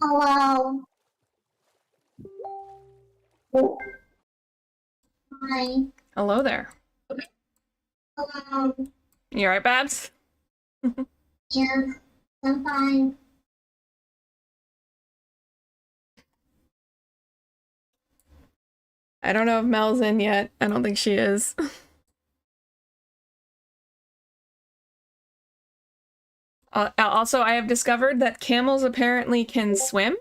Hello. Hi. Hello there. Hello. You alright, Babs? Yeah, I'm fine. I don't know if Mel's in yet. I don't think she is. Also, I have discovered that camels apparently can swim.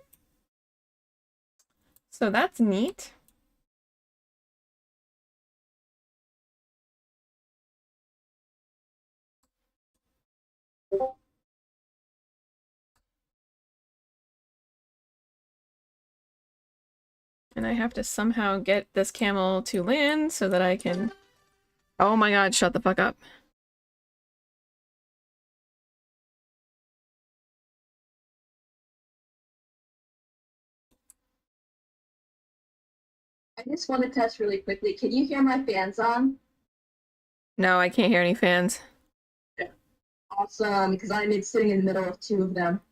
So that's neat. And I have to somehow get this camel to land so that I can... Oh my god, shut the fuck up. I just want to test really quickly. Can you hear my fans on? No, I can't hear any fans. Awesome, because I'm sitting in the middle of two of them.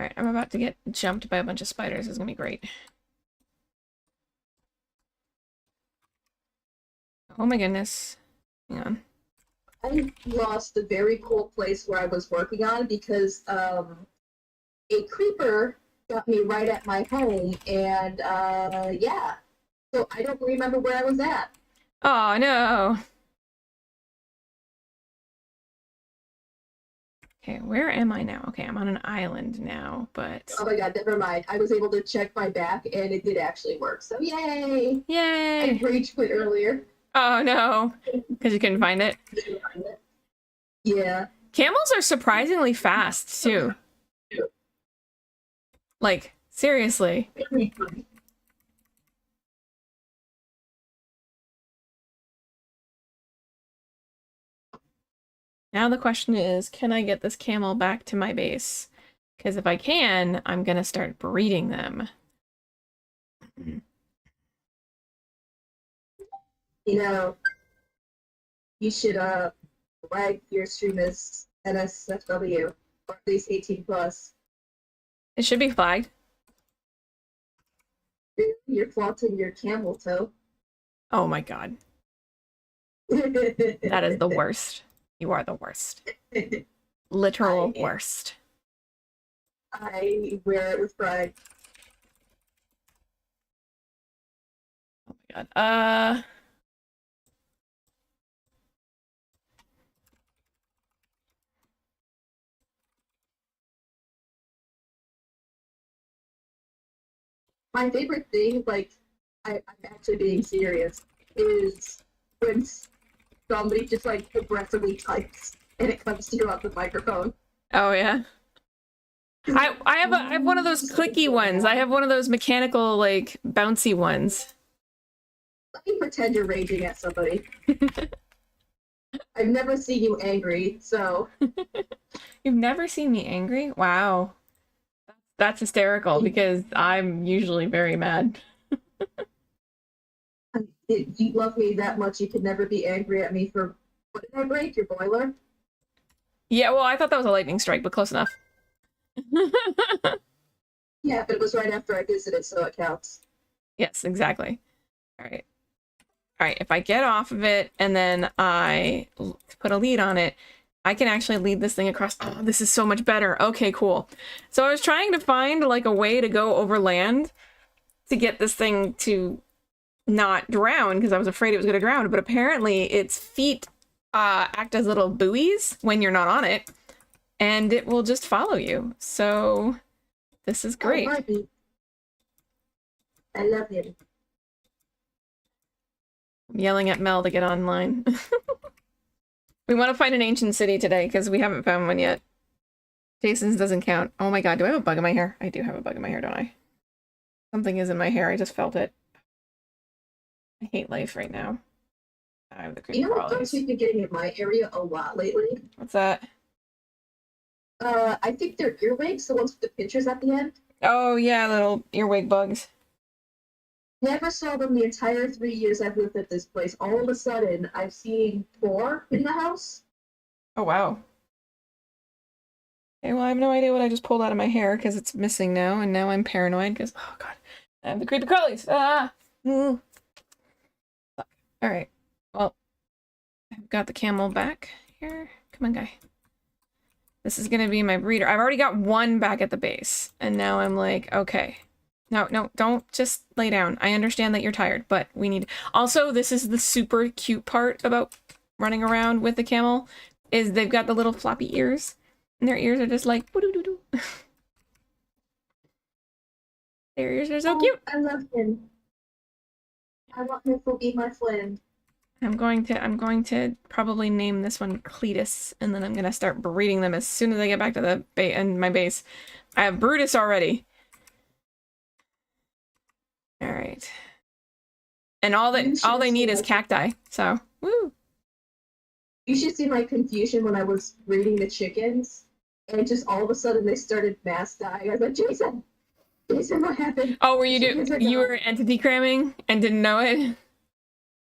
Alright, I'm about to get jumped by a bunch of spiders. This is gonna be great. Oh my goodness. Hang on. I lost a very cool place where I was working on because a creeper got me right at my home, and yeah. So I don't remember where I was at. Oh no! Okay, where am I now? Okay, I'm on an island now, but... Oh my god, never mind. I was able to check my back, and it did actually work. So yay! Yay! I rage quit earlier. Oh no! Because you couldn't find it? Yeah. Camels are surprisingly fast, too. Like, seriously. Now the question is, can I get this camel back to my base? Because if I can, I'm gonna start breeding them. You know, you should flag your stream as NSFW, or at least 18 plus. It should be flagged. You're flaunting your camel toe. Oh my god. That is the worst. You are the worst. Literal worst. I wear it with pride. Oh my god. My favorite thing, like, I'm actually being serious, is when somebody just, like, aggressively types and it comes to you on the microphone. Oh yeah. I have one of those clicky ones. I have one of those mechanical, like, bouncy ones. Let me pretend you're raging at somebody. I've never seen you angry, so You've never seen me angry? Wow. That's hysterical because I'm usually very mad. you love me that much. You could never be angry at me for what did I break? Your boiler? Yeah, well, I thought that was a lightning strike, but close enough. Yeah, but it was right after I visited, so it counts. Yes, exactly. All right. All right, if I get off of it and then I put a lead on it, I can actually lead this thing across. Oh, this is so much better. Okay, cool. So I was trying to find like a way to go over land to get this thing to not drown because I was afraid it was going to drown, but apparently its feet act as little buoys when you're not on it, and it will just follow you. So this is great. Oh, Barbie. I love him. I'm yelling at Mel to get online. We want to find an ancient city today because we haven't found one yet. Jason's doesn't count. Oh my god, do I have a bug in my hair? I do have a bug in my hair, don't I? Something is in my hair. I just felt it. I hate life right now. I have the creepy You know what crawlies. bugs we've been getting in my area a lot lately? What's that? I think they're earwigs, the ones with the pictures at the end. Oh yeah, little earwig bugs. Never saw them the entire 3 years I've lived at this place. All of a sudden, I've seen 4 in the house. Oh wow. Okay, well I have no idea what I just pulled out of my hair because it's missing now, and now I'm paranoid because oh god, I have the creepy crawlies. Ah. Mm. All right. Well, I've got the camel back here. Come on, guy. This is gonna be my breeder. I've already got one back at the base, and now I'm like, okay. No, don't just lay down. I understand that you're tired, but we need... Also, this is the super cute part about running around with the camel, is they've got the little floppy ears, and their ears are just like, woo-doo-doo-doo. Their ears are so cute. I love him. I want him to be my friend. I'm going to probably name this one Cletus, and then I'm gonna start breeding them as soon as I get back to the my base. I have Brutus already. All right. And all they need is cacti. So, woo. You should see my confusion when I was breeding the chickens, and just all of a sudden they started mass dying. I was like, Jason, what happened? Oh, you were entity cramming and didn't know it?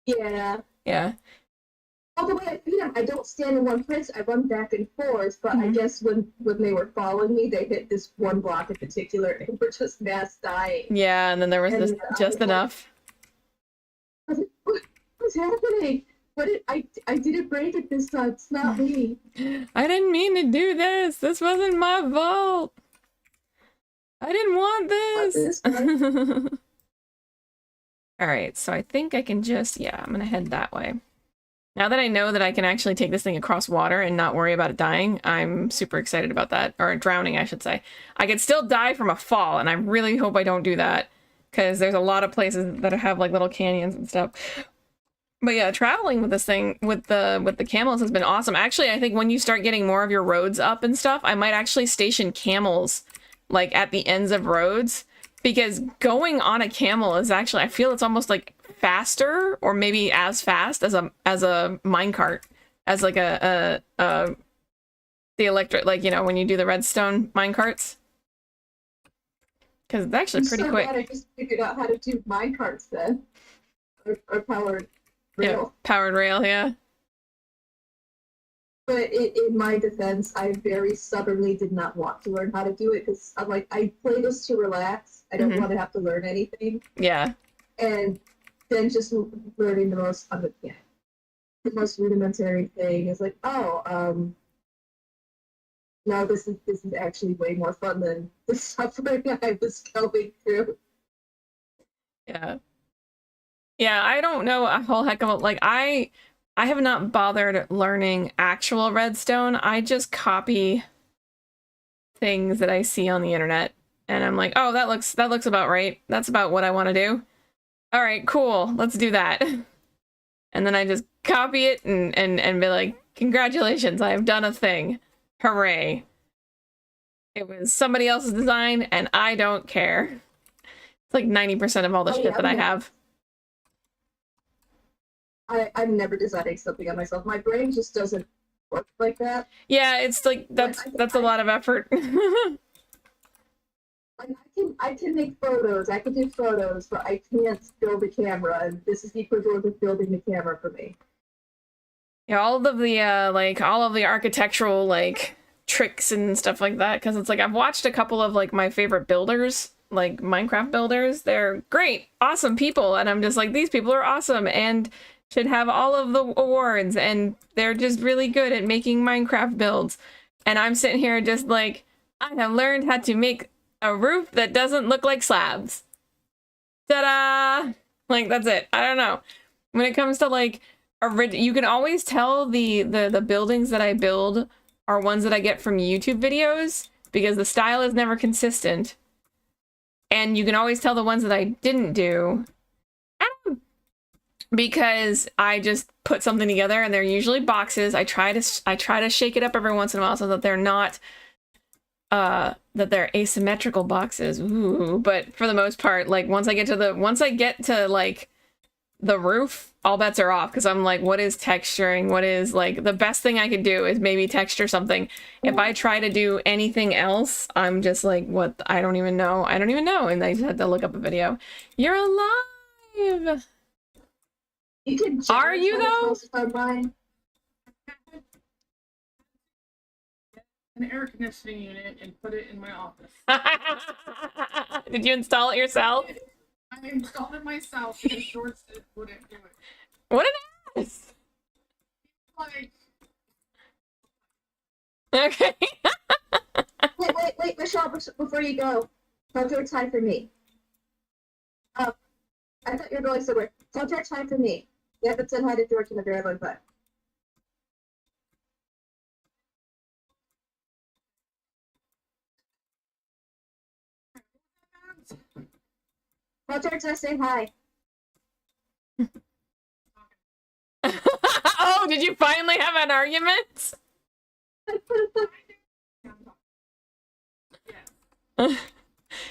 Yeah. Yeah. All the way I feed them, I don't stand in one place. I run back and forth. But I guess when they were following me, they hit this one block in particular, and were just mass dying. Yeah, and then there was this just enough. I was like, what's happening? I didn't break it this time. It's not me. I didn't mean to do this. This wasn't my fault. I didn't want this. All right, so I think I can just, yeah, I'm gonna head that way. Now that I know that I can actually take this thing across water and not worry about it dying, I'm super excited about that. Or drowning, I should say. I could still die from a fall, and I really hope I don't do that, because there's a lot of places that have like little canyons and stuff. But yeah, traveling with this thing, with the camels has been awesome. Actually, I think when you start getting more of your roads up and stuff, I might actually station camels like at the ends of roads, because going on a camel is actually, I feel it's almost like faster, or maybe as fast as a minecart, as like the electric, like, you know, when you do the redstone minecarts, because it's actually pretty quick. Glad I just figured out how to do minecarts then, or powered rail. Yeah, powered rail, yeah. But in my defense, I very stubbornly did not want to learn how to do it, because I'm like, I play this to relax. I don't want to have to learn anything. Yeah. And then just learning the most rudimentary thing is like, oh, now this is actually way more fun than the suffering I was going through. Yeah. Yeah, I don't know a whole heck of a, like, I have not bothered learning actual redstone. I just copy things that I see on the internet, and I'm like, oh, that looks about right. That's about what I want to do. All right, cool. Let's do that. And then I just copy it and be like, congratulations, I have done a thing. Hooray. It was somebody else's design, and I don't care. It's like 90% of all the shit that I have. I'm never designing something on myself. My brain just doesn't work like that. Yeah, it's like that's a lot of effort. Like I can make photos, I can do photos, but I can't build a camera, and this is the equivalent of building the camera for me. Yeah, all of the like all of the architectural like tricks and stuff like that, because it's like I've watched a couple of like my favorite builders, like Minecraft builders. They're great, awesome people, and I'm just like, these people are awesome and should have all of the awards, and they're just really good at making Minecraft builds. And I'm sitting here just like, I have learned how to make a roof that doesn't look like slabs. Ta-da! Like, that's it. I don't know. When it comes to like you can always tell the buildings that I build are ones that I get from YouTube videos, because the style is never consistent. And you can always tell the ones that I didn't do because I just put something together, and they're usually boxes. I try to shake it up every once in a while so that they're not that they're asymmetrical boxes. Ooh, but for the most part, like once I get to like the roof, all bets are off, because I'm like, what is texturing? What is like the best thing I could do is maybe texture something. If I try to do anything else, I'm just like, what? I don't even know. And I just had to look up a video. You're alive. You can Are you though? Mine. An air conditioning unit and put it in my office. Did you install it yourself? I installed it myself because shorts wouldn't do it. What an ass! Like, Okay. Wait, Michelle, before you go, don't your time for me. I thought you were going somewhere. Don't your time for me. You haven't said hi to George in a very long time. Tell George I say hi. Oh, did you finally have an argument?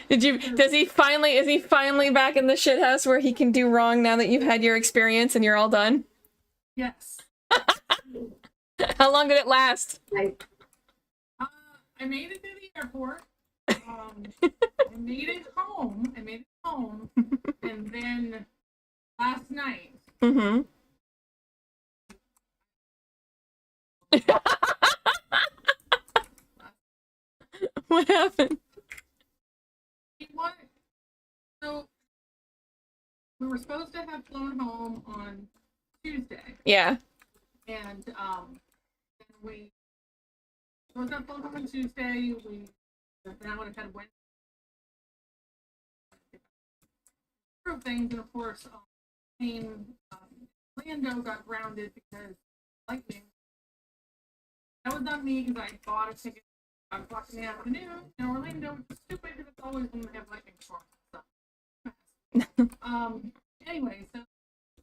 Is he finally back in the shit house where he can do wrong now that you've had your experience and you're all done? yes. How long did it last? I made it to the airport. I made it home. And then last night. Mm-hmm. What happened? So we were supposed to have flown home on Tuesday. Yeah. And then we supposed to have flown home on Tuesday. Then I would have had Wednesday. Things, and of course, Orlando got grounded because lightning. That was not me, because I bought a ticket at 5 o'clock in the afternoon in Orlando, which is stupid because it's always when they have lightning storms. So. Anyway, so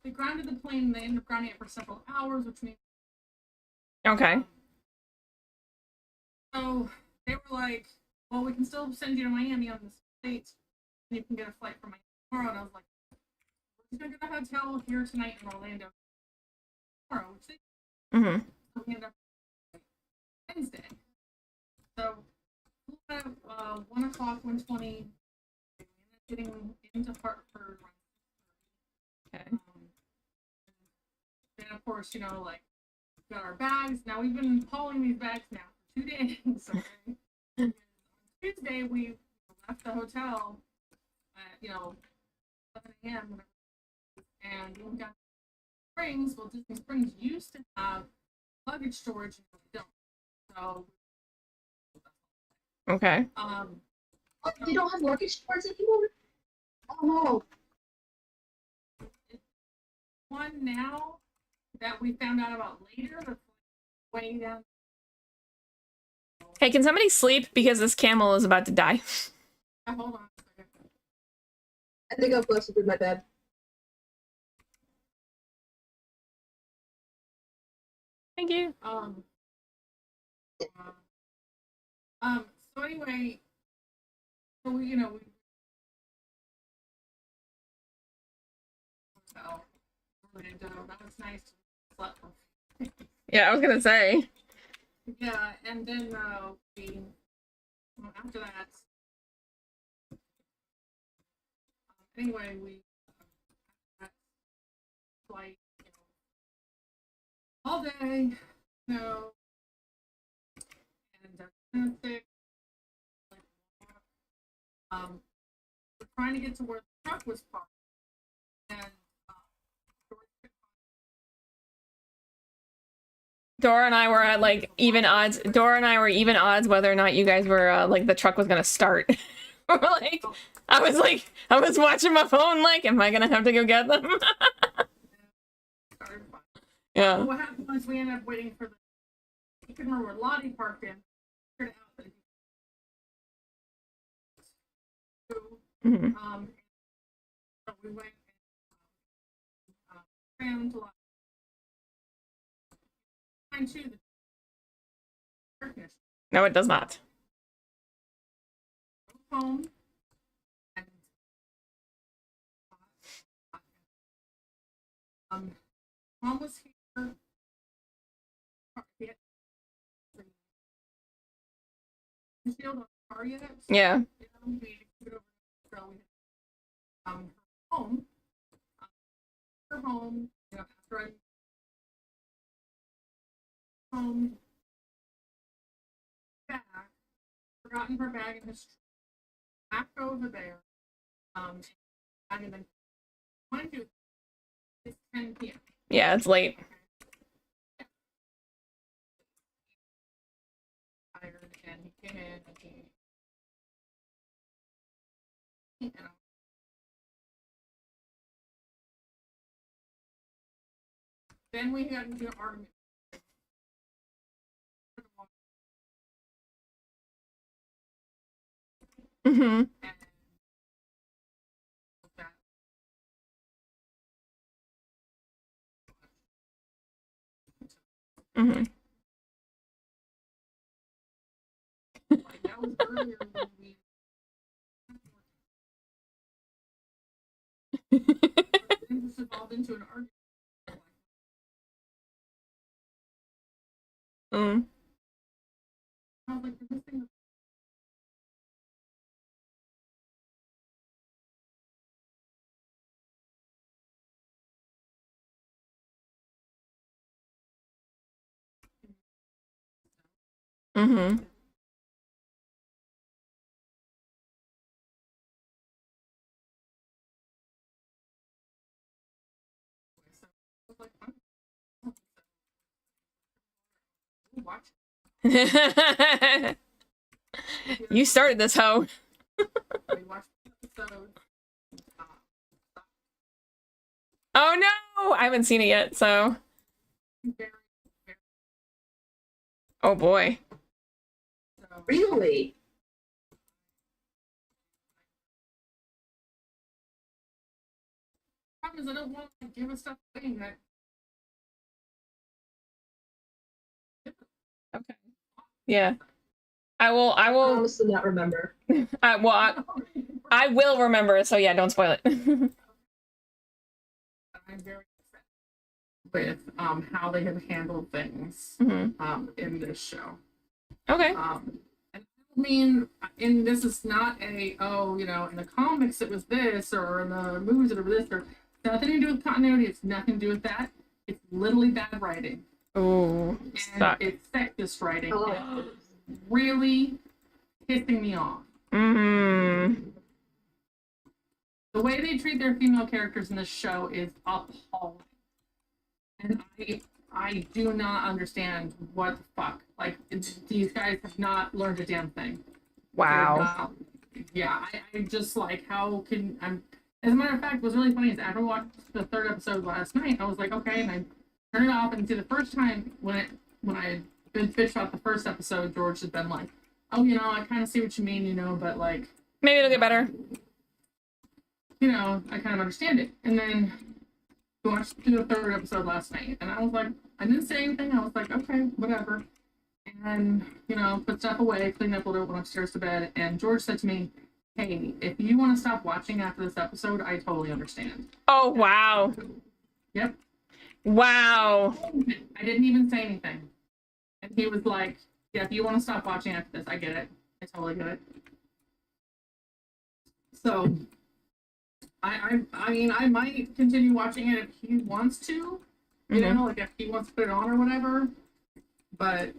they grounded the plane, and they ended up grounding it for several hours, which means. Okay. So they were like, well, we can still send you to Miami on the States, and you can get a flight from Miami tomorrow. And I was like, we're just going to get a hotel here tonight in Orlando tomorrow, which they so we ended up Wednesday. So at 1 o'clock, 1:20, getting into Hartford. Okay. Then of course, like, got our bags. Now we've been hauling these bags now for 2 days. Okay. On Tuesday we left the hotel at 11 a.m. and we got Springs. Well, Disney Springs used to have luggage storage, and we don't. So. Okay. You don't have luggage storage anymore? Oh no. One now that we found out about later that's way down. Hey, can somebody sleep, because this camel is about to die? Hold on a second. I think I'm closer to my bed. Thank you. So anyway, so we hotel. That was nice. Slept for- Yeah, I was gonna say. Yeah, and then after that, anyway, we flight, all day, and sick. We're trying to get to where the truck was parked, and Dora and I were at like even odds. Dora and I were even odds whether or not you guys were like the truck was gonna start. We're like, I was watching my phone. Like, am I gonna have to go get them? Yeah. What happened was we ended up waiting for the. You can remember where Lottie parked in. Figured out that Mhm. So we went and trimmed Lottie. Mine too. The darkness. No, it does not. Home. And, Mom was here. Shield on the car yet? Yeah. We need to keep it over to her home. Her home, after I home back, forgotten her bag in his back over there. And then mind you, it's 10 p.m. Yeah, it's late. Tired, and he came in and then we got into an argument. Mm-hmm. Mm-hmm. Like, that was earlier when we this evolved into an argument. Mm. I was like, this thing. Mm-hmm. So I was like, watch. You started this hoe. We watched the episode. Oh no! I haven't seen it yet, so. Very, Oh boy. so, Really? problem is, I don't want to give us stuff away that. Okay. Yeah. I will. I promise to not remember. I will remember. So yeah, don't spoil it. I'm very upset with how they have handled things Mm-hmm. In this show. Okay. And I mean, and this is not a in the comics it was this, or in the movies it was this, or nothing to do with continuity. It's nothing to do with that. It's literally bad writing. Ooh. And Suck. it's sexist writing. Oh. It's really pissing me off. Mm-hmm. The way they treat their female characters in this show is appalling. And I do not understand what the fuck. Like, these guys have not learned a damn thing. Wow. I just like, how can as a matter of fact, what's really funny is after I watched the third episode last night, I was like, okay, and I turned it off, and see the first time when I had been bitched about the first episode, George had been like, oh, I kind of see what you mean, but like, Maybe it'll get better. I kind of understand it. And then we watched the third episode last night, and I was like, I didn't say anything. I was like, okay, whatever. And, put stuff away, cleaned up a little, went upstairs to bed, and George said to me, hey, if you want to stop watching after this episode, I totally understand. Oh wow. Yep. Wow. I didn't even say anything. And he was like, yeah, if you want to stop watching after this, I get it. I totally get it. So, I mean, I might continue watching it if he wants to. You know, like if he wants to put it on or whatever. But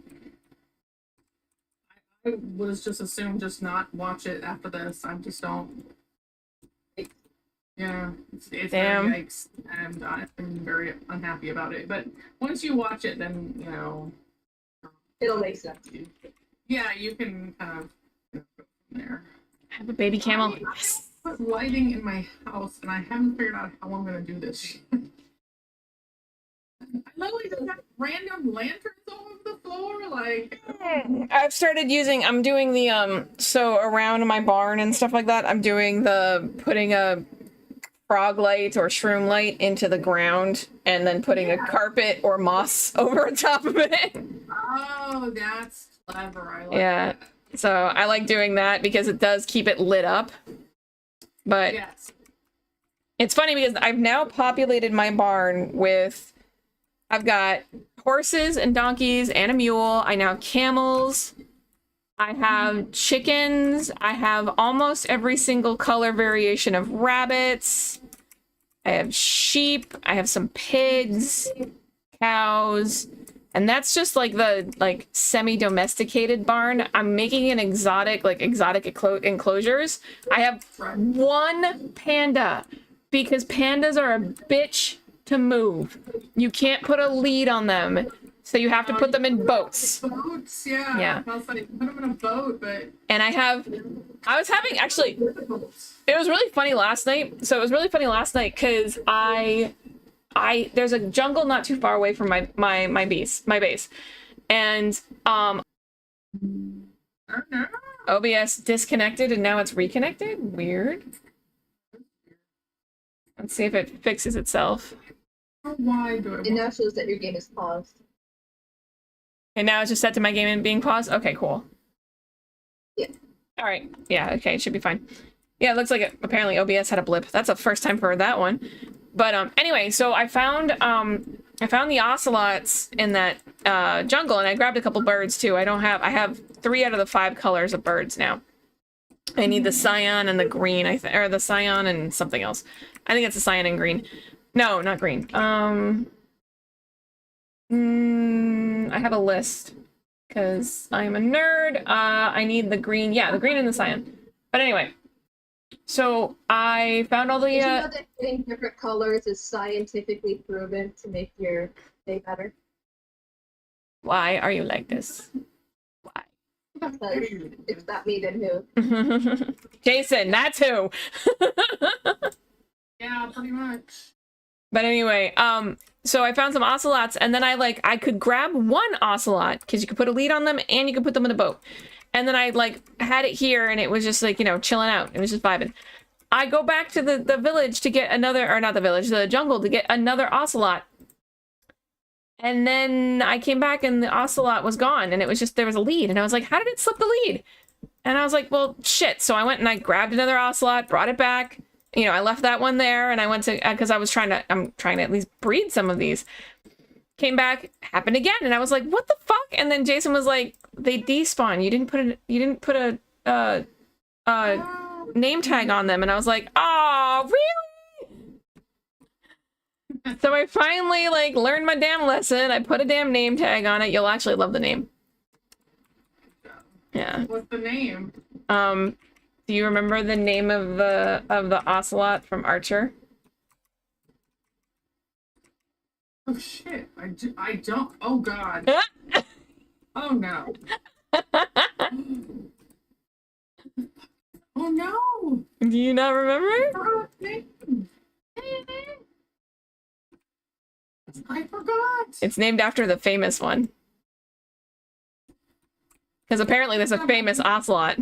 I was just assumed just not watch it after this. I just don't. Yeah, it's Damn. very yikes, and I've been very unhappy about it. But once you watch it, then you know It'll make sense. Yeah, you can kind of go from there. I have a baby camel. I put lighting in my house, and I haven't figured out how I'm gonna do this. I literally just have random lanterns all over the floor, like. I've started using, I'm doing the, so around my barn and stuff like that, I'm doing putting a frog light or shroom light into the ground and then putting a carpet or moss over top of it. Oh, that's clever. I like that. So I like doing that because it does keep it lit up. But yes. It's funny because I've now populated my barn with, I've got horses and donkeys and a mule. I now have camels. I have chickens. I have almost every single color variation of rabbits. I have sheep. I have some pigs, cows. And that's just like the semi-domesticated barn. I'm making an exotic enclosures. I have one panda because pandas are a bitch to move. You can't put a lead on them. So you have to put them in boats. Boats, yeah. Yeah. I was like, put them in a boat, but. And I was having, actually, it was really funny last night. So it was really funny last night because there's a jungle not too far away from my base. And, OBS disconnected and now it's reconnected. Weird. Let's see if it fixes itself. Why do It now shows that your game is paused. And now it's just set to my game and being paused? Okay, cool. Yeah. All right. Yeah, okay, it should be fine. Yeah, it looks like apparently OBS had a blip. That's the first time for that one. But anyway, so I found the ocelots in that jungle, and I grabbed a couple birds too. I have 3 out of the 5 colors of birds now. I need the cyan and the green, or the cyan and something else. I think it's the cyan and green. No, not green. I have a list because I'm a nerd. I need the green. Yeah, the green and the cyan. But anyway, so I found all the. Did you know that getting different colors is scientifically proven to make your day better? Why are you like this? Why? Because if not me, then who? Jason, that's who. Yeah, pretty much. But anyway, so I found some ocelots, and then I could grab one ocelot because you could put a lead on them and you could put them in a boat. And then I had it here, and it was just chilling out. It was just vibing. I go back to the village to get another, or not the village, the jungle to get another ocelot. And then I came back and the ocelot was gone, and it was just, there was a lead, and I was like, how did it slip the lead? And I was like, well, shit. So I went and I grabbed another ocelot, brought it back. I left that one there, and I went to, because I'm trying to at least breed some of these. Came back, happened again, and I was like, what the fuck? And then Jason was like, they despawn. You didn't put a name tag on them. And I was like, oh, really? So I finally learned my damn lesson. I put a damn name tag on it. You'll actually love the name. Yeah. What's the name? Do you remember the name of the ocelot from Archer? Oh shit! I don't. Oh god. Oh no. Oh no. Do you not remember? I forgot. It's named after the famous one. Because apparently there's a famous ocelot.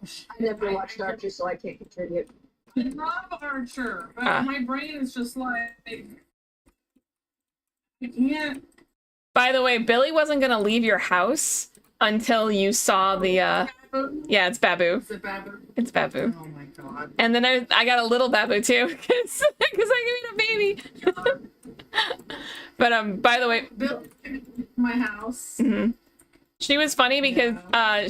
I never watched Archer, so I can't contribute. I love Archer, but my brain is just like, I can't. By the way, Billy wasn't gonna leave your house until you saw the Babu? Yeah, it's Babu. Is it Babu? It's Babu. Oh my god. And then I got a little Babu too, because I made a baby. But by the way, Bill came to my house. mhm. She was funny because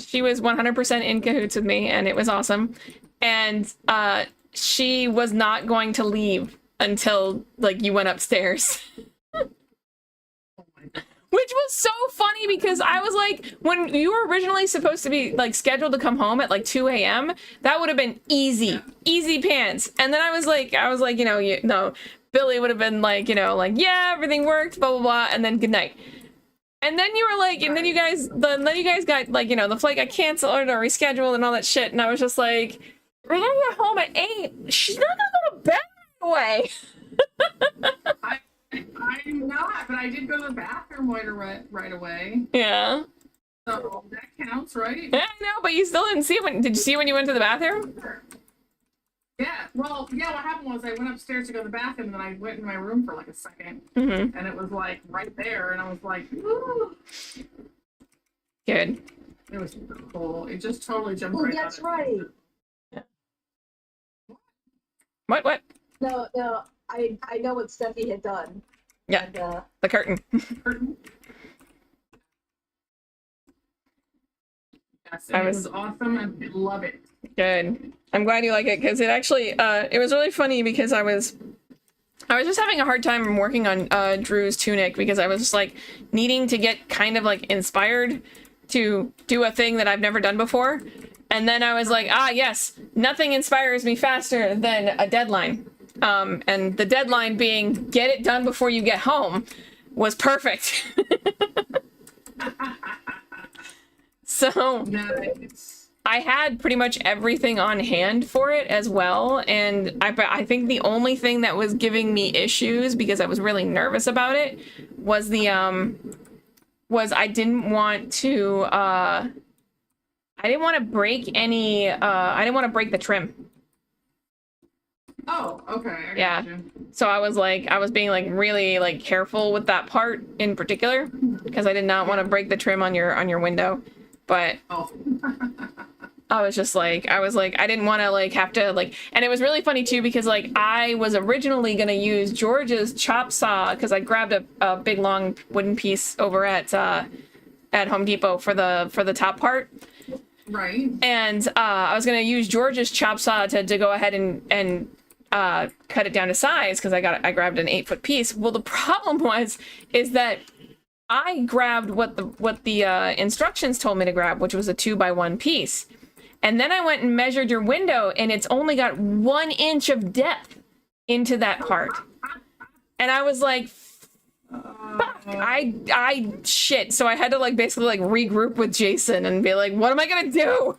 she was 100% in cahoots with me, and it was awesome. And she was not going to leave until like you went upstairs. Oh my god. Which was so funny because I was like, when you were originally supposed to be like scheduled to come home at like 2 a.m., that would have been easy, easy pants. And then I was like, you know, no, Billy would have been like, you know, like, yeah, everything worked, blah, blah, blah. And then good night. And then you were like, and then you guys got like, you know, the flight got canceled or rescheduled and all that shit. And I was just like, we're gonna get home at 8. She's not gonna go to bed right away. I'm not, but I did go to the bathroom right away. Yeah. So that counts, right? Yeah, I know, but you still didn't see it. Did you see it when you went to the bathroom? Yeah. Well, yeah, what happened was I went upstairs to go to the bathroom, and then I went in my room for like a second. Mm-hmm. And it was like right there, and I was like, ooh. Good. It was cool. It just totally jumped Oh, right that's out at me. right. What? No, I know what Steffi had done. Yeah. And, The curtain. Yes, and I it was- was awesome, and I love it. Good. I'm glad you like it because it actually it was really funny because I was just having a hard time working on Drew's tunic because I was just like needing to get kind of like inspired to do a thing that I've never done before. And then I was like, yes, nothing inspires me faster than a deadline. And the deadline being get it done before you get home was perfect. So Nice. I had pretty much everything on hand for it as well, and I think the only thing that was giving me issues because I was really nervous about it was I didn't want to break any I didn't want to break the trim. Oh, okay. I Yeah. gotcha. So I was being like really like careful with that part in particular because I did not want to break the trim on your window. But Oh. I was like, I didn't want to like have to like, and it was really funny too because like I was originally gonna use George's chop saw because I grabbed a big long wooden piece over at Home Depot for the top part, Right. and I was gonna use George's chop saw to go ahead and cut it down to size because I grabbed an 8-foot piece. Well, the problem is that I grabbed what the instructions told me to grab, which was a 2x1 piece. And then I went and measured your window, and it's only got 1 inch of depth into that part. And I was like, fuck, I shit. So I had to like basically like regroup with Jason and be like, what am I gonna do?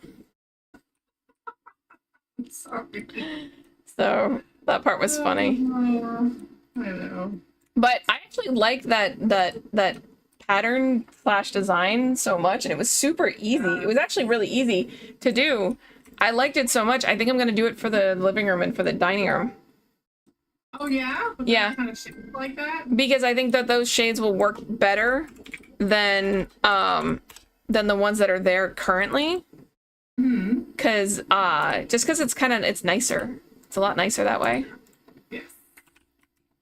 Sorry. So that part was funny. I know. But I actually liked that pattern / design so much, and it was super easy. It was actually really easy to do. I liked it so much. I think I'm gonna do it for the living room and for the dining room Oh yeah. With Yeah. that kind of shit like that. because I think that those shades will work better than the ones that are there currently. Hmm. Because just because it's nicer. It's a lot nicer that way. Yes.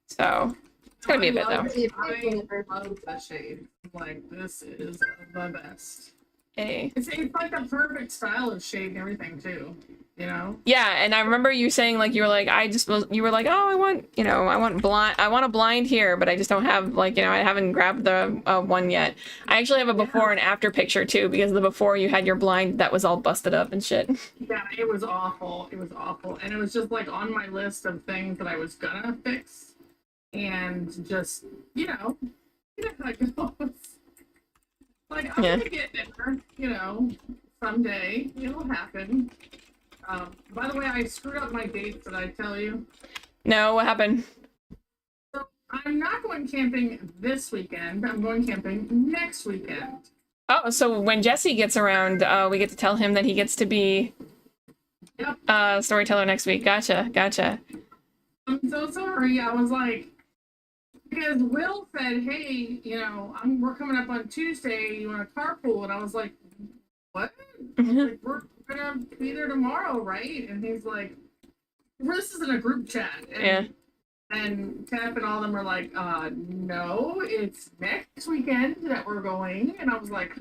So it's gonna be a bit though. I love the shade. Like this is the best. Hey. It's like the perfect style of shade and everything too. You know. Yeah, and I remember you saying like you were like oh I want a blind here, but I just don't have like I haven't grabbed the one yet. I actually have a before and after picture too because the before you had your blind that was all busted up and shit. Yeah, it was awful. It was awful, and it was just like on my list of things that I was gonna fix, and just you know how it goes. Like I'm Yeah. gonna get there, someday it'll happen. By the way, I screwed up my dates. Did I tell you? No, what happened? So I'm not going camping this weekend. I'm going camping next weekend. Oh, so when Jesse gets around, we get to tell him that he gets to be Yep. Storyteller next week. Gotcha. I'm so sorry. I was like, because Will said, hey, we're coming up on Tuesday. You want to carpool? And I was like, what? like, we're gonna be there tomorrow, right? And he's like, this is in a group chat. And, Yeah. And Cap and all of them are like, no, it's next weekend that we're going. And I was like,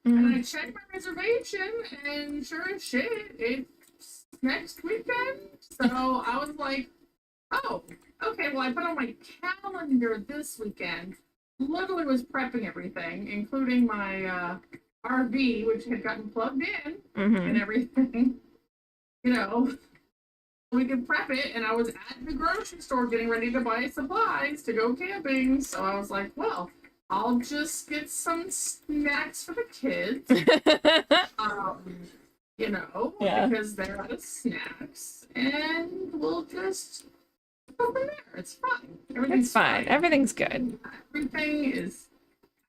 and I checked my reservation, and sure as shit, it's next weekend. So I was like, oh, okay, well, I put on my calendar this weekend. Literally was prepping everything, including my RV, which had gotten plugged in and everything. You know, we could prep it, and I was at the grocery store getting ready to buy supplies to go camping. So I was like, well, I'll just get some snacks for the kids. You know, because they're out of snacks, and we'll just go from there. It's fine. Everything's fine. Everything's good. Everything is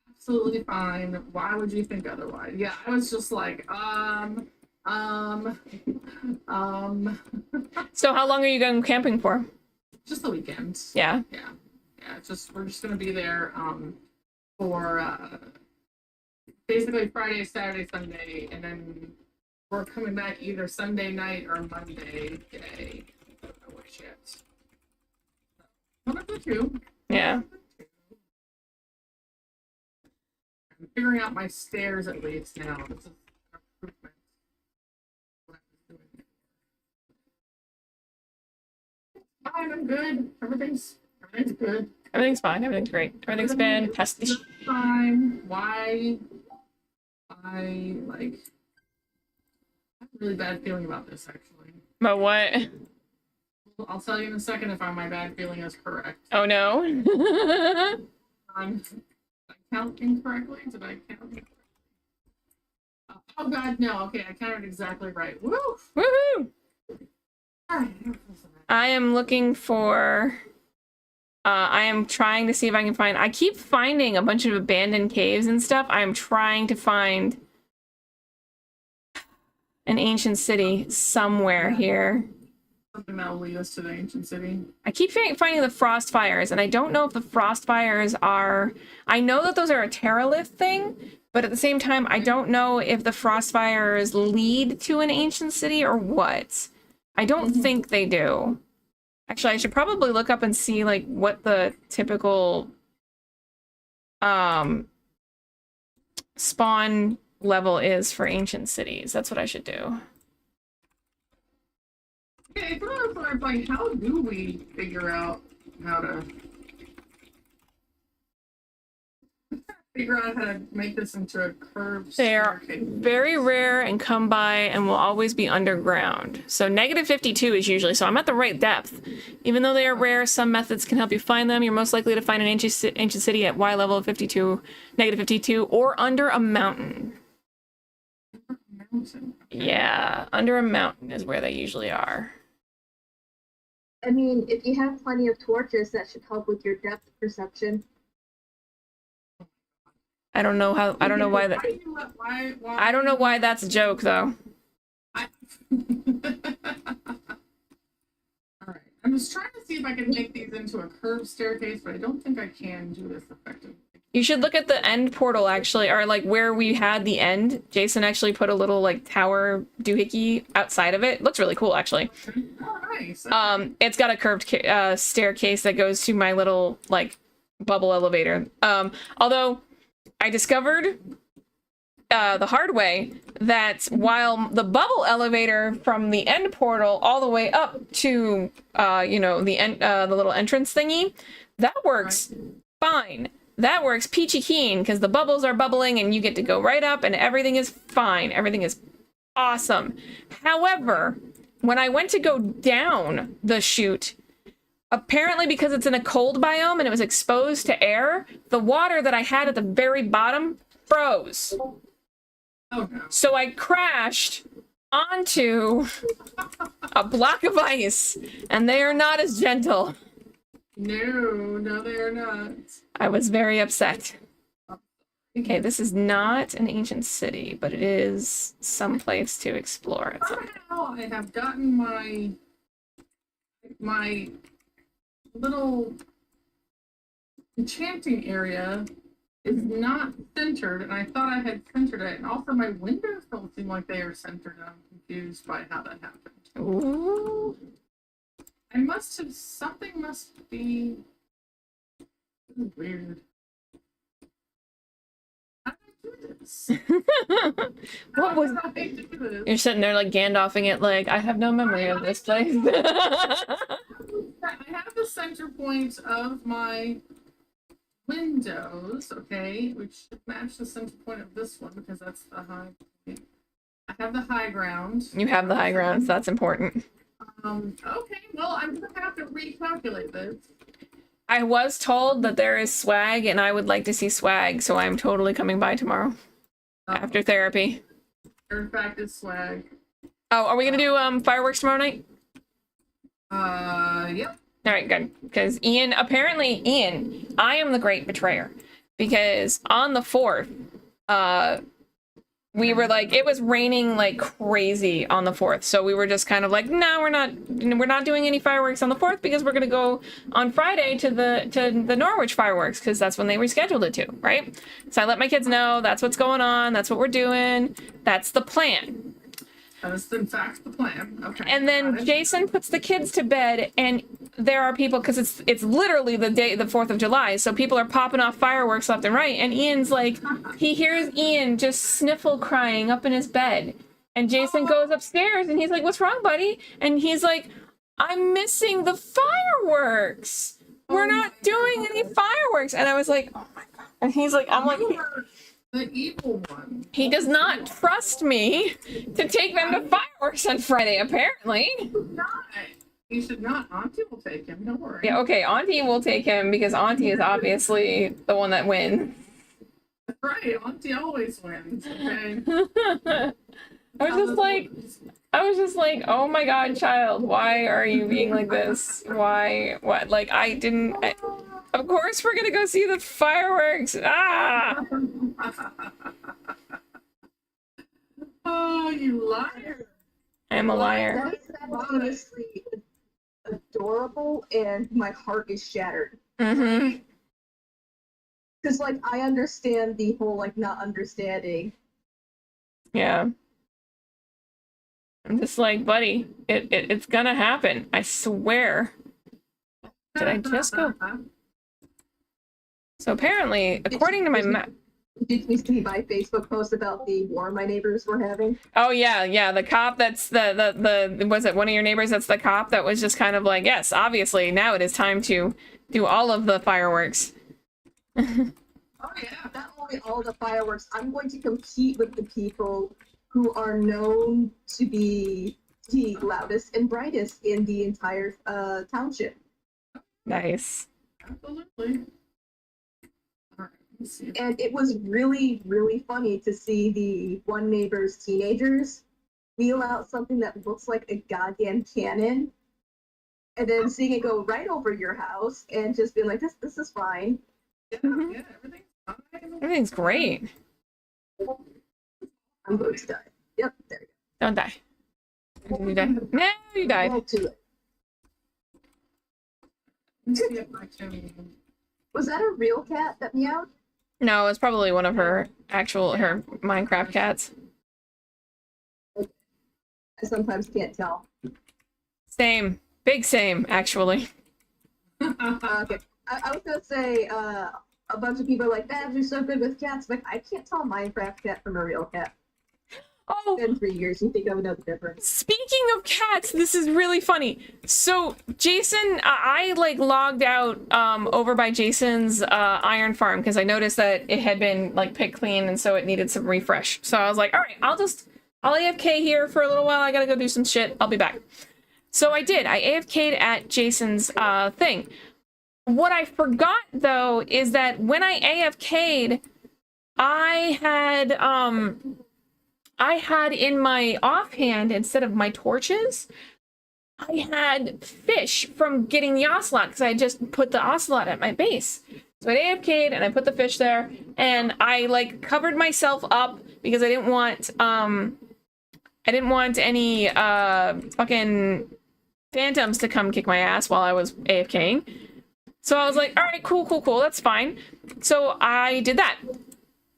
absolutely fine. Why would you think otherwise? Yeah, I was just like, So how long are you going camping for? Just the weekend. Yeah. Yeah. We're just gonna be there for basically Friday, Saturday, Sunday, and then we're coming back either Sunday night or Monday day. I don't know which yet. One of the two. Yeah. I'm figuring out my stairs at least now. This is an improvement. What I was doing. Fine, I'm good. Everything's good. Everything's fine. Everything's great. Everything's fantastic. Fine. Why? I like. I have a really bad feeling about this, actually. But what? I'll tell you in a second if my bad feeling is correct. Oh no. Did I count incorrectly? Did I count incorrectly? Oh god, no. Okay, I counted exactly right. Woo! Woohoo! Alright. I am looking for. I am trying to see if I can find. I keep finding a bunch of abandoned caves and stuff. I am trying to find an ancient city somewhere here. Something that will lead us to the ancient city. I keep finding the frost fires, and I don't know if the frost fires are. I know that those are a Terralith thing, but at the same time, I don't know if the frost fires lead to an ancient city or what. I don't think they do. Actually, I should probably look up and see like what the typical spawn level is for ancient cities. That's what I should do. Okay, so I was like, how do we figure out how to make this into a curved They are staircase? very rare and come by and will always be underground. So -52 is usually, so I'm at the right depth. Even though they are rare, some methods can help you find them. You're most likely to find an ancient city at Y level of 52, -52, or under a mountain. Mountain. Yeah, under a mountain is where they usually are. I mean, if you have plenty of torches, that should help with your depth perception. I don't know how. I don't know why that. Why? I don't know why that's a joke though. Alright. I'm just trying to see if I can make these into a curved staircase, but I don't think I can do this effectively. You should look at the end portal actually, or like where we had the end. Jason actually put a little like tower doohickey outside of it. Looks really cool actually. Oh, nice. It's got a curved staircase that goes to my little like bubble elevator. Although I discovered the hard way that while the bubble elevator from the end portal all the way up to you know, the end the little entrance thingy, that works fine. That works peachy keen because the bubbles are bubbling and you get to go right up and everything is fine. Everything is awesome. However, when I went to go down the chute, apparently because it's in a cold biome and it was exposed to air, the water that I had at the very bottom froze. Oh no. So I crashed onto a block of ice, and they are not as gentle. No, they are not. I was very upset. Okay, this is not an ancient city, but it is someplace to explore at some point. Somehow I have gotten my little enchanting area is not centered, and I thought I had centered it, and also my windows don't seem like they are centered, and I'm confused by how that happened. Ooh. I must have, something must be this is weird. How did I do this? What was... How did I do this? You're sitting there like Gandalfing it, like, I have no memory of this place. I have the center point of my windows, okay, which should match the center point of this one because that's the high point. I have the high ground. You have the high ground, so that's important. Okay, well, I'm gonna have to recalculate this. I was told that there is swag, and I would like to see swag, so I'm totally coming by tomorrow after therapy. There, in fact, is swag. Oh, are we gonna do fireworks tomorrow night? Yep. All right, good. Because Ian, I am the great betrayer. Because on the 4th, we were like, it was raining like crazy on the 4th. So we were just kind of like, no, we're not doing any fireworks on the 4th because we're gonna go on Friday to the Norwich fireworks because that's when they rescheduled it to, right? So I let my kids know that's what's going on, that's what we're doing, that's the plan. That is, in fact, the plan. Okay. And then Jason puts the kids to bed, and there are people, because it's literally the 4th of July, so people are popping off fireworks left and right, and Ian's like, he hears Ian just sniffle crying up in his bed, and Jason goes upstairs, and he's like, what's wrong, buddy? And he's like, I'm missing the fireworks. We're not doing any fireworks. And I was like, oh my God. And he's like, I'm like... The evil one. He does not trust me to take them to fireworks on Friday, apparently. He should not. Auntie will take him. Don't worry. Yeah, okay, Auntie will take him because Auntie is obviously the one that wins. That's right. Auntie always wins. Okay. I was just like, oh my God, child, why are you being like this? Why? What? Like, of course we're gonna go see the fireworks. Ah! Oh, you liar. I'm a liar. That's honestly adorable, and my heart is shattered. Mm-hmm. Because, like, I understand the whole, like, not understanding. Yeah. I'm just like, buddy, it's gonna happen. I swear. Did I just go? So apparently, according to my map. Did you see my Facebook post about the war my neighbors were having? Oh yeah, the cop that's the was it one of your neighbors that's the cop that was just kind of like, yes, obviously now it is time to do all of the fireworks. Oh yeah, not only all the fireworks, I'm going to compete with the people who are known to be the loudest and brightest in the entire township. Nice. Absolutely. All right, let's see. And it was really, really funny to see the one neighbor's teenagers wheel out something that looks like a goddamn cannon, and then seeing it go right over your house and just being like, this is fine. Yeah, Mhm. yeah, everything's fine. Everything's great. I'm going to die. Yep, there you Don't die. You died. No, you go. died. Well, too late. Let's see if I can. Was that a real cat that meowed? No, it's probably one of her Minecraft cats. I sometimes can't tell. Same. Big same, actually. Okay. I was gonna say, a bunch of people are like, "Babs, you're so good with cats." Like, I can't tell a Minecraft cat from a real cat. Oh, It's been 3 years. You think I would know the difference? speaking of cats, this is really funny. So Jason, I like logged out over by Jason's iron farm because I noticed that it had been like picked clean and so it needed some refresh. So I was like, all right, I'll AFK here for a little while. I gotta go do some shit. I'll be back. So I did. I AFK'd at Jason's thing. What I forgot though is that when I AFK'd, I had in my offhand, instead of my torches, I had fish from getting the ocelot because I had just put the ocelot at my base. So I AFK'd and I put the fish there and I like covered myself up because I didn't want any fucking phantoms to come kick my ass while I was AFKing. So I was like, all right, cool, that's fine. So I did that.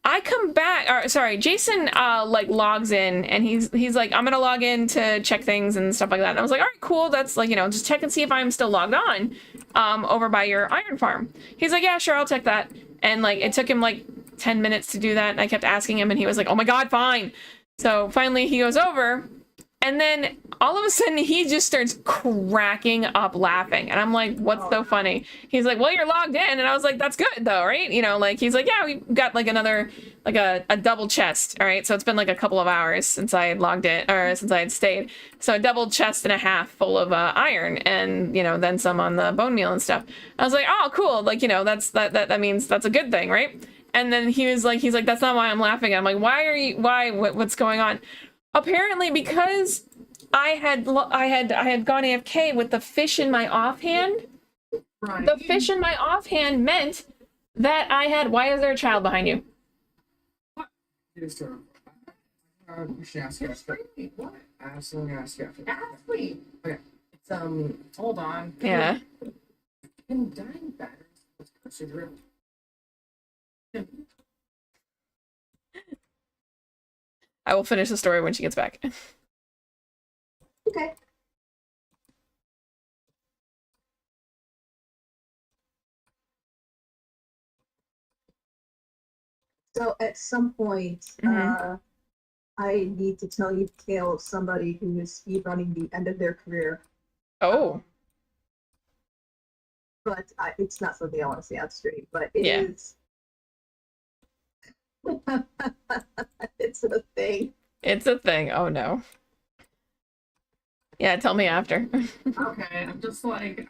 I come back, or sorry, Jason like logs in and he's like, I'm gonna log in to check things and stuff like that. And I was like, all right, cool. That's like, you know, just check and see if I'm still logged on over by your iron farm. He's like, yeah, sure, I'll check that. And like, it took him like 10 minutes to do that. And I kept asking him and he was like, oh my God, fine. So finally he goes over. And then all of a sudden he just starts cracking up laughing. And I'm like, what's so funny? He's like, well, you're logged in. And I was like, that's good though, right? You know, like, he's like, yeah, we got like another, like a double chest. All right. So it's been like a couple of hours since I had logged in, or since I had stayed. So a double chest and a half full of iron and, you know, then some on the bone meal and stuff. I was like, oh, cool. Like, you know, that means that's a good thing, right? And then he's like, that's not why I'm laughing. I'm like, what's going on? Apparently, because I had gone AFK with the fish in my offhand. Right. The fish in my offhand meant that I had. Why is there a child behind you? What? You should ask you. What? I was going to ask you. Ask me. Okay. It's hold on. Yeah. Can dying batteries pursue real? I will finish the story when she gets back. Okay. So at some point, I need to tell you the tale of somebody who is speedrunning the end of their career. Oh. But it's not something I want to say on stream, but it is. It's a thing. It's a thing. Oh no. Yeah, tell me after. Okay, I'm just like,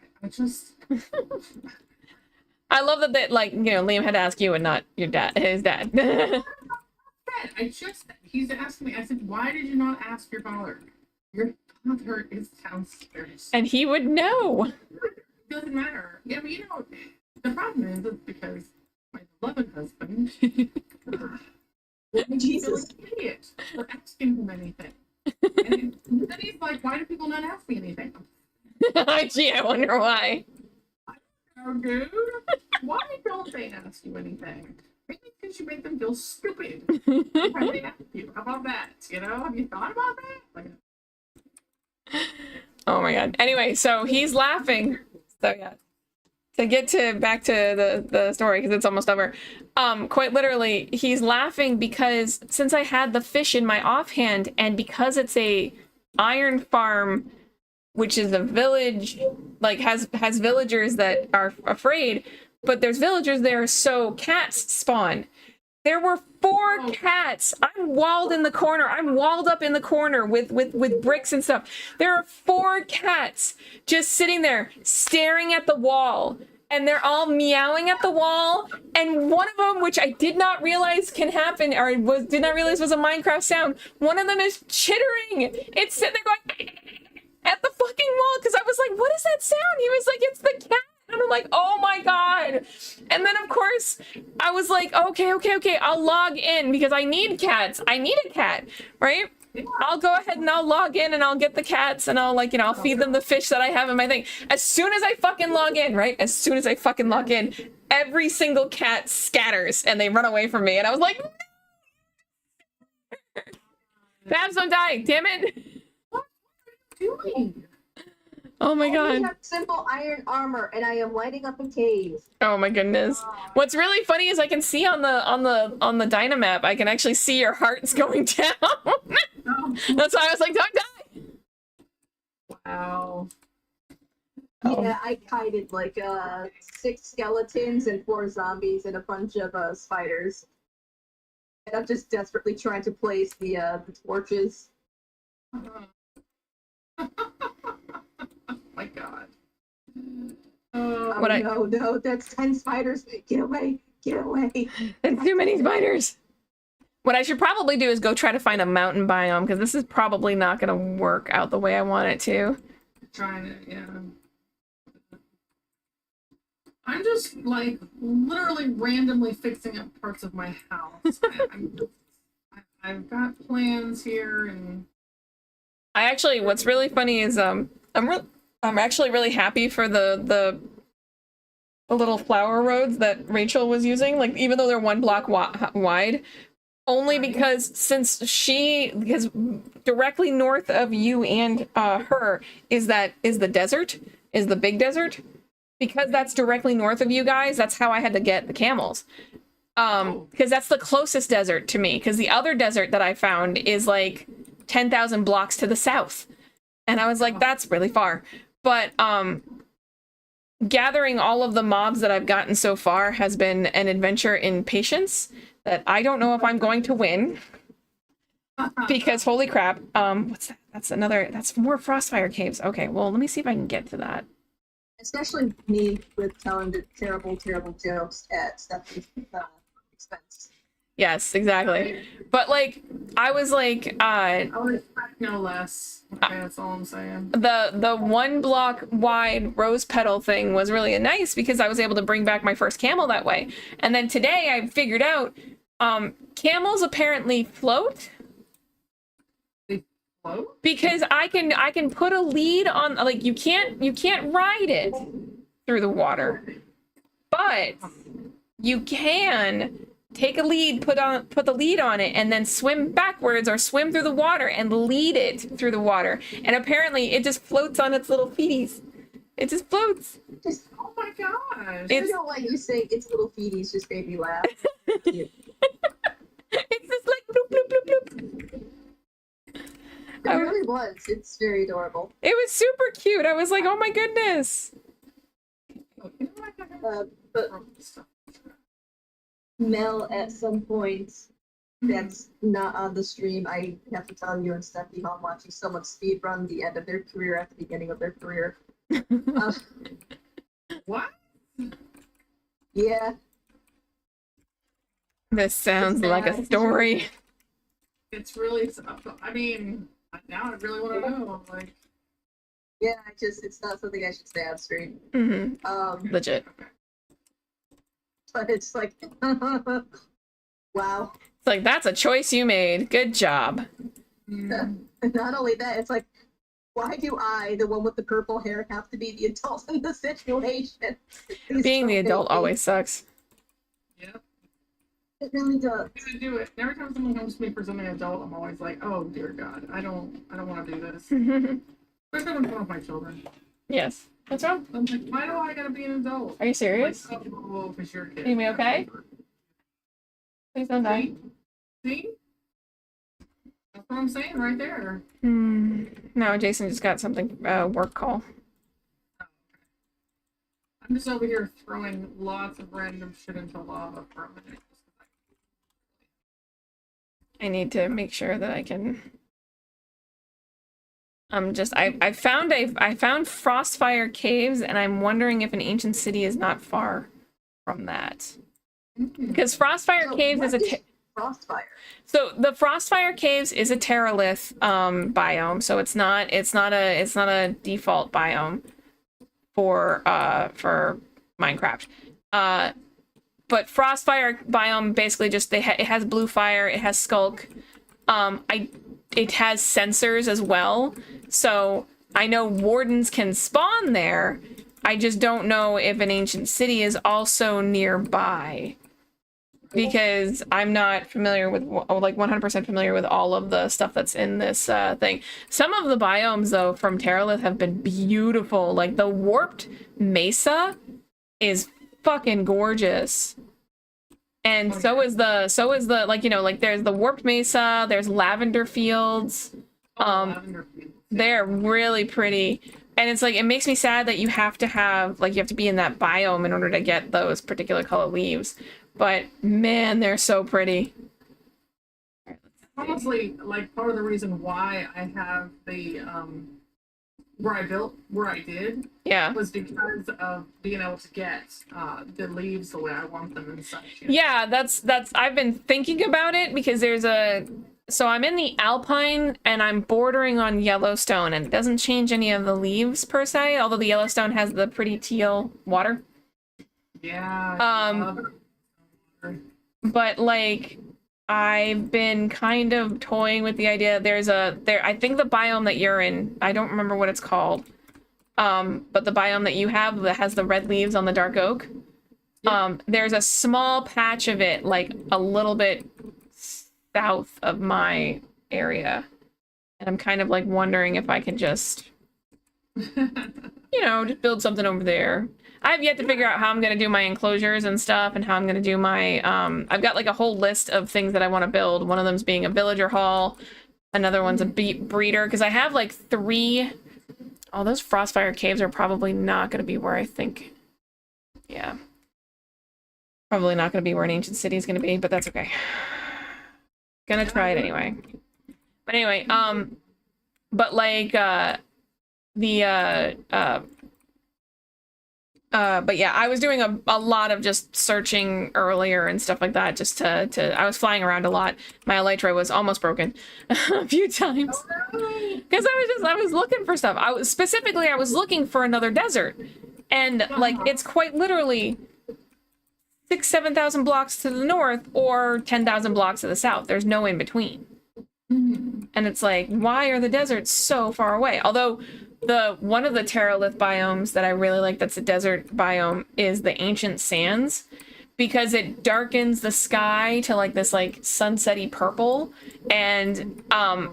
I love that they, like, you know, Liam had to ask you and not your dad, his dad. He's asking me, I said, why did you not ask your father? Your father is downstairs. And he would know. It doesn't matter. Yeah, but you know, the problem is because my beloved husband, Jesus, an idiot for asking him anything. And then he's like, why do people not ask me anything? Gee, I wonder why. Oh, dude, why don't they ask you anything? Maybe because you make them feel stupid. Why they ask you? How about that? You know, have you thought about that? Like, oh my God. Anyway, so he's laughing. So yeah. To get back to the story, because it's almost over. Quite literally, he's laughing because since I had the fish in my offhand, and because it's a iron farm, which is a village, like has villagers that are afraid, but there's villagers there, so cats spawn. There were 4 cats. I'm walled in the corner. I'm walled up in the corner with bricks and stuff. There are 4 cats just sitting there staring at the wall. And they're all meowing at the wall. And one of them, which I did not realize can happen, or did not realize was a Minecraft sound, one of them is chittering. It's sitting there going at the fucking wall. Because I was like, what is that sound? He was like, it's the cat. And I'm like, oh my God. And then of course I was like, okay, I'll log in because I need cats. I need a cat, right? I'll go ahead and I'll log in and I'll get the cats and I'll, like, you know, I'll feed them the fish that I have in my thing. As soon as I fucking log in, right? As soon as I fucking log in, every single cat scatters and they run away from me. And I was like, no! Babs, don't die, damn it. What are you doing? Oh my God. I have simple iron armor and I am lighting up a cave. Oh my goodness. What's really funny is I can see on the Dynamap, I can actually see your hearts going down. That's why I was like, don't die. wow. Yeah, I kited like 6 skeletons and 4 zombies and a bunch of spiders. And I'm just desperately trying to place the torches. My God. No, that's 10 spiders. Get away, get away. That's too many spiders. What I should probably do is go try to find a mountain biome, because this is probably not going to work out the way I want it to. Trying to, yeah. I'm just, like, literally randomly fixing up parts of my house. I've got plans here, and... I actually, what's really funny is, I'm actually really happy for the the little flower roads that Rachel was using, like even though they're 1 block wide, only because because directly north of you and her is the desert, is the big desert. Because that's directly north of you guys, that's how I had to get the camels. Because that's the closest desert to me. Because the other desert that I found is like 10,000 blocks to the south. And I was like, that's really far. But gathering all of the mobs that I've gotten so far has been an adventure in patience that I don't know if I'm going to win. Because holy crap. What's that? That's more Frostfire Caves. Okay, well, let me see if I can get to that. Especially me with telling the terrible, terrible jokes at Stephanie's expense. Yes, exactly. But like, I was like, I would expect no less. Okay, that's all I'm saying. the 1 block wide rose petal thing was really nice because I was able to bring back my first camel that way. And then today I figured out, camels apparently float. Because I can put a lead on, like, you can't ride it through the water, but you can take a lead, put the lead on it, and then swim backwards or swim through the water and lead it through the water. And apparently it just floats on its little feeties. It just floats. Oh my gosh! I don't like you say its little feeties just made me laugh. It's just like bloop bloop bloop bloop. It really was. It's very adorable. It was super cute. I was like, oh my goodness. But Mel, at some point, that's not on the stream, I have to tell you and Stephanie how I'm watching someone speedrun the end of their career at the beginning of their career. What? Yeah. This sounds like a story. It's really. I mean, now I really want to know. Like, Yeah, it's not something I should say on stream. Mm-hmm. Legit. But it's like, wow. It's like, that's a choice you made. Good job. Not only that, it's like, why do I, the one with the purple hair, have to be the adult in the situation? Being the adult always sucks. Yep. It really does. I do it. Every time someone comes to me for something adult, I'm always like, oh dear God, I don't want to do this. Especially when it's one of my children. Yes. What's wrong? I'm like, why do I gotta be an adult? Are you serious? Like, oh, because you're a kid. You okay? Please don't die. See? That's what I'm saying right there. No, Jason just got something, work call. I'm just over here throwing lots of random shit into lava for a minute. I need to make sure that I can. I found Frostfire Caves, and I'm wondering if an ancient city is not far from that. Because Frostfire Caves is a Frostfire. So the Frostfire Caves is a Terralith biome, so it's not a default biome for Minecraft. But Frostfire biome basically just it has blue fire, it has skulk. It has sensors as well. So I know wardens can spawn there. I just don't know if an ancient city is also nearby. Because I'm not familiar with, like 100% familiar with all of the stuff that's in this thing. Some of the biomes, though, from Terralith have been beautiful. Like the warped mesa is fucking gorgeous. And so is the, like, you know, like there's the warped mesa, there's lavender fields. They're really pretty. And it's like, it makes me sad that you have to be in that biome in order to get those particular color leaves. But man, they're so pretty. Honestly, like part of the reason why I have the where I did was because of being able to get the leaves the way I want them and such. You know? Yeah, that's I've been thinking about it because so I'm in the Alpine and I'm bordering on Yellowstone, and it doesn't change any of the leaves per se, although the Yellowstone has the pretty teal water. Yeah. But like I've been kind of toying with the idea. I think the biome that you're in, I don't remember what it's called. but the biome that you have that has the red leaves on the dark oak, there's a small patch of it, like a little bit south of my area. And I'm kind of like wondering if I can just, you know, just build something over there. I have yet to figure out how I'm going to do my enclosures and stuff and how I'm going to do my, I've got like a whole list of things that I want to build. One of them's being a villager hall. Another one's a breeder. Because I have like 3. Oh, those Frostfire caves are probably not going to be where I think. Yeah. Probably not going to be where an ancient city is going to be, but that's okay. Gonna try it anyway. But anyway, but like, but yeah, I was doing a lot of just searching earlier and stuff like that, just to I was flying around a lot. My elytra was almost broken a few times. Because I was looking for stuff. I was looking for another desert. And like, it's quite literally 6,000-7,000 blocks to the north or 10,000 blocks to the south. There's no in between. And it's like, why are the deserts so far away? Although one of the Terralith biomes that I really like that's a desert biome is the Ancient Sands, because it darkens the sky to like this like sunsetty purple, and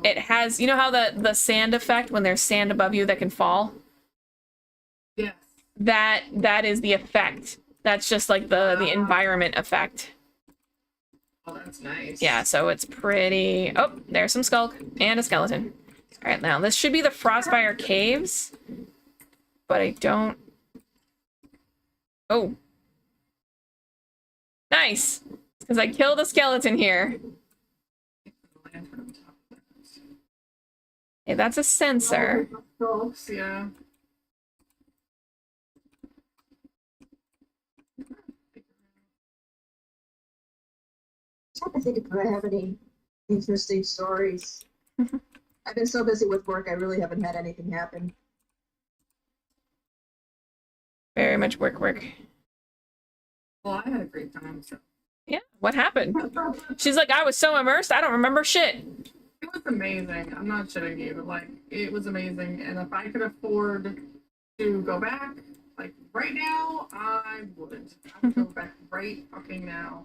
it has, you know how the sand effect when there's sand above you that can fall? Yes. That is the effect. That's just like the environment effect. Oh, that's nice. Yeah, so it's pretty... Oh, there's some skulk and a skeleton. All right, now this should be the Frostfire Caves, but I don't... Oh. Nice! Because I killed a skeleton here. Hey, that's a sensor. Yeah. I'm trying to think if I have any interesting stories. I've been so busy with work, I really haven't had anything happen. Very much work. Well, I had a great time, so. Yeah, what happened? She's like, I was so immersed, I don't remember shit. It was amazing. I'm not shitting you, but like, it was amazing. And if I could afford to go back, like right now, I would. I would go back right fucking now.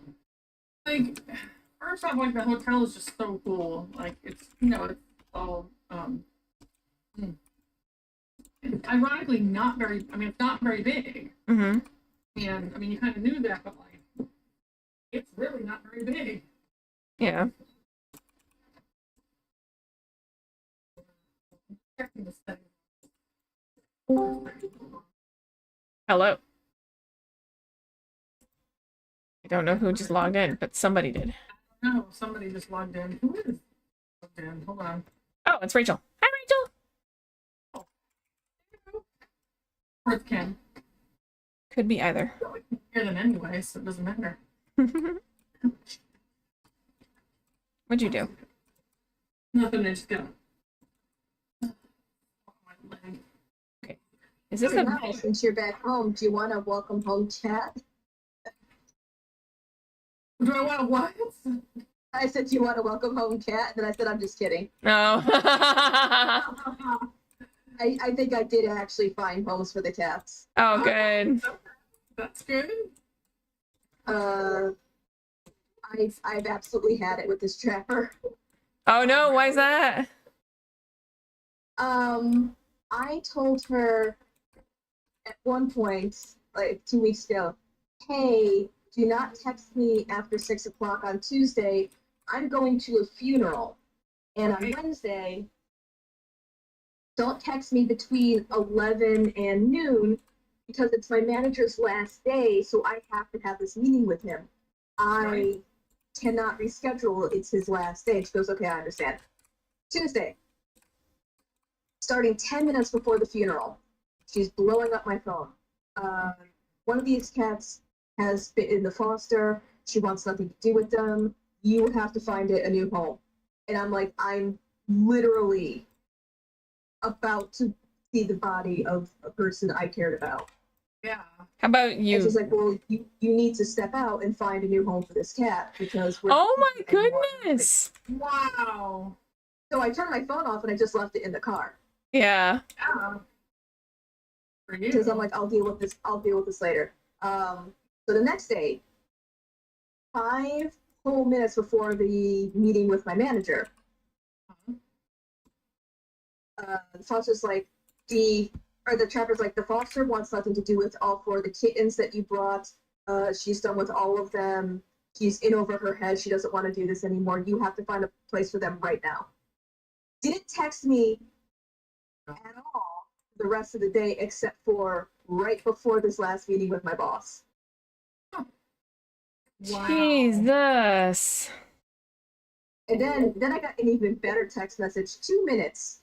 Like, first off, like the hotel is just so cool. Like, it's, you know, it's all it's ironically not very. I mean, it's not very big. Mm-hmm. And I mean, you kind of knew that, but like, it's really not very big. Yeah. Checking the settings. Hello. I don't know who just logged in, but somebody did. No, somebody just logged in. Who is logged in? Hold on. Oh, it's Rachel. Hi, Rachel. Or it's Ken. Could be either. Here then anyway, so it doesn't matter. What'd you do? Nothing, I just got my leg. Okay. Is this Okay, a... now, since you're back home, do you want a welcome home chat? Do I want to what? I said, do you want a welcome home cat? And then I said, I'm just kidding. No. I think I did actually find homes for the cats. Oh, good. That's good. I've absolutely had it with this trapper. Oh, no. Why is that? I told her at one point, like 2 weeks ago, hey, do not text me after 6 o'clock on Tuesday. I'm going to a funeral. And on Wednesday, don't text me between 11 and noon because it's my manager's last day, so I have to have this meeting with him. I cannot reschedule. It's his last day. She goes, okay, I understand. Tuesday, starting 10 minutes before the funeral, she's blowing up my phone. One of these cats has been in the foster. She wants nothing to do with them. You have to find it a new home. And I'm like, I'm literally about to see the body of a person I cared about. Yeah. How about And you? she's like, well, you need to step out and find a new home for this cat because we're... Oh, my goodness. Wow. So I turned my phone off and I just left it in the car. Yeah. Yeah. For you. because I'm like, I'll deal with this later. So the next day, 5 whole minutes before the meeting with my manager, the foster's like, the trapper's like, the foster wants nothing to do with all 4 of the kittens that you brought. She's done with all of them. She's in over her head. She doesn't want to do this anymore. You have to find a place for them right now. Didn't text me at all the rest of the day, except for right before this last meeting with my boss. Wow. Jesus. And then I got an even better text message 2 minutes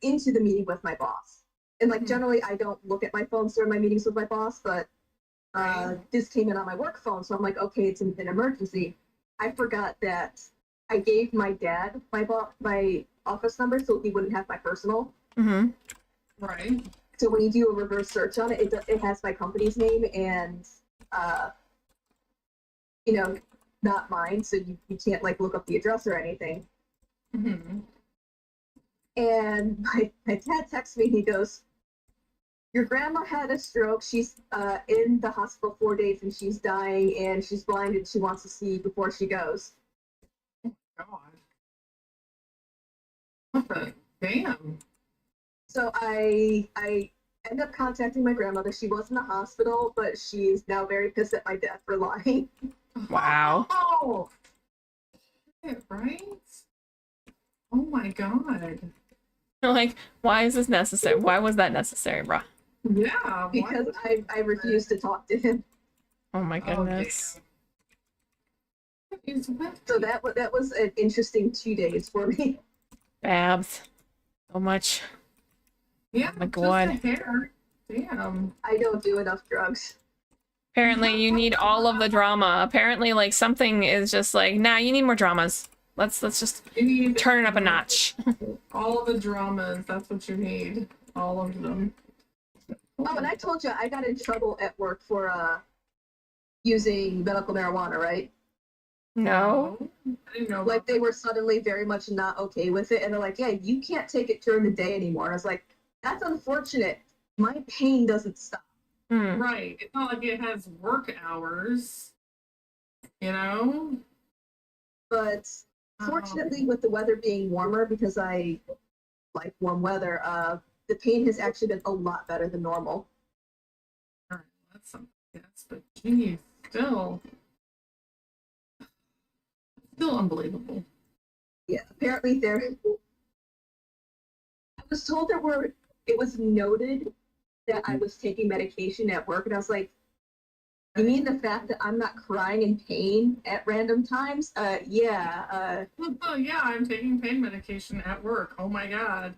into the meeting with my boss. And like generally I don't look at my phone during my meetings with my boss, but this came in on my work phone, so I'm like, okay, it's an emergency. I forgot that I gave my dad my office number so he wouldn't have my personal. Mm-hmm. Right. So when you do a reverse search on it, it has my company's name and you know, not mine, so you can't like look up the address or anything. Mm-hmm. And my dad texts me, he goes, your grandma had a stroke, she's in the hospital 4 days and she's dying and she's blind and she wants to see before she goes. God. What the damn? So I end up contacting my grandmother. She was in the hospital, but she's now very pissed at my dad for lying. Wow. Oh, right? Oh my God. Like, why is this necessary? Why was that necessary, bruh? Yeah. Because I refused to talk to him. Oh my goodness. So that was an interesting 2 days for me. Babs. So much. Yeah. Oh my God. Just a hair. Damn. I don't do enough drugs. Apparently you need all of the drama. Apparently, like, something is just like, nah, you need more dramas. Let's just You need turn it up a notch. all the dramas. That's what you need. All of them. Oh, and I told you I got in trouble at work for using medical marijuana, right? No. I didn't know. Like they were suddenly very much not okay with it, and they're like, "Yeah, you can't take it during the day anymore." And I was like, "That's unfortunate. My pain doesn't stop." Hmm. Right. It's not like it has work hours. You know? But fortunately, with the weather being warmer, because I like warm weather, the pain has actually been a lot better than normal. Alright, that's something. Yes, but geez, still unbelievable. Yeah, apparently I was told it was noted that I was taking medication at work, and I was like, you mean the fact that I'm not crying in pain at random times? Yeah. Oh yeah, I'm taking pain medication at work. Oh my God.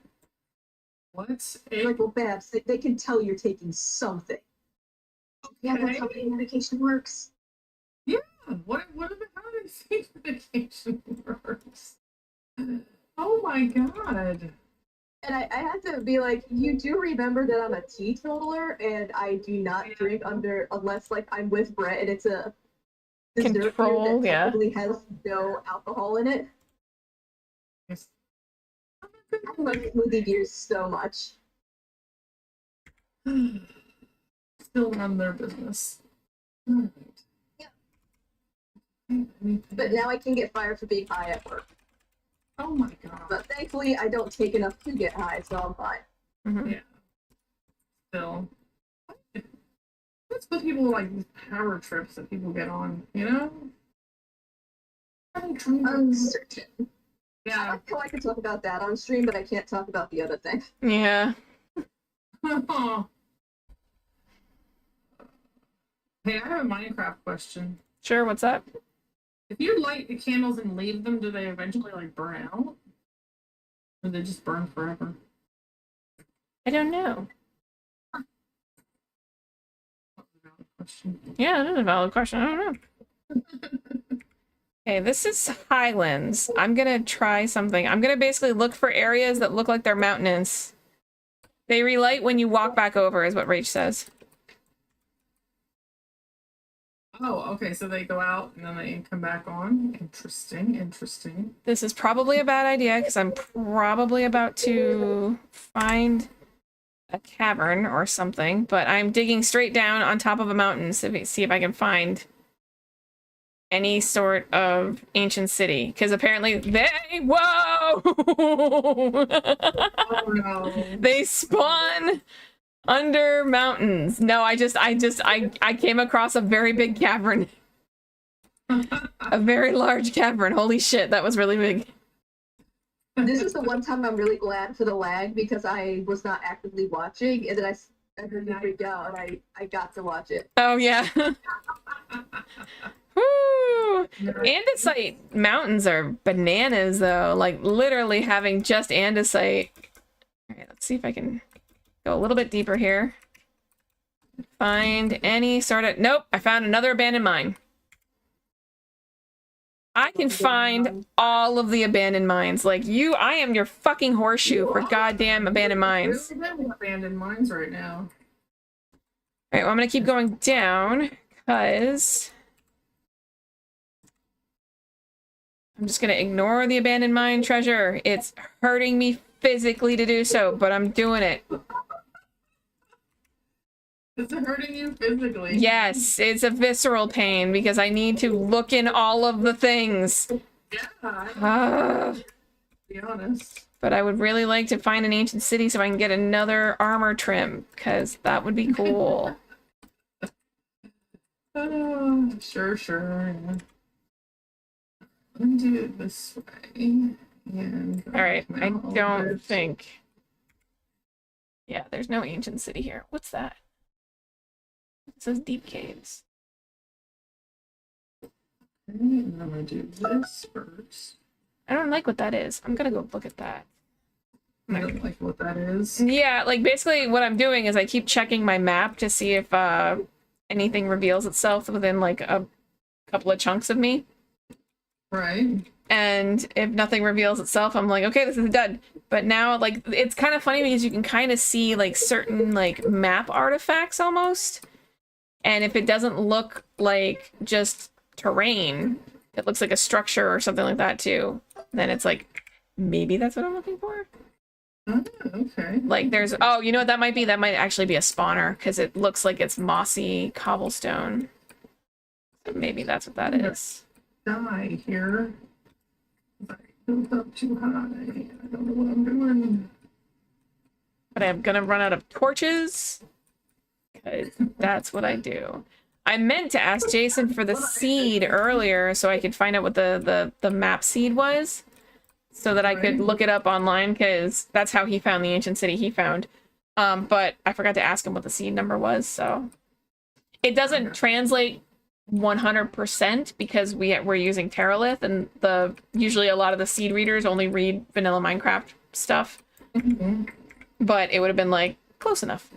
What? Like, well, Babs, they can tell you're taking something. Yeah, that's how pain medication works. Yeah. What how does pain medication works? Oh my God. And I had to be like, you do remember that I'm a teetotaler and I do not drink unless like I'm with Brett and it's a dessert Control, beer that yeah. technically has no alcohol in it. Yes. I love smoothie beers so much. Still none of their business. Yeah. But now I can get fired for being high at work. Oh my God. But thankfully, I don't take enough to get high, so I'm fine. Mm-hmm. Yeah. Still. What's with people like these power trips that people get on, you know? Uncertain. Yeah. I could talk about that on stream, but I can't talk about the other thing. Yeah. Hey, I have a Minecraft question. Sure, what's up? If you light the candles and leave them, do they eventually like burn out? Or they just burn forever? I don't know. That's a valid question. Yeah, that is a valid question. I don't know. Okay, this is Highlands. I'm gonna try something. I'm gonna basically look for areas that look like they're mountainous. They relight when you walk back over, is what Rach says. Oh, okay, so they go out and then they come back on. Interesting, interesting. This is probably a bad idea because I'm probably about to find a cavern or something, but I'm digging straight down on top of a mountain to see if I can find any sort of ancient city. Because apparently whoa! Oh no. They spawn under mountains. No, I came across a very big cavern. A very large cavern. Holy shit, that was really big. This is the one time I'm really glad for the lag because I was not actively watching, and then I heard you freak out, and I got to watch it. Oh yeah. Woo! Andesite mountains are bananas though. Like literally having just andesite. Alright, let's see if I can go a little bit deeper here. Find any sort of... Nope, I found another abandoned mine. I can find all of the abandoned mines. Like I am your fucking horseshoe for goddamn abandoned mines. Abandoned mines right now. Alright, well I'm gonna keep going down because I'm just gonna ignore the abandoned mine treasure. It's hurting me physically to do so, but I'm doing it. Is it hurting you physically? Yes, it's a visceral pain because I need to look in all of the things. Yeah, to be honest. But I would really like to find an ancient city so I can get another armor trim, because that would be cool. Sure. Yeah. Let me do it this way. Alright, I don't think... Yeah, there's no ancient city here. What's that? It says deep caves. Okay, and I'm gonna do this first. I don't like what that is. I'm gonna go look at that. I don't like what that is. Yeah, like basically what I'm doing is I keep checking my map to see if anything reveals itself within like a couple of chunks of me. Right. And if nothing reveals itself, I'm like, okay, this is done. But now, like, it's kind of funny because you can kind of see like certain like map artifacts almost. And if it doesn't look like just terrain, it looks like a structure or something like that too, then it's like, maybe that's what I'm looking for. Oh, okay. Like there's, oh, you know what that might be? That might actually be a spawner because it looks like it's mossy cobblestone. So maybe that's what that is. Die here. I built up too high. I don't know what I'm doing. But I'm gonna run out of torches. Because that's what I do. I meant to ask Jason for the seed earlier so I could find out what the map seed was. So that I could look it up online, because that's how he found the ancient city he found. But I forgot to ask him what the seed number was, so... It doesn't translate 100% because we're using Terralith, and usually a lot of the seed readers only read vanilla Minecraft stuff. Mm-hmm. But it would have been, like, close enough.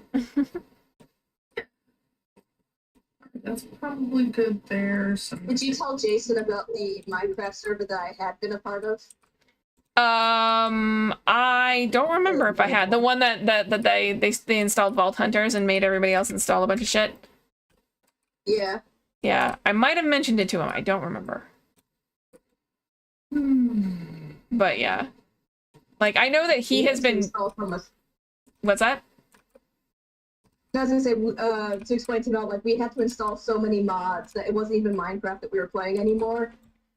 That's probably good there. Did you tell Jason about the Minecraft server that I had been a part of? I don't remember if I had the one that they installed Vault Hunters and made everybody else install a bunch of shit. Yeah. Yeah, I might have mentioned it to him. I don't remember. But yeah, like I know that he has been. What's that? I was gonna say to explain to him, like we had to install so many mods that it wasn't even Minecraft that we were playing anymore.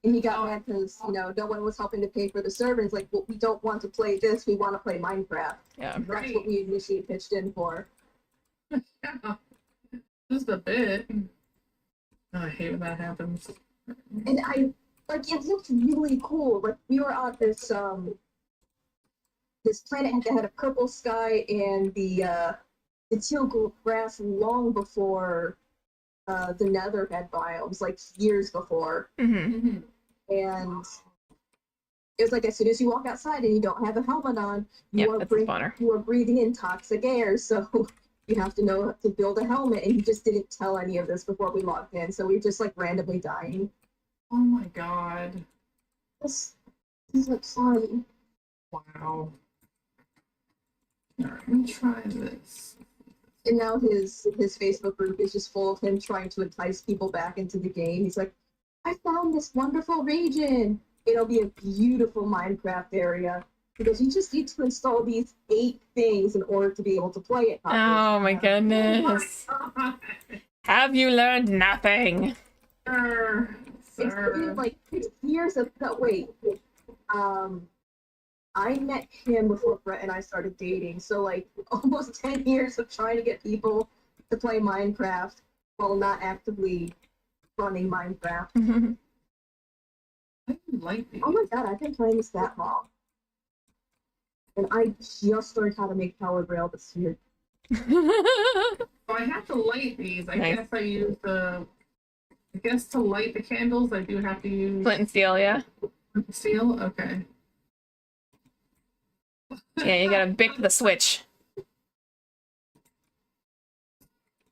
And he got mad because, you know, no one was helping to pay for the server. It's like, well, we don't want to play this. We want to play Minecraft. Yeah. That's what we initially pitched in for. Yeah. Just a bit. Oh, I hate when that happens. And it looked really cool. Like, we were on this, this planet that had a purple sky and the teal grass long before the nether had biomes, like years before. Mm-hmm. And it was like as soon as you walk outside and you don't have a helmet on, you are breathing in toxic air, so you have to know to build a helmet, and he just didn't tell any of this before we logged in, so we were just like randomly dying. Oh my god. This is like sorry. Wow. Alright, let me try this. And now his Facebook group is just full of him trying to entice people back into the game. He's like, I found this wonderful region. It'll be a beautiful Minecraft area. Because you just need to install these 8 things in order to be able to play it. Oh my goodness. Have you learned nothing? It's been like 6 years of wait. I met him before Brett and I started dating, so like almost 10 years of trying to get people to play Minecraft while not actively running Minecraft. Like these. Oh my god, I've been playing this that long. And I just learned how to make Power Grail this year. So I have to light these. I Nice. guess I use the. I guess to light the candles, I do have to use Flint and steel, yeah. steel. Okay. Yeah, you gotta bick the switch.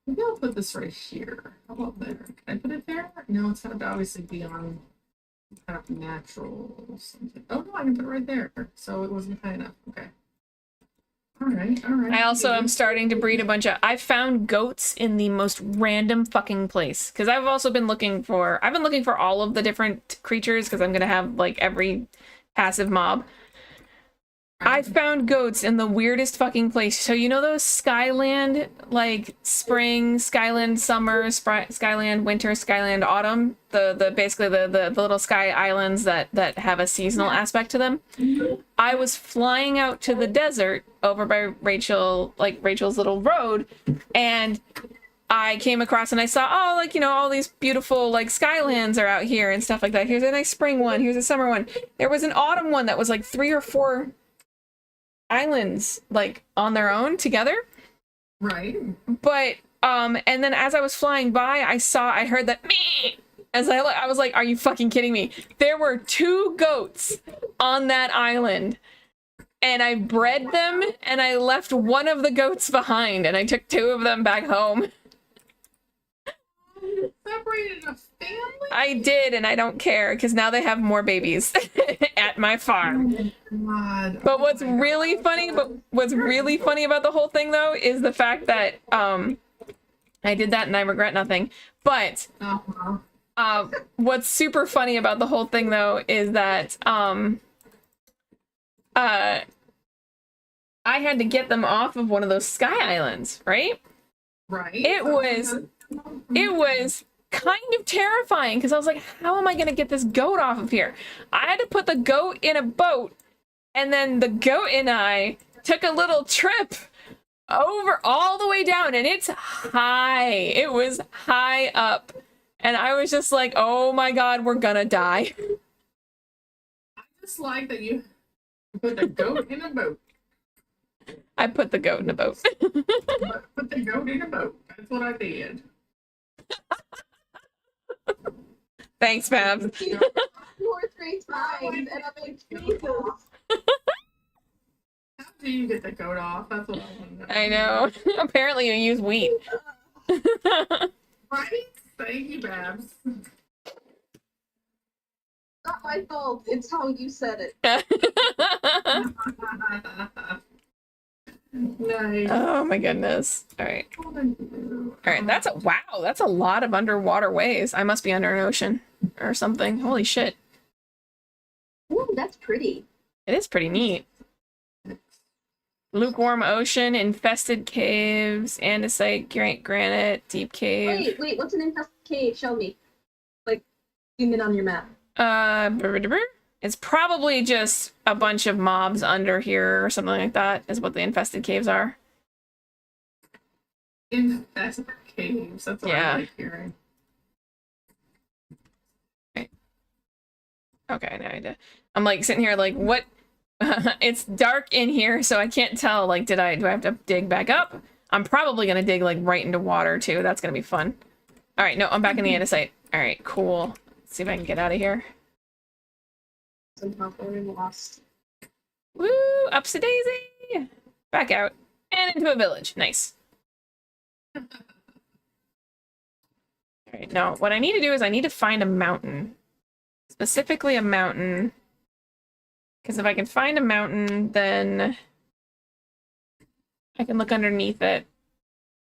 Maybe I'll put this right here. How about there? Can I put it there? No, it's going to obviously be on kind of natural something. Oh no, I can put it right there. So it wasn't high enough. Okay. All right. I also am starting to breed a bunch of. I found goats in the most random fucking place because I've also been looking for. I've been looking for all of the different creatures because I'm gonna have like every passive mob. I found goats in the weirdest fucking place. So you know those Skyland, like spring, Skyland summer, Skyland winter, Skyland autumn, the basically the little sky islands that have a seasonal aspect to them. I was flying out to the desert over by Rachel's little road, and I came across and I saw, oh, like, you know, all these beautiful like skylands are out here and stuff like that. Here's a nice spring one, here's a summer one. There was an autumn one that was like 3 or 4 islands like on their own together, Right. but and then as I was flying by, I heard that me as I was like, are you fucking kidding me? There were 2 goats on that island, and I bred them and I left one of the goats behind and I took 2 of them back home. Separated a family? I did, and I don't care because now they have more babies at my farm. God. But what's really funny about the whole thing though is the fact that I did that and I regret nothing. But what's super funny about the whole thing though is that I had to get them off of one of those sky islands, right? Right. It was kind of terrifying because I was like, how am I going to get this goat off of here? I had to put the goat in a boat, and then the goat and I took a little trip over all the way down, and it's high. It was high up. And I was just like, oh my god, we're gonna die. I just like that you put the goat in a boat. I put the goat in a boat. Put the goat in a boat. That's what I did. Thanks, Babs. 2 or 3 times, and I'm like, Jesus. How do you get the goat off? That's what I want to know. I know. Apparently you use wheat. Right? Thank you, Babs. Not my fault. It's how you said it. Nice. Oh my goodness. All right. All right. That's a lot of underwater ways. I must be under an ocean or something. Holy shit. Ooh, that's pretty. It is pretty neat. Lukewarm ocean, infested caves, andesite, granite, deep cave. Wait, what's an infested cave? Show me. Like, zoom in on your map. It's probably just a bunch of mobs under here or something like that is what the infested caves are. Infested caves. That's what I like hearing. Okay, now I'm like sitting here like, what? It's dark in here, so I can't tell. Like, do I have to dig back up? I'm probably gonna dig like right into water too. That's gonna be fun. All right, no, I'm back in the andesite. All right, cool. Let's see if I can get out of here. Somehow very lost. Woo! Ups a daisy! Back out and into a village. Nice. All right, now what I need to do is I need to find a mountain, specifically a mountain. Because if I can find a mountain, then I can look underneath it.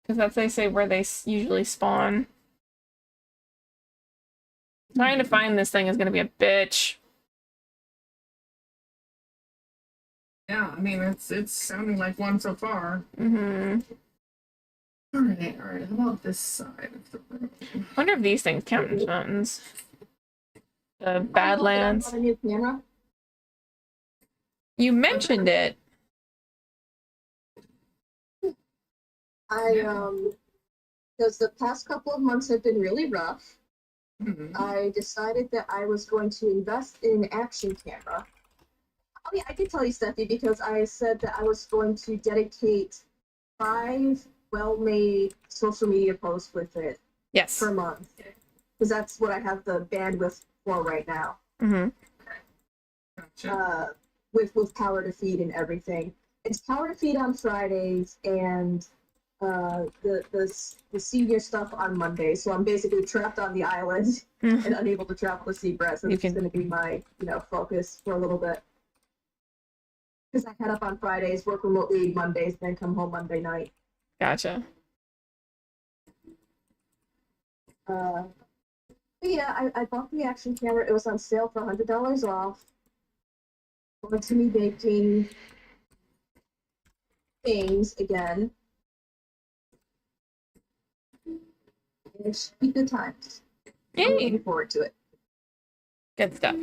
Because that's, they say, where they usually spawn. Trying to find this thing is going to be a bitch. Yeah, I mean it's sounding like one so far. Mm-hmm. All right. How about this side of the room? Wonder if these things count as mountains. The I know that I Badlands. bought a new camera. You mentioned it. Because the past couple of months have been really rough. Mhm. I decided that I was going to invest in an action camera. Oh yeah, I did tell you, Steffi, because I said that I was going to dedicate 5 well-made social media posts with it Yes. per month. Because that's what I have the bandwidth for right now. Mm-hmm. Gotcha. With power to feed and everything. It's power to feed on Fridays and the senior stuff on Monday. So I'm basically trapped on the island and unable to travel to see Brett. So You this is can- going to be my focus for a little bit. Because I head up on Fridays, work remotely Mondays, then come home Monday night. Gotcha. But yeah, I bought the action camera. It was on sale for $100 off. Going to me baking things again. And it should be good times. I'm Yay! looking forward to it. Good stuff.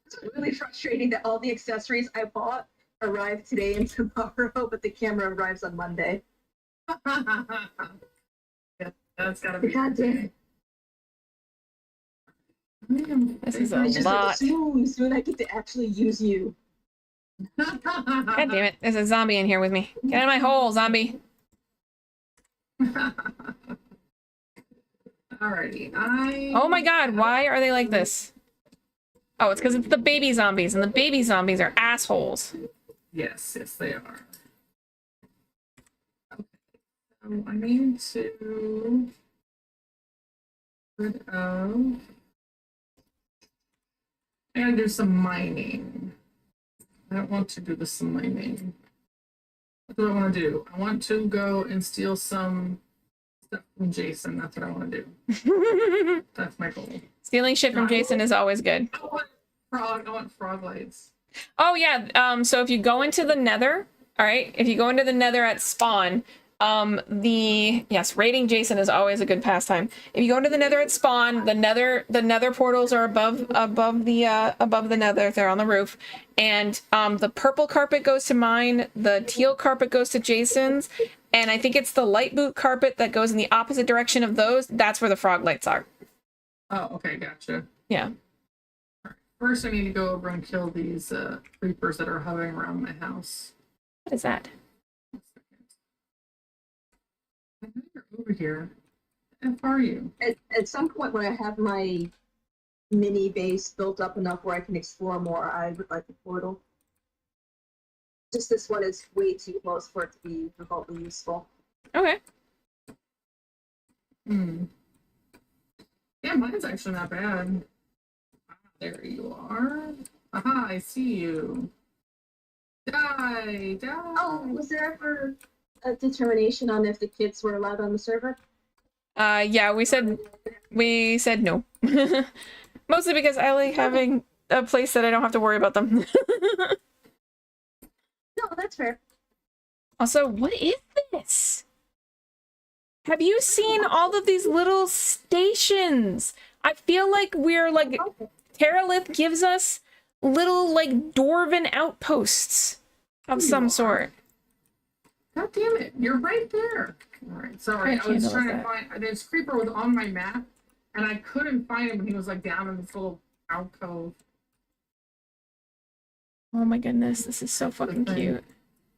It's really frustrating that all the accessories I bought arrive today and tomorrow, but the camera arrives on Monday. Yeah, that's gotta be. God damn it. This is a It's just lot. like soon I get to actually use you. God damn it. There's a zombie in here with me. Get out of my hole, zombie. Alrighty, Oh my god, why are they like this? Oh, it's because it's the baby zombies, and the baby zombies are assholes. Yes, they are. Okay, so I need to rid of. I gotta do some mining. I don't want to do this mining. What do I want to do? I want to go and steal some stuff from Jason. That's what I want to do. That's my goal. Stealing shit from Jason is always good. I want frog lights. Oh yeah, so if you go into the nether, all right, if you go into the nether at spawn, raiding Jason is always a good pastime. If you go into the nether at spawn, the nether portals are above the nether, they're on the roof, and the purple carpet goes to mine, the teal carpet goes to Jason's, and I think it's the light boot carpet that goes in the opposite direction of those. That's where the frog lights are. Oh, okay, gotcha. Yeah. First, I need to go over and kill these creepers that are hovering around my house. What is that? One second. I know you're over here. How are you? At some point when I have my mini base built up enough where I can explore more, I would like a portal. Just this one is way too close for it to be remotely useful. Okay. Yeah, mine's actually not bad. There you are. Aha, I see you. Die! Oh, was there ever a determination on if the kids were allowed on the server? Yeah, we said no. Mostly because I like having a place that I don't have to worry about them. No, that's fair. Also, what is this? Have you seen all of these little stations? I feel like we're like Terralith gives us little like dwarven outposts of some sort. God damn it, you're right there. Alright, sorry, I was trying to find this creeper was on my map and I couldn't find him when he was like down in this little alcove. Oh my goodness, this is so fucking cute.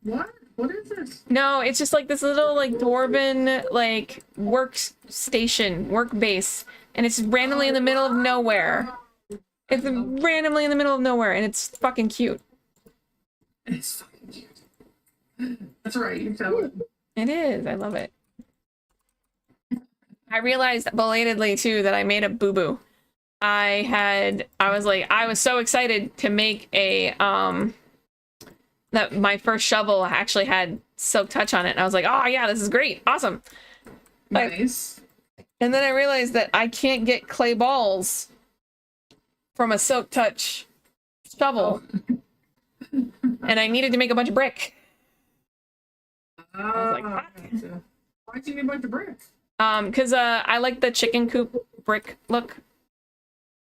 What? What is this? No, it's just like this little like dwarven like workstation, work base, and it's randomly in the middle of nowhere. It's randomly in the middle of nowhere, and it's fucking cute. It's fucking cute. That's right, you tell it. It is. I love it. I realized belatedly too that I made a boo-boo. I was so excited to make a that my first shovel actually had silk touch on it, and I was like, oh yeah, this is great, awesome. Nice. And then I realized that I can't get clay balls from a silk touch shovel. and I needed to make a bunch of brick. I was like, fuck. gotcha. Why'd you need a bunch of bricks? Because I like the chicken coop brick look.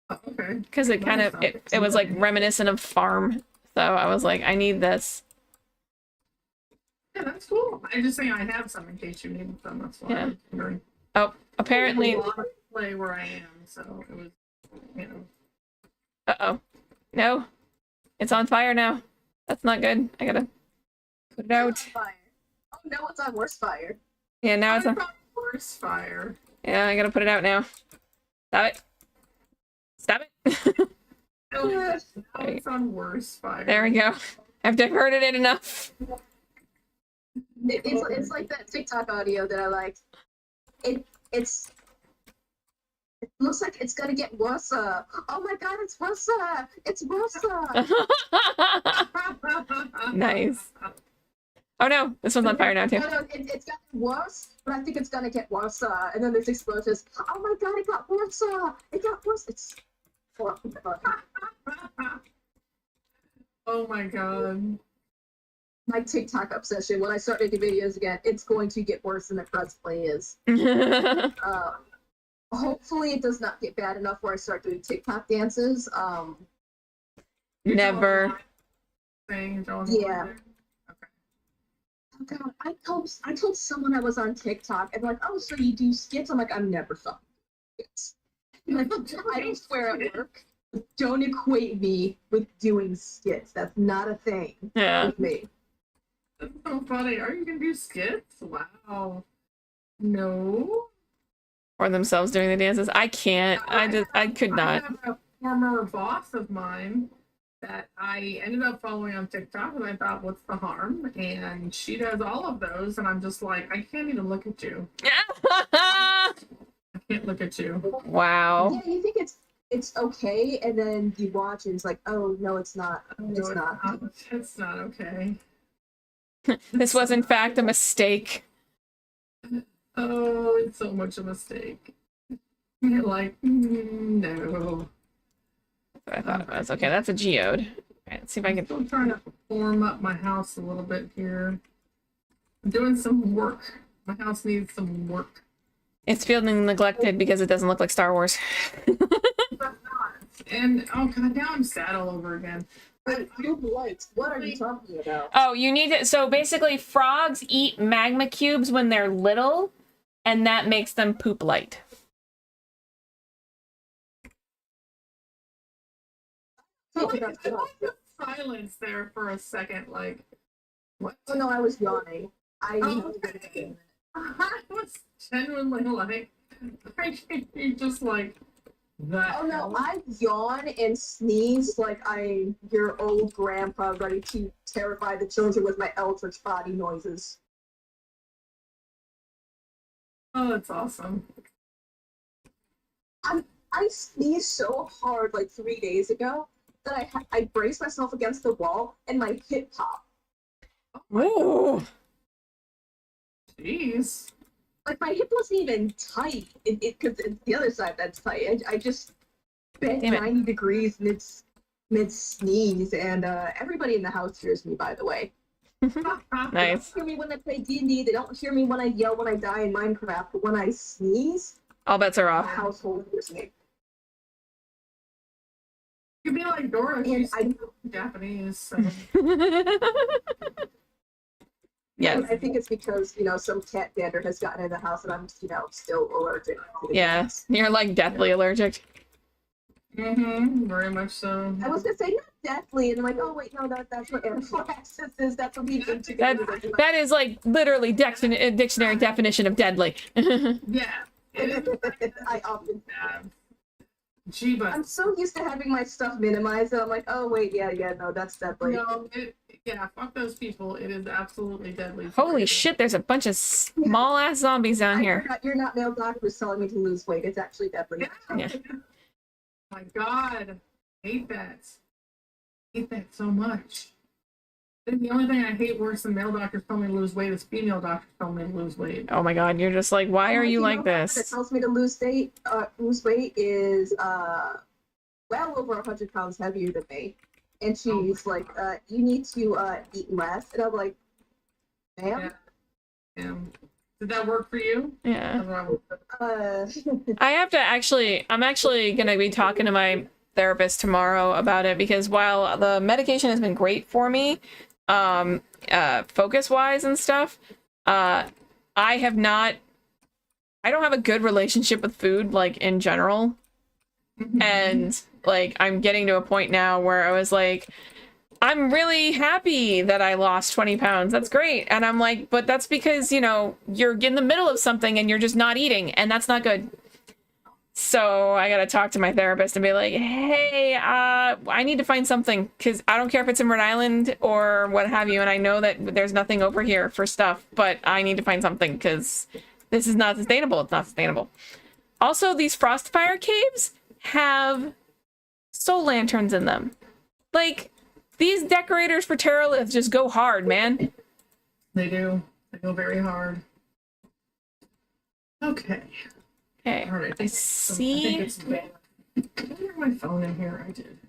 Oh, okay. Because it kind of it was like reminiscent of farm. So I was like, I need this. Yeah, that's cool. I just saying I have some in case you need some. That's why Yeah. I'm wondering. Oh, apparently. A lot of play where I am, so it was, you know. Uh-oh. No. It's on fire now. That's not good. I gotta put it out. Fire. Oh no, it's on worse fire. Yeah, now it's on. Forest fire. Yeah, I gotta put it out now. Stop it. Stop it. No, now it's on worse fire. There we go. I've diverted it enough. It's like that TikTok audio that I liked. It looks like it's gonna get worse. Oh my god, it's worse. It's worse. Nice. Oh no, this one's on fire now too. No, it's gotten worse, but I think it's gonna get worse. And then there's explosions. Oh my god, it got worse. It got worse. It's. Oh my god. My TikTok obsession. When I start making videos again, it's going to get worse than it presently is. Hopefully, it does not get bad enough where I start doing TikTok dances. Never. Yeah. Oh god, I told someone I was on TikTok and like, oh, so you do skits? I'm like, I'm never fucking skits. Like, I don't swear at work. Don't equate me with doing skits. That's not a thing Yeah. with me. That's so funny. Are you gonna do skits? Wow. No. Or themselves doing the dances. I can't. I could I not. have a former boss of mine that I ended up following on TikTok, and I thought, what's the harm? And she does all of those, and I'm just like, I can't even look at you. I can't look at you. Wow. Yeah, you think it's okay, and then you watch and it's like, oh no, it's not. It's not. It's not okay. This was in fact a mistake. Oh, it's so much a mistake. You're like, no. I thought it was. Okay, that's a geode. Alright, let's see if I I'm can. still trying to form up my house a little bit here. I'm doing some work. My house needs some work. It's feeling neglected because it doesn't look like Star Wars. And oh god, now I'm sad all over again. Cube lights. What are you talking about? Oh, you need to. So basically, frogs eat magma cubes when they're little, and that makes them poop light. I like the silence there for a second, like what? Oh no, I was yawning. Oh, I was genuinely like, you just like that. Oh no, I yawn and sneeze like I'm your old grandpa ready to terrify the children with my eldritch body noises. Oh, that's awesome. I sneezed so hard like 3 days ago that I braced myself against the wall and my hip popped. Ooh. Jeez. Like my hip wasn't even tight, because it's the other side that's tight. I just bent Damn it. 90 degrees mid sneeze, and everybody in the house hears me. By the way, Nice. They don't hear me when I play D&D. They don't hear me when I yell when I die in Minecraft. But when I sneeze, All bets are the off. household hears me. You'd be like Dora, And she's I Japanese, so Yes. I think it's because some cat dander has gotten in the house, and I'm still allergic to the Yeah. cats. You're like deathly allergic. very much so. I was gonna say not deathly, and I'm like, oh wait, no, that's what anaphylaxis is. That's what we do to That is like literally dictionary definition of deadly. Yeah. I often. Gee, but I'm so used to having my stuff minimized that I'm like, oh wait, yeah, no, that's deadly. no, yeah, fuck those people. It is absolutely deadly. Holy shit, there's a bunch of small ass zombies down here. You're not male doctors telling me to lose weight. It's actually deadly. Yeah. My God, hate that. Hate that so much. I think the only thing I hate worse than male doctors telling me to lose weight is female doctors telling me to lose weight. Oh my god, you're just like, why are you like That this? tells me to lose weight is well over 100 pounds heavier than me, and she's like, you need to eat less. And I'm like, ma'am? Yeah. Did that work for you? Yeah. Uh, I'm actually gonna be talking to my therapist tomorrow about it, because while the medication has been great for me, focus wise and stuff, I don't have a good relationship with food, like, in general. And like, I'm getting to a point now where I was like, I'm really happy that I lost 20 pounds. That's great. And I'm like, but that's because, you know, you're in the middle of something and you're just not eating, and that's not good. So I gotta talk to my therapist and be like, hey, I need to find something, because I don't care if it's in Rhode Island or what have you, and I know that there's nothing over here for stuff, but I need to find something, because this is not sustainable. It's not sustainable. Also, these Frostfire caves have soul lanterns in them. Like, these decorators for Terralith just go hard, man. They do. They go very hard. Okay. Okay, All right. I see. I think it's bad. Did I have my phone in here? I did.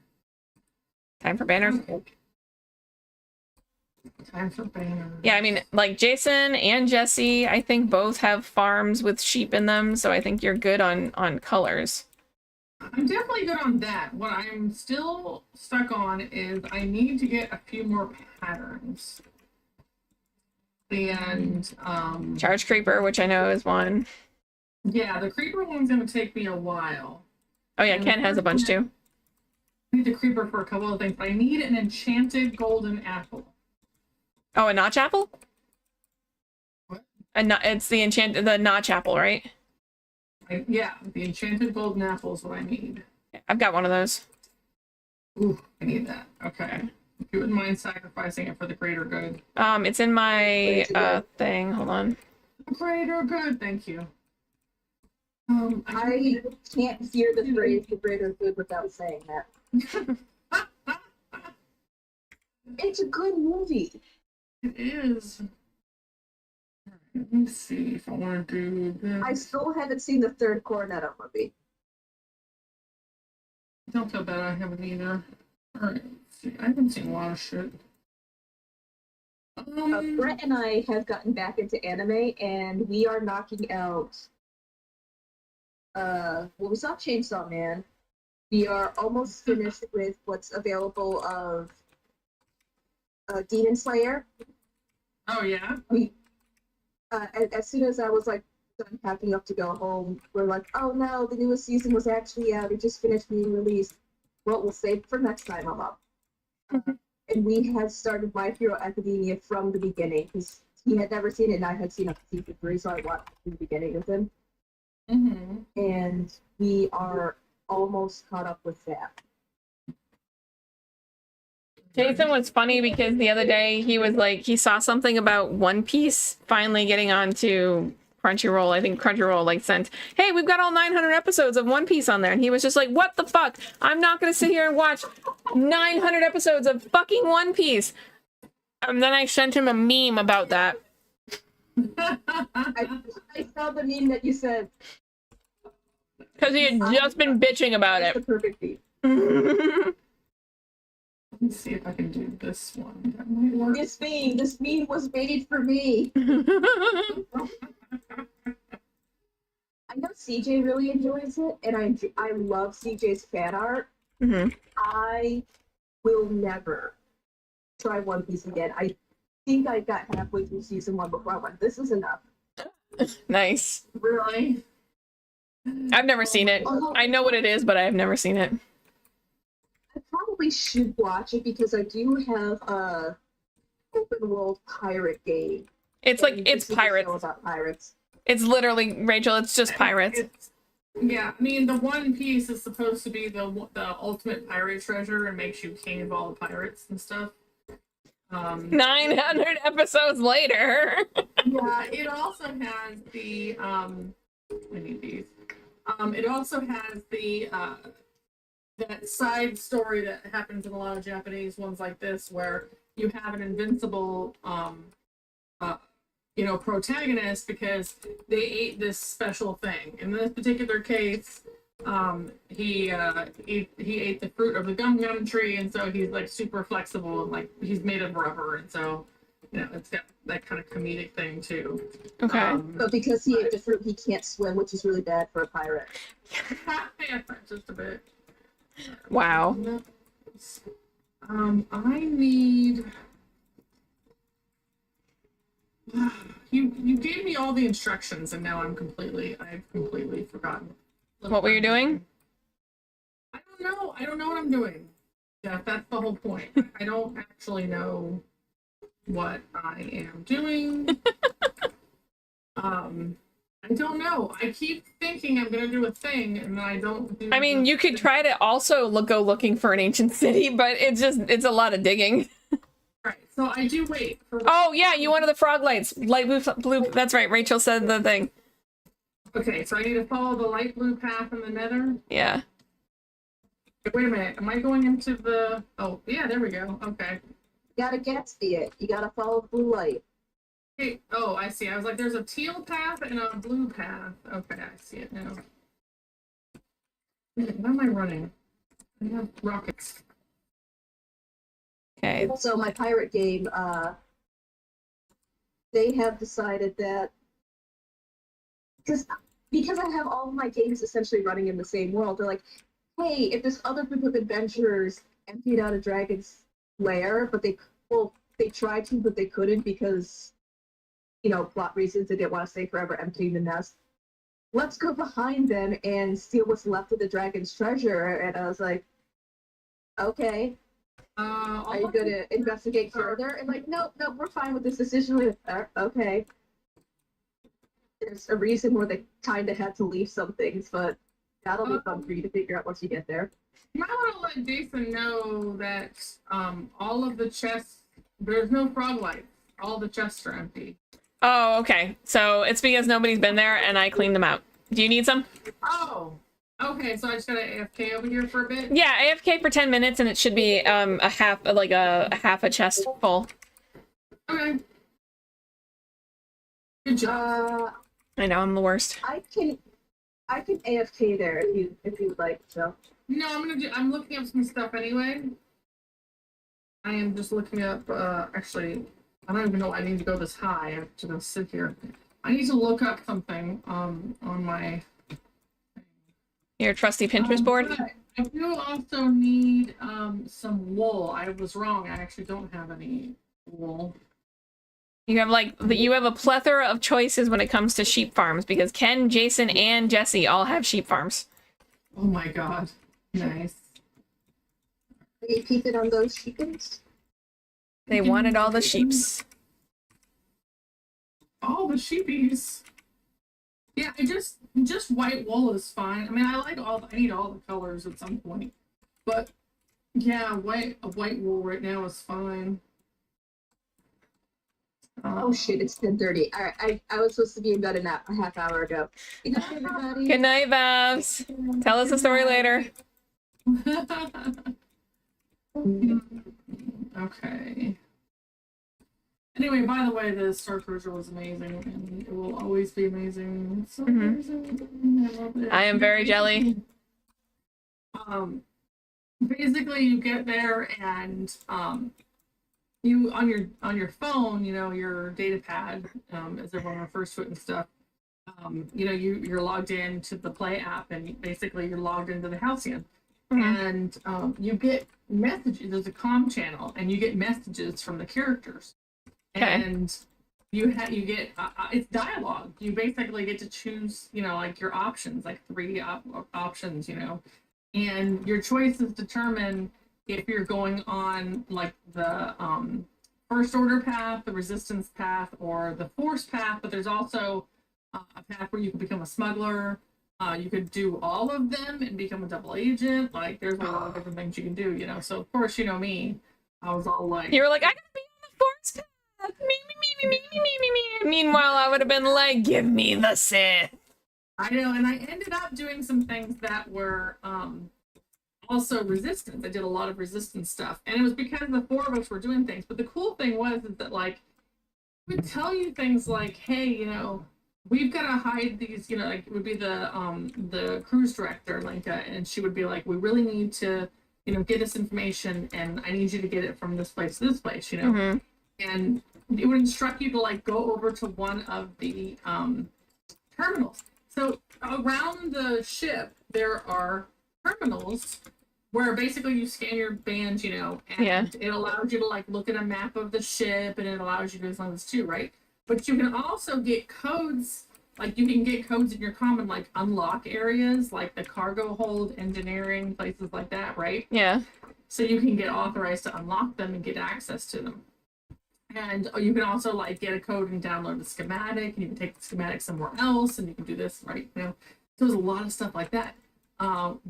Time for banners. Time for banners. Yeah, I mean, like, Jason and Jesse, I think both have farms with sheep in them, so I think you're good on colors. I'm definitely good on that. What I'm still stuck on is I need to get a few more patterns. And Charge Creeper, which I know is one. yeah, the creeper one's gonna take me a while. Oh yeah, Ken has a bunch too. I need the creeper for a couple of things. I need an enchanted golden apple. Oh, a notch apple? What? It's the notch apple, right? Yeah, the enchanted golden apple is what I need. I've got one of those. Ooh, I need that. Okay. If you wouldn't mind sacrificing it for the greater good. It's in my thing. Hold on. Greater good, thank you. I can't hear the phrase "the greater good" without saying that. It's a good movie. It is. Let me see if I want to do this. I still haven't seen the third Cornetto movie. Don't feel bad, I haven't either. Alright, let's see. I haven't seen a lot of shit. Brett and I have gotten back into anime, and we are knocking out. Well, we saw Chainsaw Man. We are almost finished with what's available of Demon Slayer. Oh, yeah? As soon as I was like done packing up to go home, we're like, oh no, the newest season was actually out. It just finished being released. Well, we'll save it for next time I'm up. And we had started My Hero Academia from the beginning, because he had never seen it and I had seen up to season 3, so I watched from the beginning with him. Mm-hmm. And we are almost caught up with that. Jason was funny because the other day he was like, he saw something about One Piece finally getting onto Crunchyroll. I think Crunchyroll like sent, hey, we've got all 900 episodes of One Piece on there. And he was just like, what the fuck? I'm not going to sit here and watch 900 episodes of fucking One Piece. And then I sent him a meme about that. I saw the meme that you said. Because he had just been bitching about That's it. the perfect meme. Let me see if I can do this one. That might work. This meme was made for me. I know CJ really enjoys it, and I love CJ's fan art. Mm-hmm. I will never try One Piece again. I think I got halfway through season 1 before I went, this is enough. Nice. Really? I've never seen it. I know what it is, but I have never seen it. I probably should watch it because I do have a open world pirate game. It's like, And it's this is a show pirates. about pirates. It's literally, Rachel, it's just pirates. Yeah, I mean, the One Piece is supposed to be the ultimate pirate treasure and makes you king of all the pirates and stuff. 900 episodes later. Yeah, it also has the I need these. It also has the that side story that happens in a lot of Japanese ones like this, where you have an invincible protagonist because they ate this special thing. In this particular case, he ate the fruit of the gum tree, and so he's like super flexible and like he's made of rubber, and so it's got that kind of comedic thing too. Okay. But because he ate the fruit, he can't swim, which is really bad for a pirate. Yeah, just a bit. Wow. I need. You gave me all the instructions, and now I've completely forgotten. What were you doing? I don't know what I'm doing. Yeah, that's the whole point. I don't actually know what I am doing. I don't know. I keep thinking I'm gonna do a thing, and I don't do. I mean, you could try to also go looking for an ancient city, but it's a lot of digging. Right. So I do wait for. Oh yeah, you wanted the frog lights, light blue. That's right. Rachel said the thing. Okay, so I need to follow the light blue path in the Nether. Yeah. Wait a minute. Am I going into the? Oh yeah, there we go. Okay. You gotta Gatsby it. You gotta follow the blue light. Hey, oh, I see. I was like, there's a teal path and a blue path. Okay, I see it now. What am I running? I have rockets. Okay. So my pirate game, they have decided that because I have all of my games essentially running in the same world, they're like, hey, if this other group of adventurers emptied out a dragon's lair, but they tried to, but they couldn't because plot reasons, they didn't want to stay forever emptying the nest. Let's go behind them and steal what's left of the dragon's treasure. And I was like, okay. Are you going to investigate further? And like, nope, we're fine with this decision. Okay. There's a reason where they kind of had to leave some things, but that'll be fun for you to figure out once you get there. You might want to let Jason know that all of the chests, there's no frog lights. All the chests are empty. Oh, okay. So it's because nobody's been there and I cleaned them out. Do you need some? Oh, okay. So I just gotta AFK over here for a bit. Yeah, AFK for 10 minutes and it should be a half a chest full. Okay. Good job. I know I'm the worst. I can AFK there if you'd like. So No, I'm looking up some stuff anyway. I am just looking up. Actually, I don't even know why I need to go this high. I have to go sit here. I need to look up something on my. Your trusty Pinterest board? I do also need some wool. I was wrong. I actually don't have any wool. You have a plethora of choices when it comes to sheep farms because Ken, Jason, and Jesse all have sheep farms. Oh my god. Nice. are you keeping on those chickens? They wanted all the sheeps. All the sheepies. Yeah, just white wool is fine. I mean, I need all the colors at some point. But yeah, white wool right now is fine. Oh shit, it's 10:30. Alright, I was supposed to be in bed a half hour ago. Good night, everybody. Good night, Babs. Tell us a story later. Okay. Anyway, by the way, the Star Cruiser was amazing, and it will always be amazing. It's so amazing. I love it. I am very jelly. Basically, you get there and you on your phone, your data pad, as everyone refers to it and stuff. You're logged into the Play app, and basically you're logged into the Halcyon. And you get messages. There's a comm channel, and you get messages from the characters. Okay. And you get it's dialogue. You basically get to choose, like your options, like 3 options, and your choices determine if you're going on like the first order path, the resistance path, or the force path. But there's also a path where you can become a smuggler. You could do all of them and become a double agent. Like, there's a lot of different things you can do, So, of course, me, I was all like... You were like, I gotta be on the force path. Me. Meanwhile, I would have been like, give me the Sith. I know, and I ended up doing some things that were also resistance. I did a lot of resistance stuff. And it was because the 4 of us were doing things. But the cool thing was that, like, it would tell you things like, hey, we've got to hide these, you know, like it would be the cruise director, like, and she would be like, we really need to, you know, get this information, and I need you to get it from this place to this place, you know, Mm-hmm. and it would instruct you to like go over to one of the terminals. So around the ship, there are terminals where basically you scan your band, you know, and Yeah. it allows you to like look at a map of the ship, and it allows you to do things too, right? But you can also get codes, like you can get codes in your common like unlock areas, like the cargo hold, engineering, places like that, right? Yeah. So you can get authorized to unlock them and get access to them. And you can also like get a code and download the schematic, and you can take the schematic somewhere else, and you can do this, right? You know, so there's a lot of stuff like that.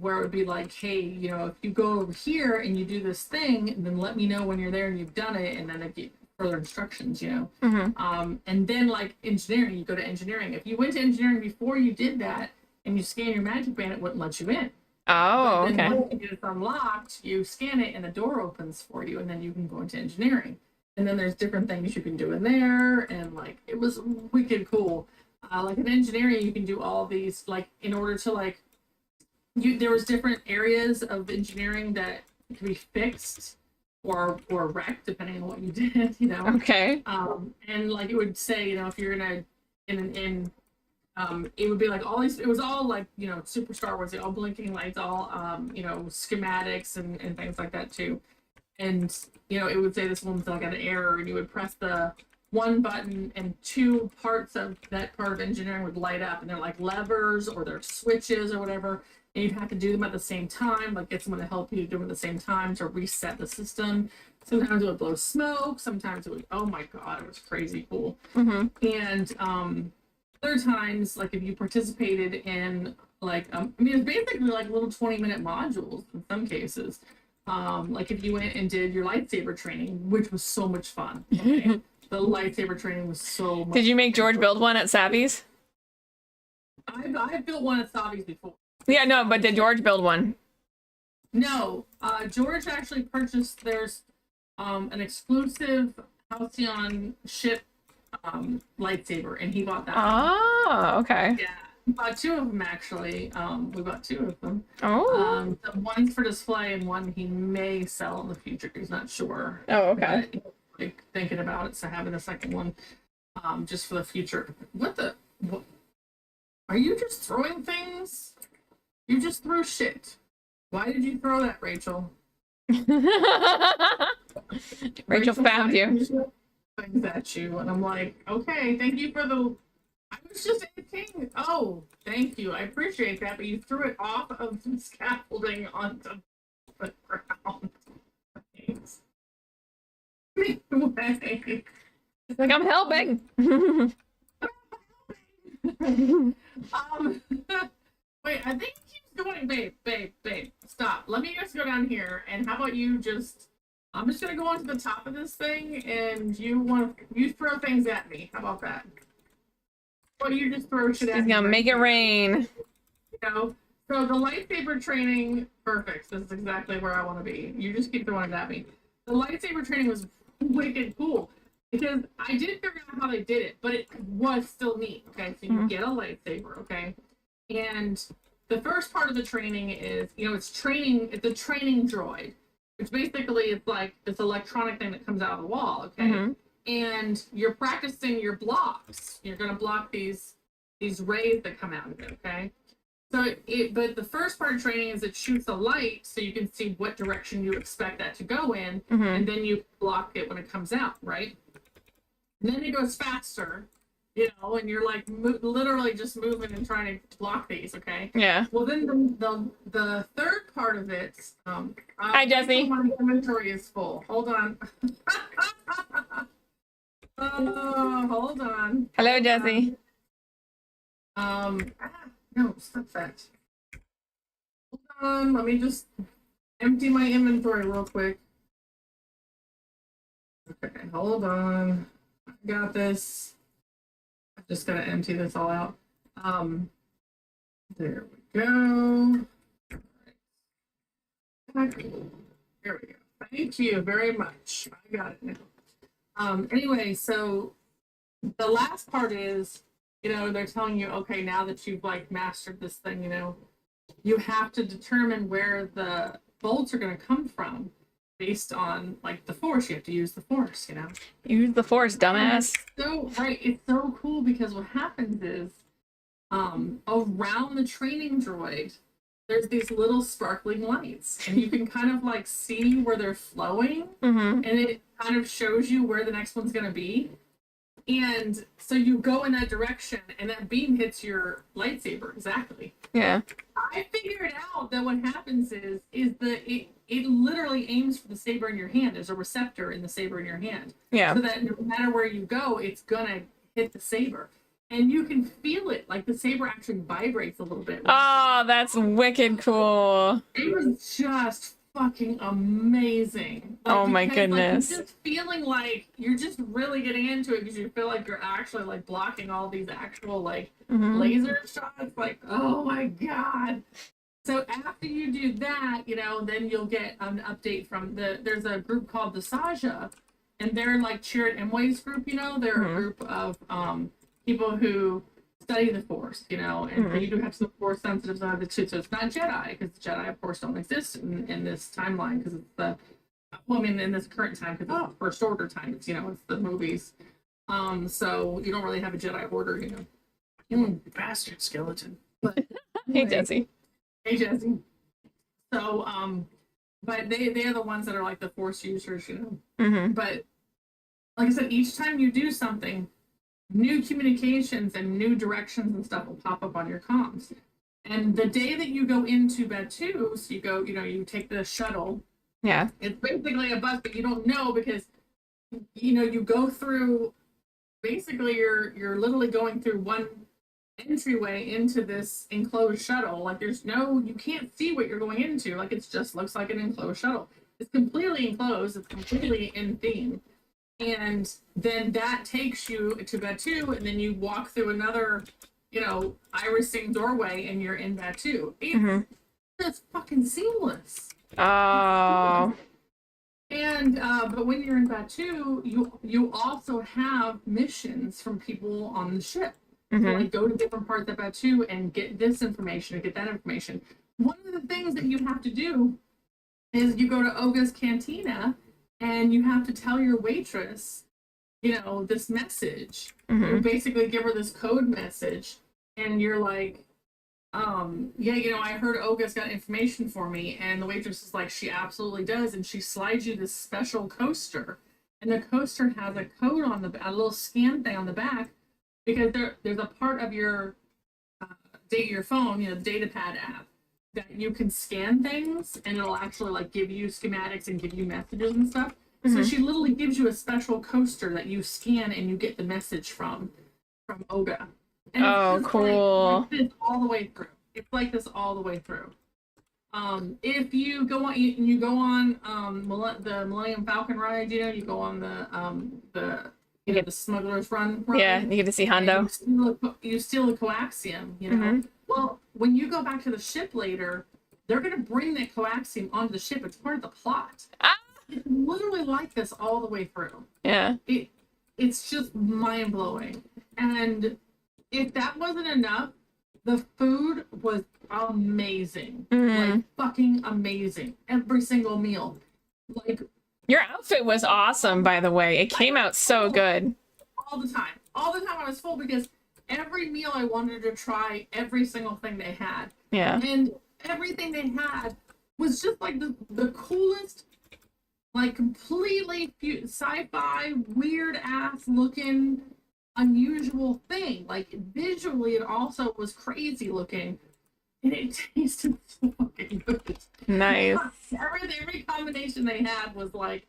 Where it would be like, hey, you know, if you go over here and you do this thing, and then let me know when you're there and you've done it, and then if you further instructions, you know. Mm-hmm. And then like engineering, you go to engineering. If you went to engineering before you did that and you scan your magic band, it wouldn't let you in. Oh, But then okay. once it's unlocked, you scan it and the door opens for you, and then you can go into engineering. And then there's different things you can do in there, and like it was wicked cool. Like in engineering, you can do all these like in order to like there was different areas of engineering that could be fixed or wrecked depending on what you did, you know. Okay. And like it would say, you know, if you're in it would be like all these, it was all like, you know, super Star Wars, all blinking lights, all you know, schematics and things like that too. And you know, it would say this one's like an error, and you would press the one button and two parts of that part of engineering would light up, and they're like levers or they're switches or whatever, and you'd have to do them at the same time, like get someone to help you do them at the same time to reset the system. Sometimes it would blow smoke, sometimes it would, oh my god, it was crazy cool. Mm-hmm. And other times, like if you participated in like I mean it's basically like little 20-minute modules in some cases. Like if you went and did your lightsaber training, which was so much fun. Okay? The lightsaber training was so much Did you make George build one at Savvy's? I've built one at Savi's before. Yeah, no, but did George build one? No, George actually purchased there's an exclusive Halcyon ship lightsaber, and he bought that. Oh, okay. Yeah, we bought two of them actually. We bought two of them. Oh. The one's for display, and one he may sell in the future. He's not sure. Oh, okay. But, like, thinking about it, so having a second one, just for the future. What? Are you just throwing things? You just threw shit. Why did you throw that, Rachel? Rachel found you. Things at you, and I'm like, okay, thank you for the. I was just asking. Oh, thank you. I appreciate that, but you threw it off of the scaffolding onto the ground. Thanks. Anyway. Like, I'm helping. Wait, I think he keeps going, babe, stop. Let me just go down here, and how about you just, I'm just gonna go onto the top of this thing, and you throw things at me. How about that? Well, you just throw shit at me. He's gonna make it rain. You know? So the lightsaber training, perfect. This is exactly where I want to be. You just keep throwing it at me. The lightsaber training was wicked cool. Because I didn't figure out how they did it, but it was still neat. Okay, so you get a lightsaber, okay? And the first part of the training is, you know, it's a training droid. Which basically it's like this electronic thing that comes out of the wall, okay? And you're practicing your blocks. You're gonna block these rays that come out of it, okay? So but the first part of training is it shoots a light so you can see what direction you expect that to go in, and then you block it when it comes out, right? And then it goes faster, you know, and you're like literally just moving and trying to block these, okay? Yeah. Well, then the third part of it. Hi, Jesse. My inventory is full. Hold on. Hold on. Hello, Jesse. No, stop that. Hold on. Let me just empty my inventory real quick. Okay, hold on. I got this. I just gotta empty this all out. There we go. There we go. Thank you very much. I got it now. Anyway, so the last part is you know, they're telling you, okay, now that you've like mastered this thing, you know, you have to determine where the bolts are going to come from based on like the force. You have to use the force, you know. Use the force, dumbass. So right, it's so cool because what happens is, around the training droid, there's these little sparkling lights, and you can kind of like see where they're flowing, Mm-hmm. and it kind of shows you where the next one's going to be. And so you go in that direction, and that beam hits your lightsaber exactly. Yeah. I figured out that what happens is it literally aims for the saber in your hand. There's a receptor in the saber in your hand, Yeah. so that no matter where you go, it's gonna hit the saber, and you can feel it. Like the saber actually vibrates a little bit. Oh, that's wicked cool. It was just fucking amazing. Like, Oh my because, goodness. Like, you're just feeling like you're just really getting into it because you feel like you're actually like blocking all these actual like Mhm. laser shots. Like, oh my god. So after you do that, you know, then you'll get an update from there's a group called the Saja, and they're like Chirrut Imwe's group, you know, they're a group of people who study the Force, you know, and you do have some Force sensitive side of the too. So it's not Jedi, because Jedi, of course, don't exist in this timeline, because it's the, well, I mean, in this current time, because it's the First Order time. It's, you know, it's the movies. So you don't really have a Jedi Order, you know. You bastard skeleton. But Hey, Jesse. Hey, Jesse. So, but they're the ones that are like the Force users, you know. Mm-hmm. But like I said, each time you do something, new communications and new directions and stuff will pop up on your comms. And the day that you go into Batuu, so you go, you know, you take the shuttle. Yeah. It's basically a bus, but you don't know because, you know, you go through. Basically, you're literally going through one entryway into this enclosed shuttle. Like you can't see what you're going into. Like it just looks like an enclosed shuttle. It's completely enclosed. It's completely in theme. And then that takes you to Batuu, and then you walk through another, you know, irising doorway, and you're in Batuu. It's fucking seamless. Oh. And but when you're in Batuu, you also have missions from people on the ship. To like go to different parts of Batuu and get this information and get that information. One of the things that you have to do is you go to Oga's Cantina, and you have to tell your waitress, you know, this message. You basically give her this code message, and you're like, yeah, you know, I heard Oga's got information for me, and the waitress is like, she absolutely does, and she slides you this special coaster, and the coaster has a code on a little scan thing on the back, because there's a part of your your phone, you know, the DataPad app, that you can scan things, and it'll actually like give you schematics and give you messages and stuff. So she literally gives you a special coaster that you scan, and you get the message from Oga. And Oh, it's just cool. like this all the way through. It's like this all the way through. If you go on, you go on the Millennium Falcon ride, you know, you go on the you know, the Smuggler's Run ride. Yeah, you get to see Hondo. You steal a coaxium, you know. Well, when you go back to the ship later, they're gonna bring that coaxium onto the ship. It's part of the plot. Ah! It's literally like this all the way through. Yeah. It's just mind blowing. And if that wasn't enough, the food was amazing. Like fucking amazing. Every single meal. Like Your outfit was awesome, by the way. It came out so good. all the time. All the time I was full, because every meal I wanted to try every single thing they had. Yeah. And everything they had was just like the coolest, like completely sci-fi, weird ass looking, unusual thing. Like visually, it also was crazy looking, and it tasted so fucking good. Nice. Every combination they had was like,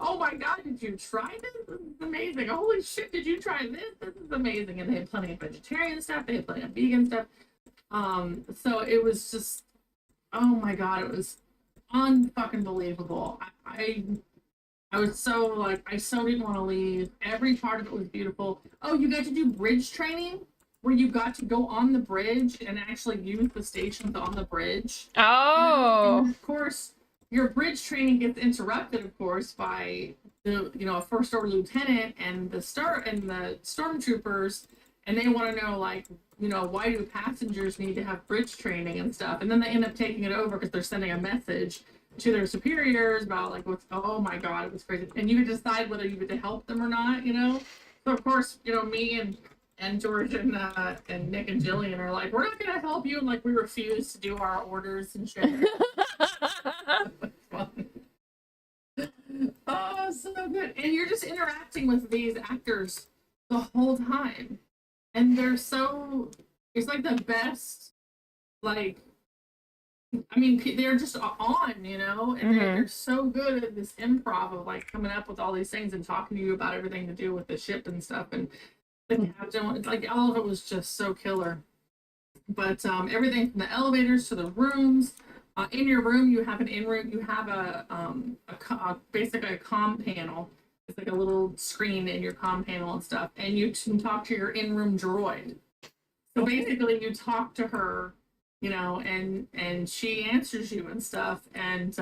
oh my god, did you try this? This is amazing. Holy shit, did you try this? This is amazing. And they had plenty of vegetarian stuff. They had plenty of vegan stuff. So it was just, oh my god, it was unfucking believable. I was so like, I so didn't want to leave. Every part of it was beautiful. Oh, you got to do bridge training, where you got to go on the bridge and actually use the stations on the bridge. Oh. And of course, your bridge training gets interrupted, of course, by the, you know, a First Order lieutenant and the stormtroopers, and they want to know, like, you know, why do passengers need to have bridge training and stuff? And then they end up taking it over because they're sending a message to their superiors about, like, what's, oh my God, it was crazy. And you could decide whether you would help them or not, you know? So, of course, you know, me and George and Nick and Jillian are like, we're not going to help you. And, like, we refuse to do our orders and shit. Oh, so good. And you're just interacting with these actors the whole time. And they're so, it's like the best, like, I mean, they're just on, you know, and they're so good at this improv of, like, coming up with all these things and talking to you about everything to do with the ship and stuff. And the captain, it's like, all of it was just so killer. But everything from the elevators to the rooms. In your room, you have an in-room, you have basically a comm panel. It's like a little screen in your comm panel and stuff. And you can talk to your in-room droid. So basically you talk to her, you know, and she answers you and stuff. And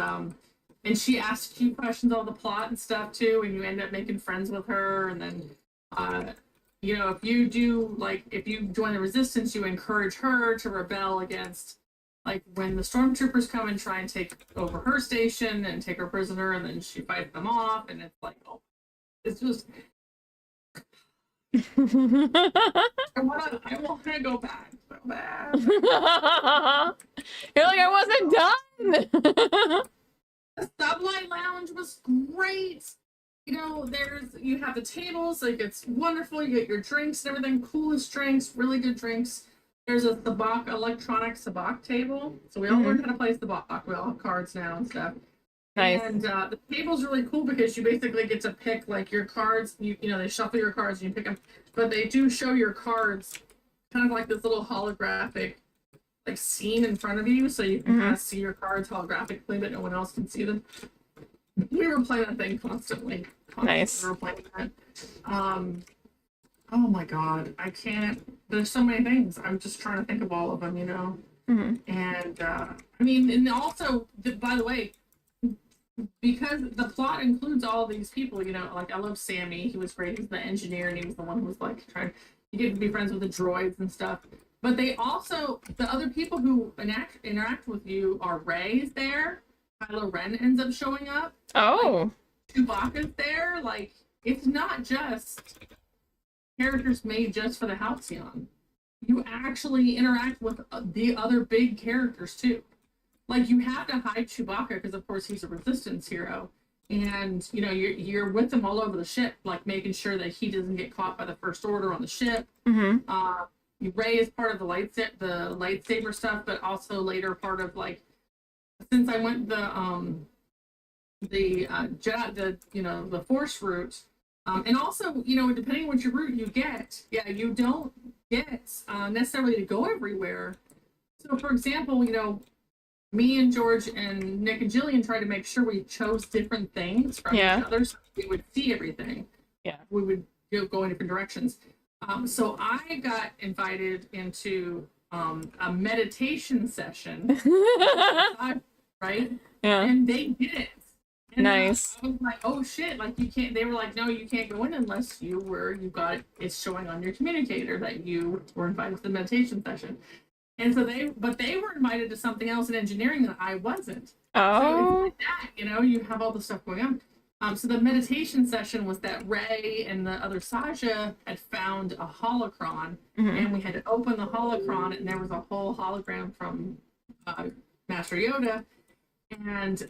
she asks you questions on the plot and stuff too. And you end up making friends with her. And then, you know, if you join the resistance, you encourage her to rebel against, like, when the stormtroopers come and try and take over her station and take her prisoner, and then she fights them off, and it's like, oh, it's just. I want to go back so bad. You're like, I wasn't done. The Sublight Lounge was great. You know, you have the tables, like, it's wonderful. You get your drinks and everything, coolest drinks, really good drinks. There's a sabacc, electronic sabacc table. So we all learned how to play sabacc. We all have cards now and stuff. Nice. And the table's really cool because you basically get to pick, like, your cards. You know, they shuffle your cards and you pick them. But they do show your cards kind of like this little holographic, like, scene in front of you. So you can kind of see your cards holographically, but no one else can see them. We were playing that thing constantly. Nice. We were playing that. Oh my God, I can't. There's so many things. I'm just trying to think of all of them, you know. And I mean, and also, by the way, because the plot includes all these people, you know, like, I love Sammy. He was great. He's the engineer, and he was the one who was, like, trying. You get to be friends with the droids and stuff. But they also, the other people who interact with you are Rey's there. Kylo Ren ends up showing up. Oh. Like, Chewbacca's there. Like, it's not just characters made just for the Halcyon. You actually interact with the other big characters too. Like, you have to hide Chewbacca because, of course, he's a resistance hero, and, you know, you're with him all over the ship, like, making sure that he doesn't get caught by the First Order on the ship. Rey is part of the lightsaber stuff, but also later part of, like, since I went the Jedi, the Force route. And also, you know, depending on what your route you get, you don't get necessarily to go everywhere. So, for example, you know, me and George and Nick and Jillian tried to make sure we chose different things from each other so we would see everything. Yeah. We would go in different directions. So I got invited into a meditation session, right? Yeah. And they did it. And nice. I was like, oh shit, like, you can't, they were like, no, you can't go in unless it's showing on your communicator that you were invited to the meditation session. And so they were invited to something else in engineering that I wasn't. Oh. So it's like that, you know, you have all the stuff going on. So the meditation session was that Rey and the other Sasha had found a holocron, and we had to open the holocron, and there was a whole hologram from Master Yoda. And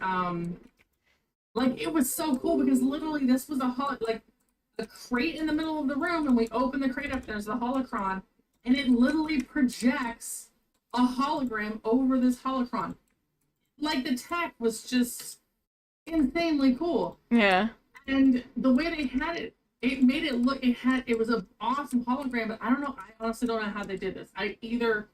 like, it was so cool because literally this was a crate in the middle of the room, and we open the crate up, there's the holocron, and it literally projects a hologram over this holocron. Like, the tech was just insanely cool. Yeah. And the way they had it, it made it look, it was an awesome hologram, but I honestly don't know how they did this. Either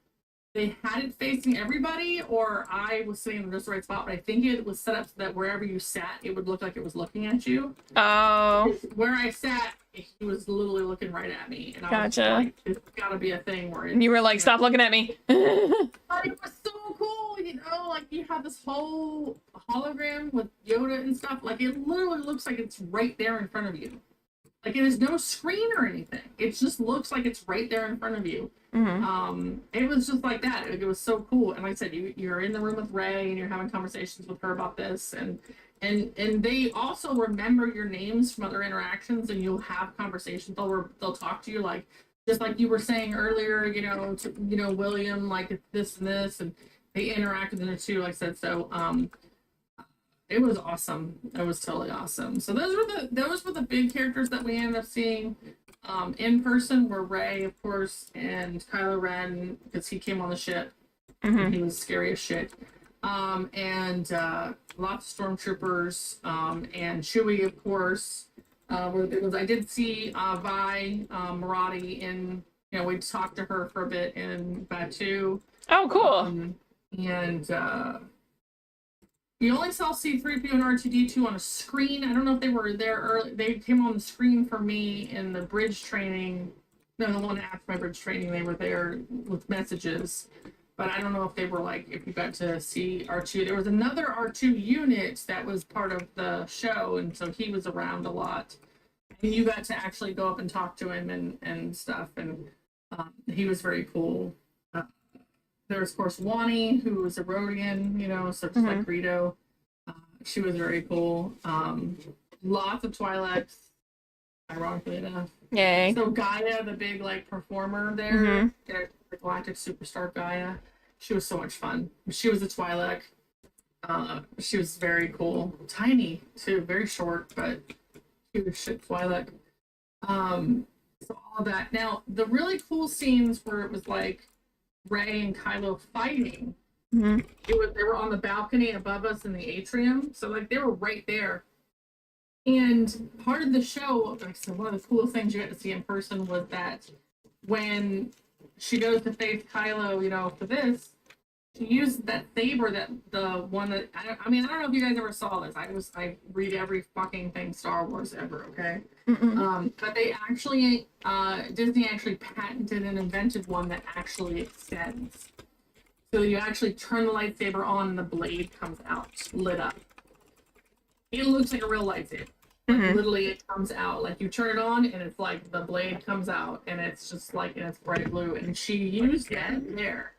they had it facing everybody, or I was sitting in just the right spot, but I think it was set up so that wherever you sat, it would look like it was looking at you. Oh. Where I sat, he was literally looking right at me. And I was like, it's gotta be a thing where you were like, stop looking at me. But it was so cool, you know, like, you have this whole hologram with Yoda and stuff. Like, it literally looks like it's right there in front of you. Like, it is no screen or anything. It just looks like it's right there in front of you. It was just like that. It was so cool. And like I said, you're in the room with Ray and you're having conversations with her about this, and they also remember your names from other interactions, and you'll have conversations. They'll talk to you like, just like you were saying earlier, William, like this and this, and they interacted in it too, like I said. So it was awesome. It was totally awesome. So those were the big characters that we ended up seeing in person. Were Ray, of course, and Kylo Ren, because he came on the ship. And he was scary as shit. And lots of stormtroopers, and Chewie, of course. I did see Vi Marathi in. We talked to her for a bit in Batu. Oh, cool. And you only saw C-3PO and R2-D2 on a screen. I don't know if they were there early. They came on the screen for me in the bridge training. No, the one after my bridge training, they were there with messages. But I don't know if they were like, if you got to see R2. There was another R2 unit that was part of the show, and so he was around a lot. And you got to actually go up and talk to him and stuff, and he was very cool. There's, of course, Wani, who was a Rodian, so just like Greedo. She was very cool. Lots of Twi'leks, ironically enough. Yay. So Gaia, the big, performer there, the Galactic Superstar Gaia, she was so much fun. She was a Twi'lek. She was very cool. Tiny, too. Very short, but she was shit Twi'lek. So all that. Now, the really cool scenes where it was like Rey and Kylo fighting. They were on the balcony above us in the atrium, so they were right there. And part of the show, so one of the coolest things you got to see in person was that when she goes to face Kylo, for this, she used that saber, that the one that I don't know if you guys ever saw this. I read every fucking thing Star Wars ever, okay? But they actually Disney actually patented and invented one that actually extends. So you actually turn the lightsaber on and the blade comes out, lit up. It looks like a real lightsaber. Literally, it comes out. Like, you turn it on and it's like the blade comes out and it's just and it's bright blue. And she used that there.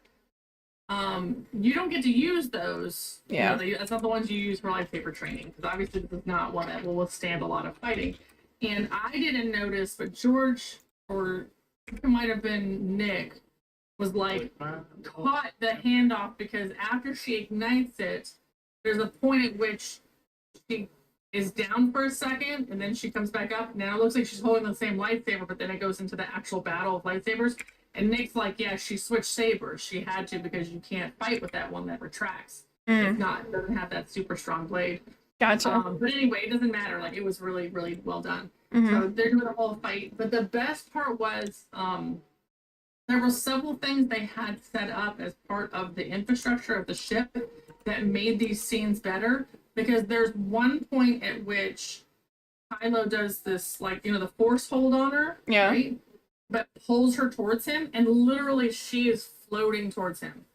You don't get to use those. Yeah. That's not the ones you use for lightsaber training, because obviously this is not one that will withstand a lot of fighting. And I didn't notice, but George, or it might have been Nick, was caught the handoff, because after she ignites it, there's a point at which she is down for a second and then she comes back up. Now it looks like she's holding the same lightsaber, but then it goes into the actual battle of lightsabers. And Nick's like, yeah, she switched sabers. She had to, because you can't fight with that one that retracts. It doesn't have that super strong blade. Gotcha. But anyway, it doesn't matter. It was really, really well done. So they're doing a whole fight. But the best part was there were several things they had set up as part of the infrastructure of the ship that made these scenes better. Because there's one point at which Kylo does this, the force hold on her. Yeah. Right? But pulls her towards him, and literally she is floating towards him.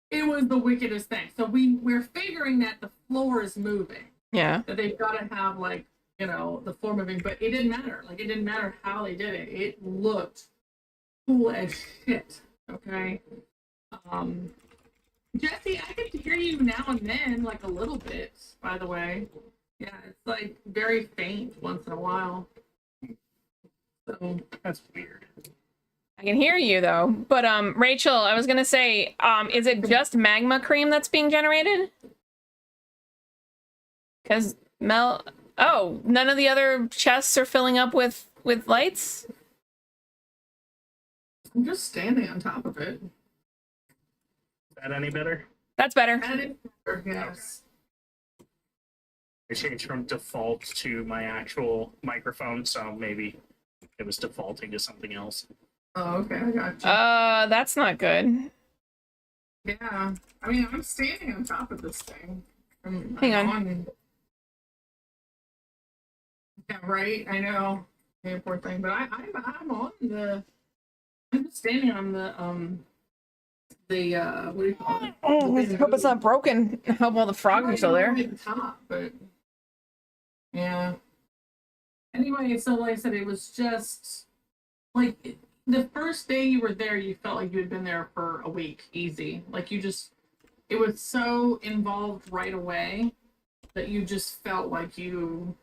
It was the wickedest thing. So we're figuring that the floor is moving. Yeah. That they've got to have the floor moving, but it didn't matter. It didn't matter how they did it. It looked cool as shit. Okay. Jesse, I can hear you now and then, a little bit, by the way. Yeah, it's very faint once in a while. So That's weird. I can hear you though. But Rachel, I was gonna say, is it just magma cream that's being generated? Because none of the other chests are filling up with lights? I'm just standing on top of it. Is that any better? That's better. That is better, yes. I changed from default to my actual microphone, so maybe it was defaulting to something else. Oh, okay, I got you. That's not good. Yeah, I'm standing on top of this thing. Hang on. Yeah, right. I know. Yeah, poor thing. But I'm on the. I'm just standing on the what do you call it? Oh, I hope it's not broken. I hope all the frogs are still there. At the top, but yeah. Anyway, so like I said, it was just like the first day you were there, you felt like you had been there for a week, easy. Like it was so involved right away that you just felt like you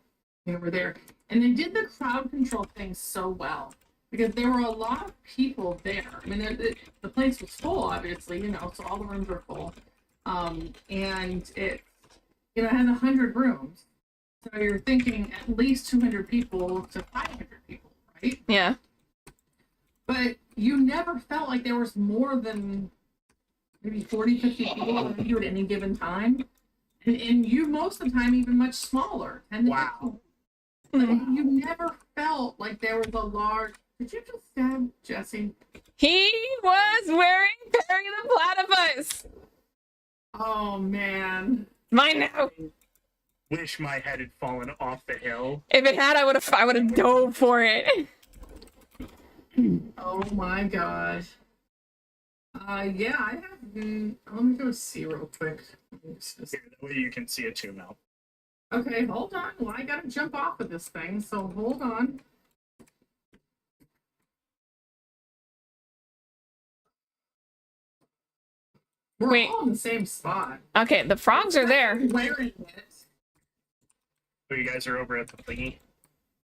were there. And they did the crowd control thing so well because there were a lot of people there. I mean, the place was full, obviously, so all the rooms were full. And it has 100 rooms. So you're thinking at least 200 people to 500 people, right? Yeah. But you never felt like there was more than maybe 40, 50 people around you at any given time. And you, most of the time, even much smaller. And Wow. you never felt like there was a large... Did you just stab Jesse? He was wearing Perry the Platypus. Oh, man. Mine now. Wish my head had fallen off the hill. If it had, I would have dove for it. Oh, my gosh. Yeah, I have... let me go see real quick. Here, that way you can see it too, Mel. Okay, hold on. Well, I gotta jump off of this thing, so hold on. We're Wait. all in the same spot. Okay, the frogs are there. Wearing it. So you guys are over at the thingy?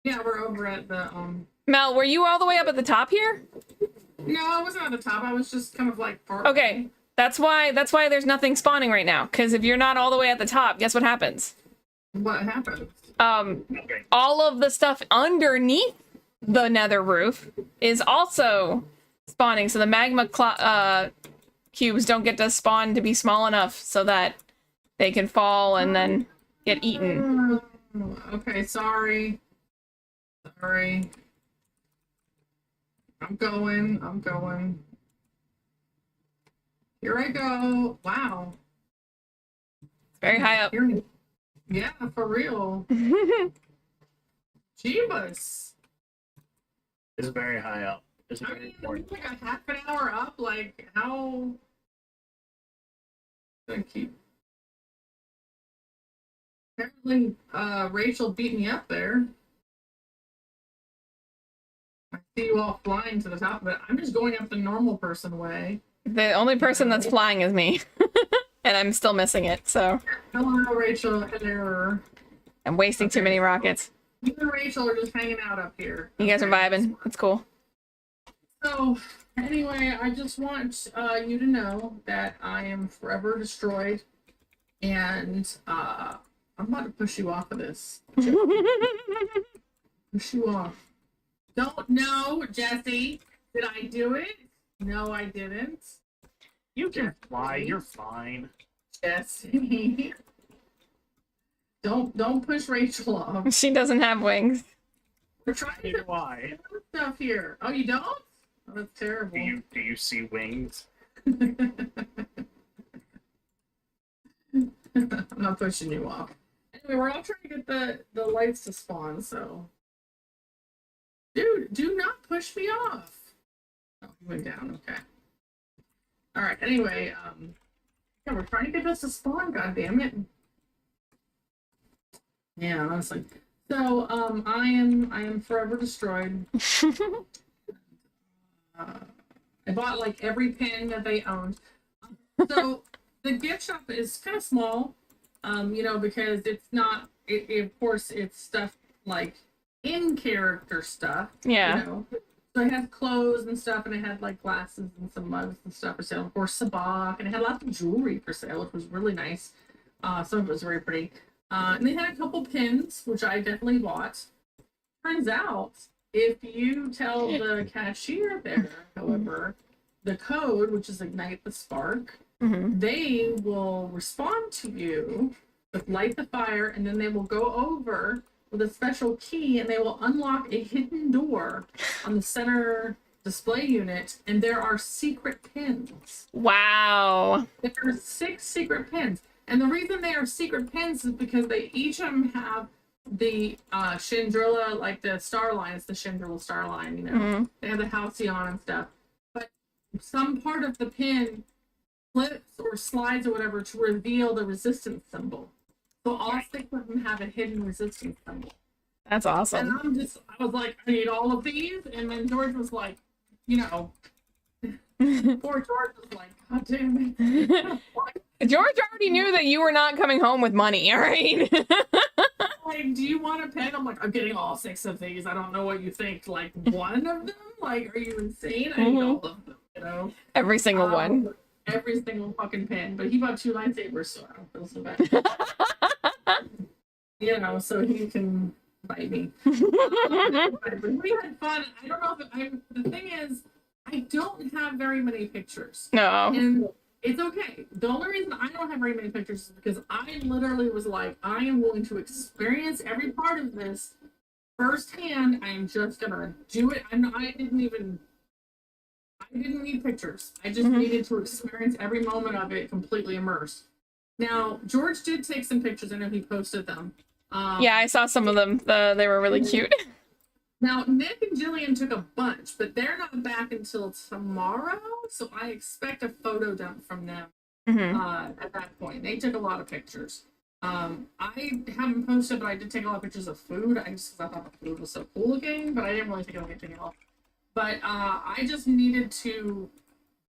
Yeah, we're over at the Mel, were you all the way up at the top here? No, I wasn't at the top. I was just kind of like far Okay, that's why there's nothing spawning right now. Because if you're not all the way at the top, guess what happens? What happened? Okay. All of the stuff underneath the nether roof is also spawning. So the magma cubes don't get to spawn to be small enough so that they can fall and then get eaten. Okay, sorry. Sorry. I'm going. Here I go. Wow. It's very high up. Here- Yeah, for real. Jeebus. It's very high up. It's I very mean, important. like a half an hour up, like how? Gonna keep. Apparently, Rachel beat me up there. I see you all flying to the top of it. I'm just going up the normal person way. The only person that's flying is me. And I'm still missing it, so Hello, Rachel. Hello. I'm wasting too many rockets. You and Rachel are just hanging out up here. You guys are Okay. vibing. It's cool. So, anyway, I just want you to know that I am forever destroyed, and I'm about to push you off of this. Push you off. Don't know, Jesse. Did I do it? No, I didn't. You can fly. You're fine. Jesse. Don't push Rachel off. She doesn't have wings. We're trying Neither to do I. do stuff here. Oh, you don't? Oh, that's terrible. Do you see wings? I'm not pushing you off. Anyway, we're all trying to get the lights to spawn, so. Dude, do not push me off. Oh, he went down, okay. Alright, anyway, yeah, we're trying to get this to spawn, goddammit. Yeah, honestly. So, I am forever destroyed. I bought like every pin that they owned. So the gift shop is kind of small, because it's not. Of course, it's stuff like in character stuff. Yeah. So I had clothes and stuff, and I had like glasses and some mugs and stuff for sale. Of course, sabak, and I had lots of jewelry for sale, which was really nice. Some of it was very pretty. And they had a couple pins, which I definitely bought. Turns out, if you tell the cashier there, however, the code, which is Ignite the Spark, they will respond to you with Light the Fire, and then they will go over with a special key, and they will unlock a hidden door on the center display unit, and there are secret pins. Wow. There are 6 secret pins. And the reason they are secret pins is because they each of them have the Chandrilla, like the star line. It's the Chandrilla star line, They have the Halcyon and stuff. But some part of the pin flips or slides or whatever to reveal the resistance symbol. So all 6 of them have a hidden resistance symbol. That's And awesome. I was like, I need all of these. And then George was like, you know, poor George was like, God damn it. George already knew that you were not coming home with money, all right? Like, do you want a pen? I'm like, I'm getting all 6 of these. I don't know what you think. Like, one of them? Like, are you insane? I need all of them, you know? Every single one. Every single fucking pen. But he bought 2 lightsabers, so I don't feel so bad. You know, so he can bite me. But we had fun. I don't know if the thing is, I don't have very many pictures. No. And it's okay. The only reason I don't have very many pictures is because I literally was like, I am going to experience every part of this firsthand. I am just gonna do it. I didn't need pictures. I just needed to experience every moment of it completely immersed. Now, George did take some pictures. I know he posted them. Yeah, I saw some of them. They were really cute. Now, Nick and Jillian took a bunch, but they're not back until tomorrow, so I expect a photo dump from them at that point. They took a lot of pictures. I haven't posted, but I did take a lot of pictures of food. I thought the food was so cool looking, but I didn't really take anything else. But I just needed to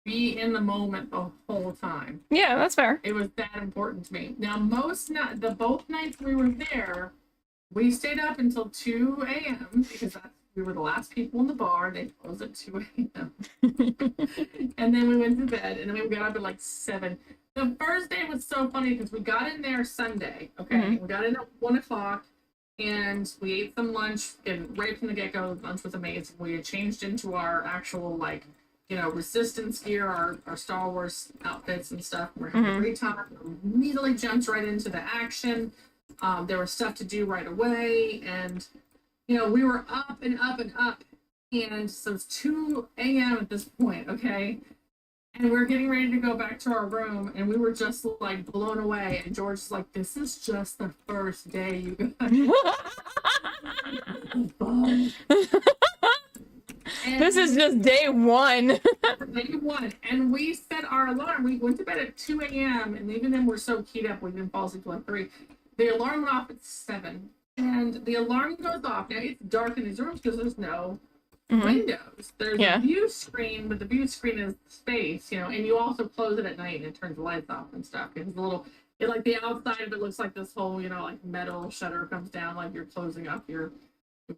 be in the moment the whole time. Yeah, that's fair. It was that important to me. Now, both nights we were there, we stayed up until 2 a.m. because we were the last people in the bar. They closed at 2 a.m. And then we went to bed, and then we got up at like 7. The first day was so funny because we got in there Sunday. Okay, we got in at 1 o'clock, and we ate some lunch. And right from the get-go, lunch was amazing. We had changed into our actual resistance gear, our Star Wars outfits and stuff. We're having a great time. We immediately jumped right into the action. There was stuff to do right away, and we were up and up and up, and so it's 2 a.m. at this point, okay? And we're getting ready to go back to our room, and we were just like blown away. And George's like, "This is just the first day, you guys." This is just day 1. Day 1, and we set our alarm. We went to bed at 2 a.m. and even then we're so keyed up we didn't fall asleep till like 3. The alarm went off at 7, and the alarm goes off. Now it's dark in these rooms because there's no windows. There's a view screen, but the view screen is space, and you also close it at night and it turns the lights off and stuff. It's like the outside of it looks like this whole, like metal shutter comes down, like you're closing up your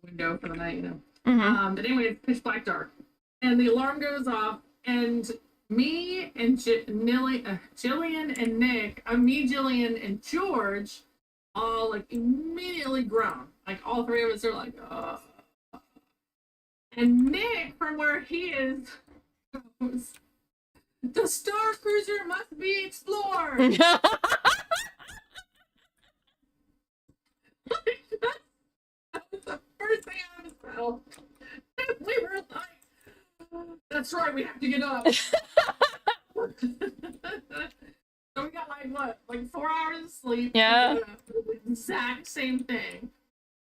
window for the night, But anyway, it's pitch black dark, and the alarm goes off, and me and Jillian and Nick, me, Jillian, and George all like immediately groan. Like all 3 of us are like, "Oh." And Nick, from where he is, goes, "The Star Cruiser must be explored." That was the first thing I felt. We were like, "That's right, we have to get up." So we got like 4 hours of sleep. Yeah. The exact same thing.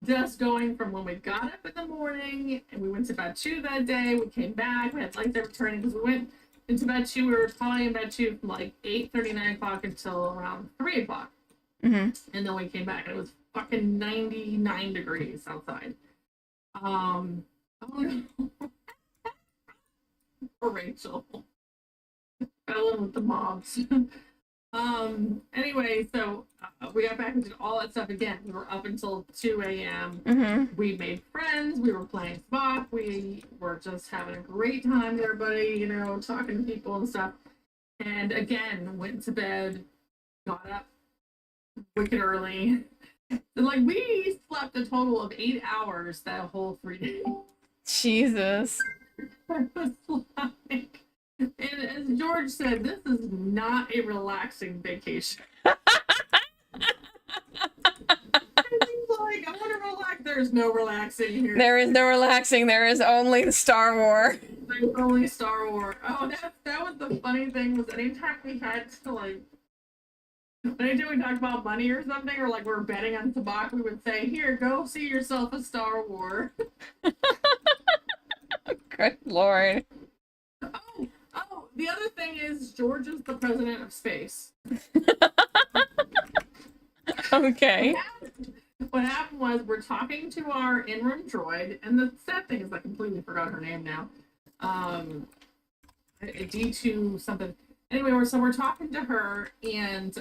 Just going from when we got up in the morning and we went to bed 2 that day. We came back. We had lightsaber training because we went into bed 2. We were probably in bed 2 from like 8:30, 9 o'clock until around 3 o'clock. And then we came back and it was fucking 99 degrees outside. Oh no. Poor Rachel. Fell in with the mobs. Anyway, so we got back and did all that stuff again. We were up until 2 a.m. We made friends. We were playing Spock. We were just having a great time with everybody, talking to people and stuff. And again, went to bed, got up wicked early. And we slept a total of 8 hours that whole 3 days. Jesus. I was like, and as George said, this is not a relaxing vacation. I want to relax. There's no relaxing here. There is no relaxing. There is only the Star Wars. There's only Star Wars. Oh, that was the funny thing was anytime we had to anytime we talked about money or something, or we're betting on Tabak, we would say, "Here, go see yourself a Star Wars." Good Lord. Oh, the other thing is George is the president of space. Okay. what happened was we're talking to our in-room droid, and the sad thing is I completely forgot her name now. D2 something. Anyway, we're talking to her, and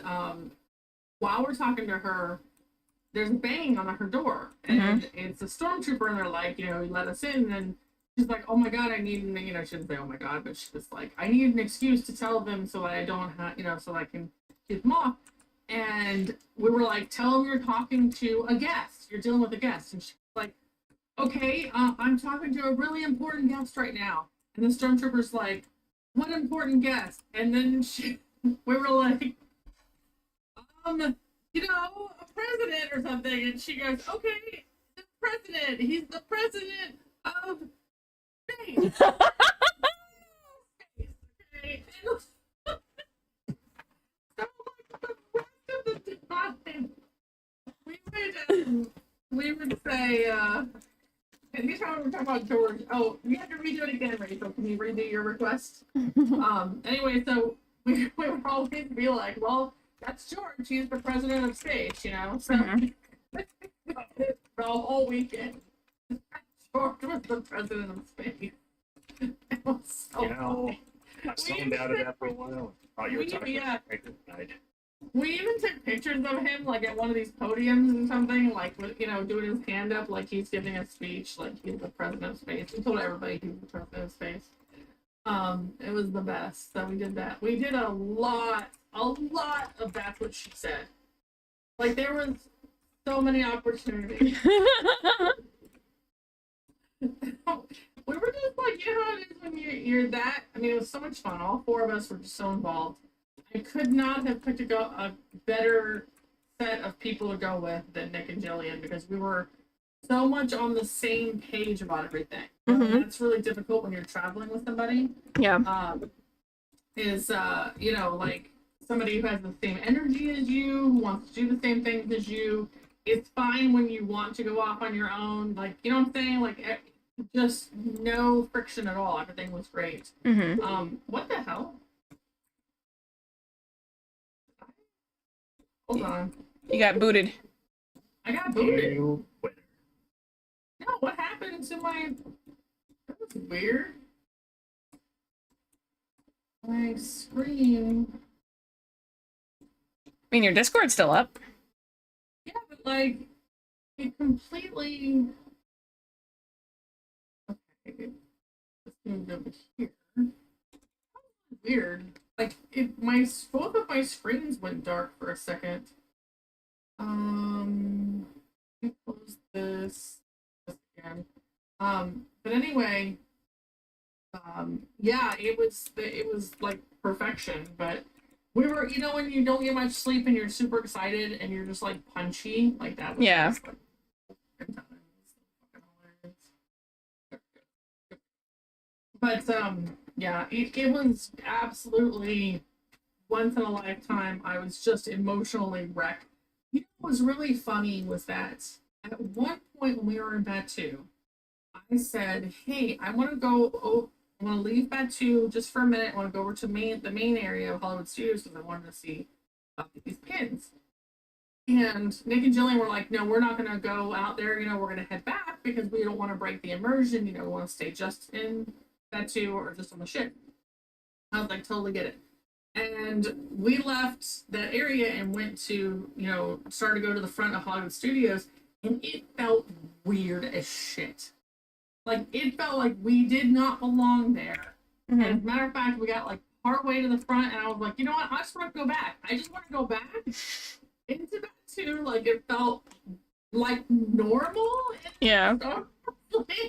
while we're talking to her, there's a bang on her door, and it's a stormtrooper, and they're like, let us in, and she's like, oh my god, I need, she didn't say oh my god, but she's like, I need an excuse to tell them so that I don't have, so I can keep them off. And we were like, tell them you're talking to a guest, you're dealing with a guest. And she's like, okay, I'm talking to a really important guest right now. And the stormtrooper's like, what important guest? And then we were like, a president or something. And she goes, okay, the president, he's the president of space. Okay. We would say, anytime we talk about George, oh, you have to redo it again, Rachel. Can you redo your request? Anyway, so we would always be like, well, that's George. He's the president of space, So the whole weekend, George was the president of space. It was so funny. I zoned out of that for a while. Oh, you were talking about We even took pictures of him, like, at one of these podiums and something, like, doing his hand up like he's giving a speech, like he's the president of space. We told everybody he was the president of space. It was the best. So we did that. We did a lot of that's what she said. Like, there was so many opportunities. We were just like, how it is when you're that. I mean, it was so much fun. All four of us were just so involved. I could not have picked a better set of people to go with than Nick and Jillian, because we were so much on the same page about everything. That's really difficult when you're traveling with somebody. Yeah. Like somebody who has the same energy as you, who wants to do the same things as you. It's fine when you want to go off on your own. Like, you know what I'm saying? Like, just no friction at all. Everything was great. What the hell? Hold on. You got booted. I got booted. You winner. No, what happened to my... That was weird. My screen... I mean, your Discord's still up. Yeah, but, like, it completely... Okay. Let's move over here. Weird. Like, both of my screens went dark for a second. Let me close this again. But anyway, yeah, it was like perfection. But we were, when you don't get much sleep and you're super excited and you're just like punchy, like that. Was Yeah. just, like, but yeah, it was absolutely once in a lifetime. I was just emotionally wrecked. What was really funny was that at one point when we were in Batu, I said, hey, I want to leave Batu just for a minute. I want to go over to the main area of Hollywood Studios because I wanted to see these pins. And Nick and Jillian were like, no, we're not going to go out there. We're going to head back because we don't want to break the immersion. We want to stay just in Batu or just on the ship. I was like, totally get it. And we left that area and went to, started to go to the front of Hollywood Studios, and it felt weird as shit. Like, it felt like we did not belong there. And as a matter of fact, we got like part way to the front, and I was like, you know what? I just want to go back. I just want to go back into Batu. Like, it felt like normal. Yeah.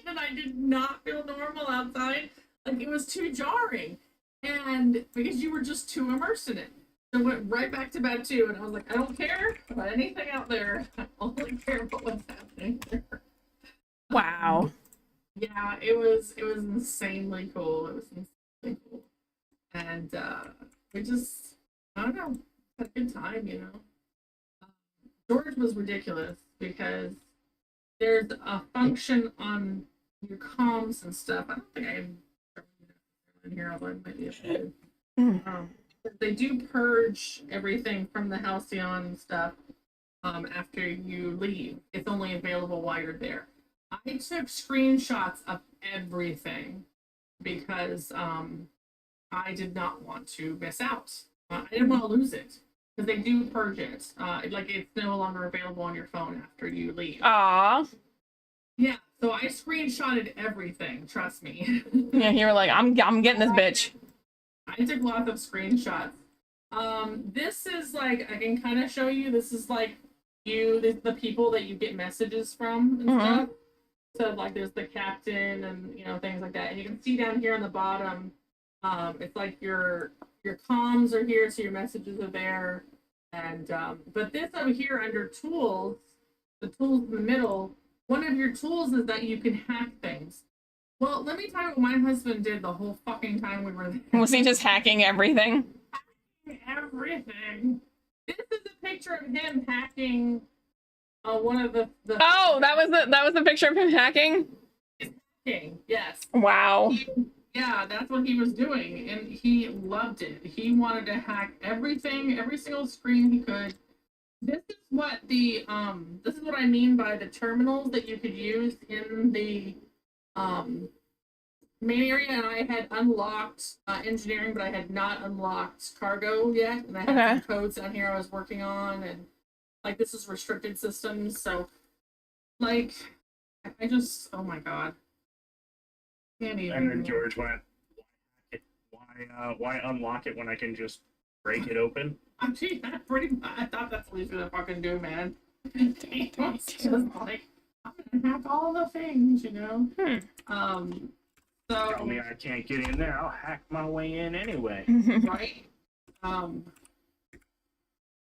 And I did not feel normal outside. Like, it was too jarring. And because you were just too immersed in it. So I went right back to Batu, and I was like, I don't care about anything out there. I only care about what's happening there. Wow. Yeah, it was insanely cool. It was insanely cool. And we just, I don't know, had a good time, George was ridiculous because there's a function on your comms and stuff. I don't think I can in here, although I might be able to. They do purge everything from the Halcyon and stuff. after you leave. It's only available while you're there. I took screenshots of everything because I did not want to miss out. I didn't want to lose it because they do purge it. Like it's no longer available on your phone after you leave. Aw. Yeah, so I screenshotted everything. Trust me. Yeah, you were like, I'm getting this bitch. I took lots of screenshots. This is like I can kind of show you. This is like the people that you get messages from and stuff. So like there's the captain and things like that. And you can see down here on the bottom, it's like your comms are here, so your messages are there. And but this over here under tools, the tools in the middle, one of your tools is that you can hack things. Well, let me tell you what my husband did the whole fucking time we were there. Was he just hacking everything? Everything. This is a picture of him hacking one of the Oh, that was the picture of him hacking? hacking. Yes. Wow. Yeah, that's what he was doing, and he loved it. He wanted to hack everything, every single screen he could. This is what I mean by the terminals that you could use in the main area. And I had unlocked engineering, but I had not unlocked cargo yet. And I had some codes down here I was working on, and like this is restricted systems. So like I just, oh my god. Can't even. And then George went, why unlock it when I can just break it open? Actually, I thought that's what he's gonna fucking do, man. He was just like, I'm gonna hack all the things, So Tell me I can't get in there, I'll hack my way in anyway. right?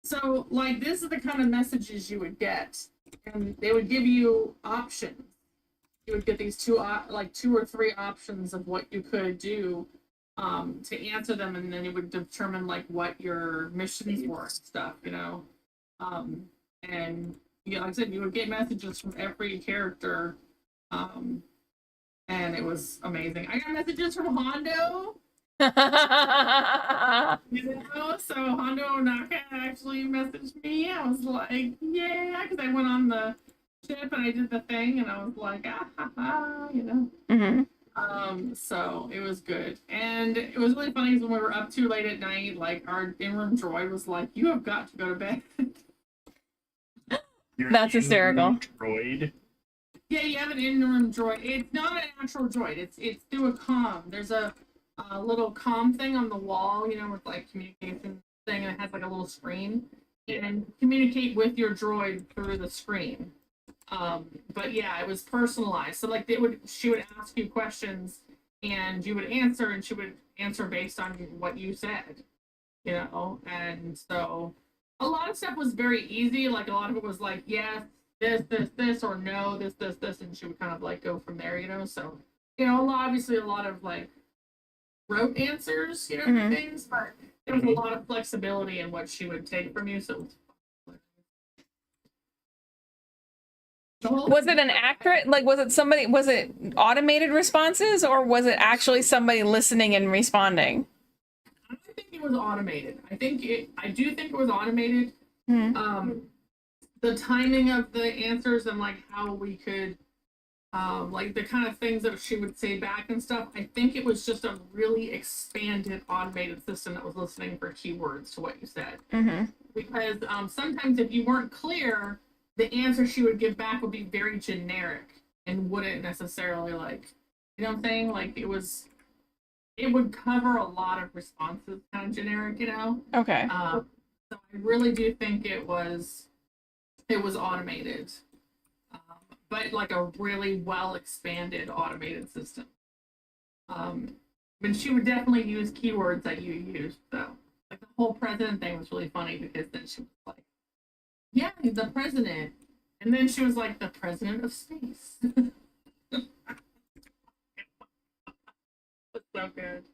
So like this is the kind of messages you would get, and they would give you options. You would get these two or three options of what you could do to answer them, and then it would determine like what your missions were and stuff, and like I said, you would get messages from every character, and it was amazing. I got messages from Hondo. So Hondo Onaka actually messaged me. I was like, yeah, because I went on the ship and I did the thing, and I was like, so it was good. And it was really funny when we were up too late at night, like our in-room droid was like, you have got to go to bed. That's hysterical. Droid. Yeah, you have an in-room droid. It's not an actual droid. It's through a comm. There's a little comm thing on the wall, with like communication thing, and it has like a little screen. And communicate with your droid through the screen. But yeah, it was personalized. So like she would ask you questions and you would answer, and she would answer based on what you said, and so a lot of stuff was very easy. Like a lot of it was like, yes, this, or no, this, and she would kind of like go from there, so, obviously a lot of like rote answers, things, but there was a lot of flexibility in what she would take from you. So Was it an accurate, like, was it automated responses, or was it actually somebody listening and responding? I think it was automated. I do think it was automated. The timing of the answers and like how we could, like the kind of things that she would say back and stuff. I think it was just a really expanded automated system that was listening for keywords to what you said. Because sometimes if you weren't clear, the answer she would give back would be very generic and wouldn't necessarily like, what I'm saying? Like it would cover a lot of responses, kind of generic, Okay. So I really do think it was automated, but like a really well expanded automated system. But she would definitely use keywords that you used. So like the whole president thing was really funny, because then she was like, yeah, the president. And then she was like, the president of space. That's so good.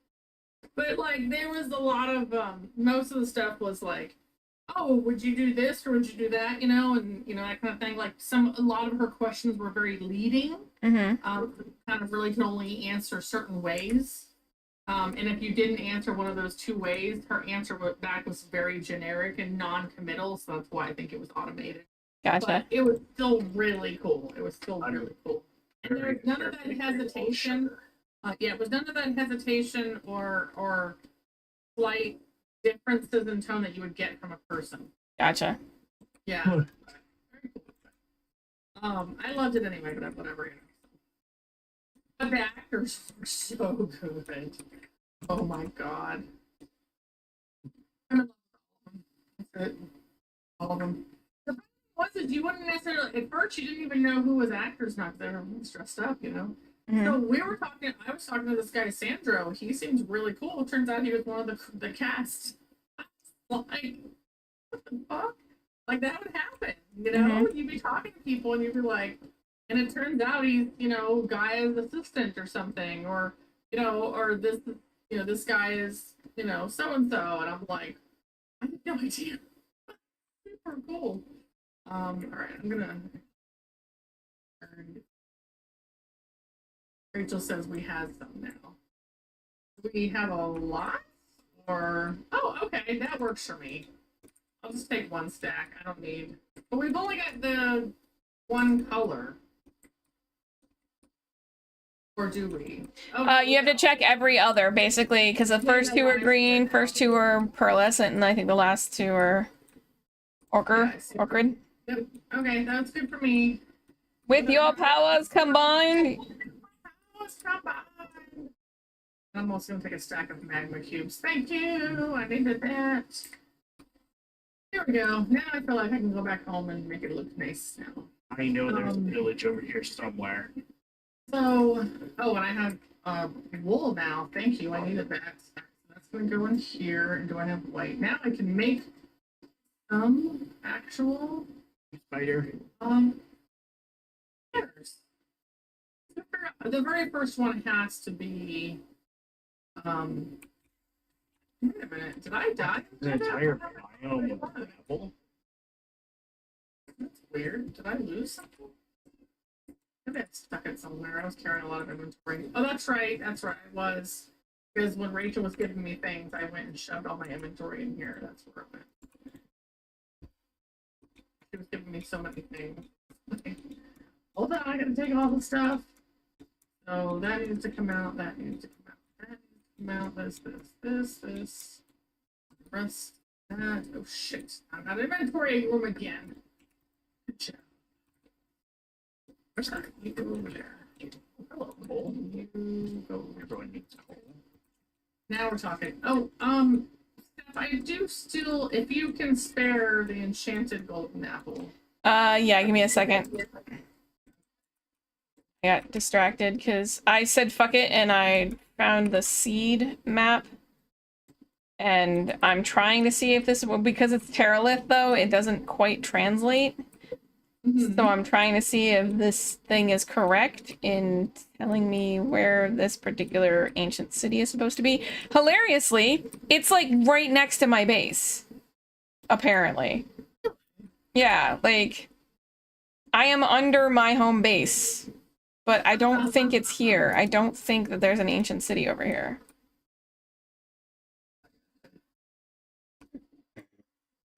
But like, there was a lot of, most of the stuff was like, oh, would you do this or would you do that? And that kind of thing. Like a lot of her questions were very leading. Kind of really can only answer certain ways. And if you didn't answer one of those two ways, her answer back was very generic and non-committal. So that's why I think it was automated. Gotcha. But it was still really cool. It was still really cool. And there was none of that hesitation. Yeah, it was none of that hesitation or slight differences in tone that you would get from a person. Gotcha. Yeah. Very cool. I loved it anyway, but whatever. But the actors were so good. Oh my god. I love all of them. The problem was you wouldn't necessarily at first you didn't even know who was actors not there was dressed up, you know. Mhm. So I was talking to this guy Sandro. He seems really cool. Turns out he was one of the cast. Like, what the fuck? Like that would happen, you know? You'd be talking to people and you'd be like, and it turns out he's, you know, guy's assistant or something, or you know, or this, you know, this guy is, you know, so and so, and I'm like, I had no idea. Super cool. All right, I'm gonna. Rachel says we have some now. We have a lot, or oh, okay, that works for me. I'll just take one stack. I don't need. But we've only got the one color. Or do we? Oh, You have to check every other, basically, because the first two are green, first two are pearlescent, and I think the last two are ochre. Yep. Okay, that's good for me. With your powers combined. I'm also gonna take a stack of magma cubes. Thank you. I needed that. There we go. Now I feel like I can go back home and make it look nice now. I know there's a village over here somewhere. So, oh, and I have wool now. Thank you. I needed that. That's going to go in here. And do I have white? Now I can make some actual Spider. spiders. The very first one has to be wait a minute. Did I die? An entire biome of apple. That's weird. Did I lose something? Maybe I stuck it somewhere. I was carrying a lot of inventory. Oh, that's right. That's right. I was. Because when Rachel was giving me things, I went and shoved all my inventory in here. That's where it went. She was giving me so many things. Okay. Hold on, I gotta take all the stuff. So that needs to come out. That needs to come out. That needs to come out. This. The rest. That. Oh shit. I got inventory room again. Good job. Where's that? You go over there. Hello, Cole. You go over there. Everyone needs coal. Now we're talking. Oh, Steph, I do still, if you can spare the enchanted golden apple. Yeah, give me a second. I got distracted because I said fuck it and I found the seed map. And I'm trying to see if this, because it's Terralith though, it doesn't quite translate. So I'm trying to see if this thing is correct in telling me where this particular ancient city is supposed to be. Hilariously, it's like right next to my base. Apparently. Yeah, like I am under my home base, but I don't think it's here. I don't think that there's an ancient city over here.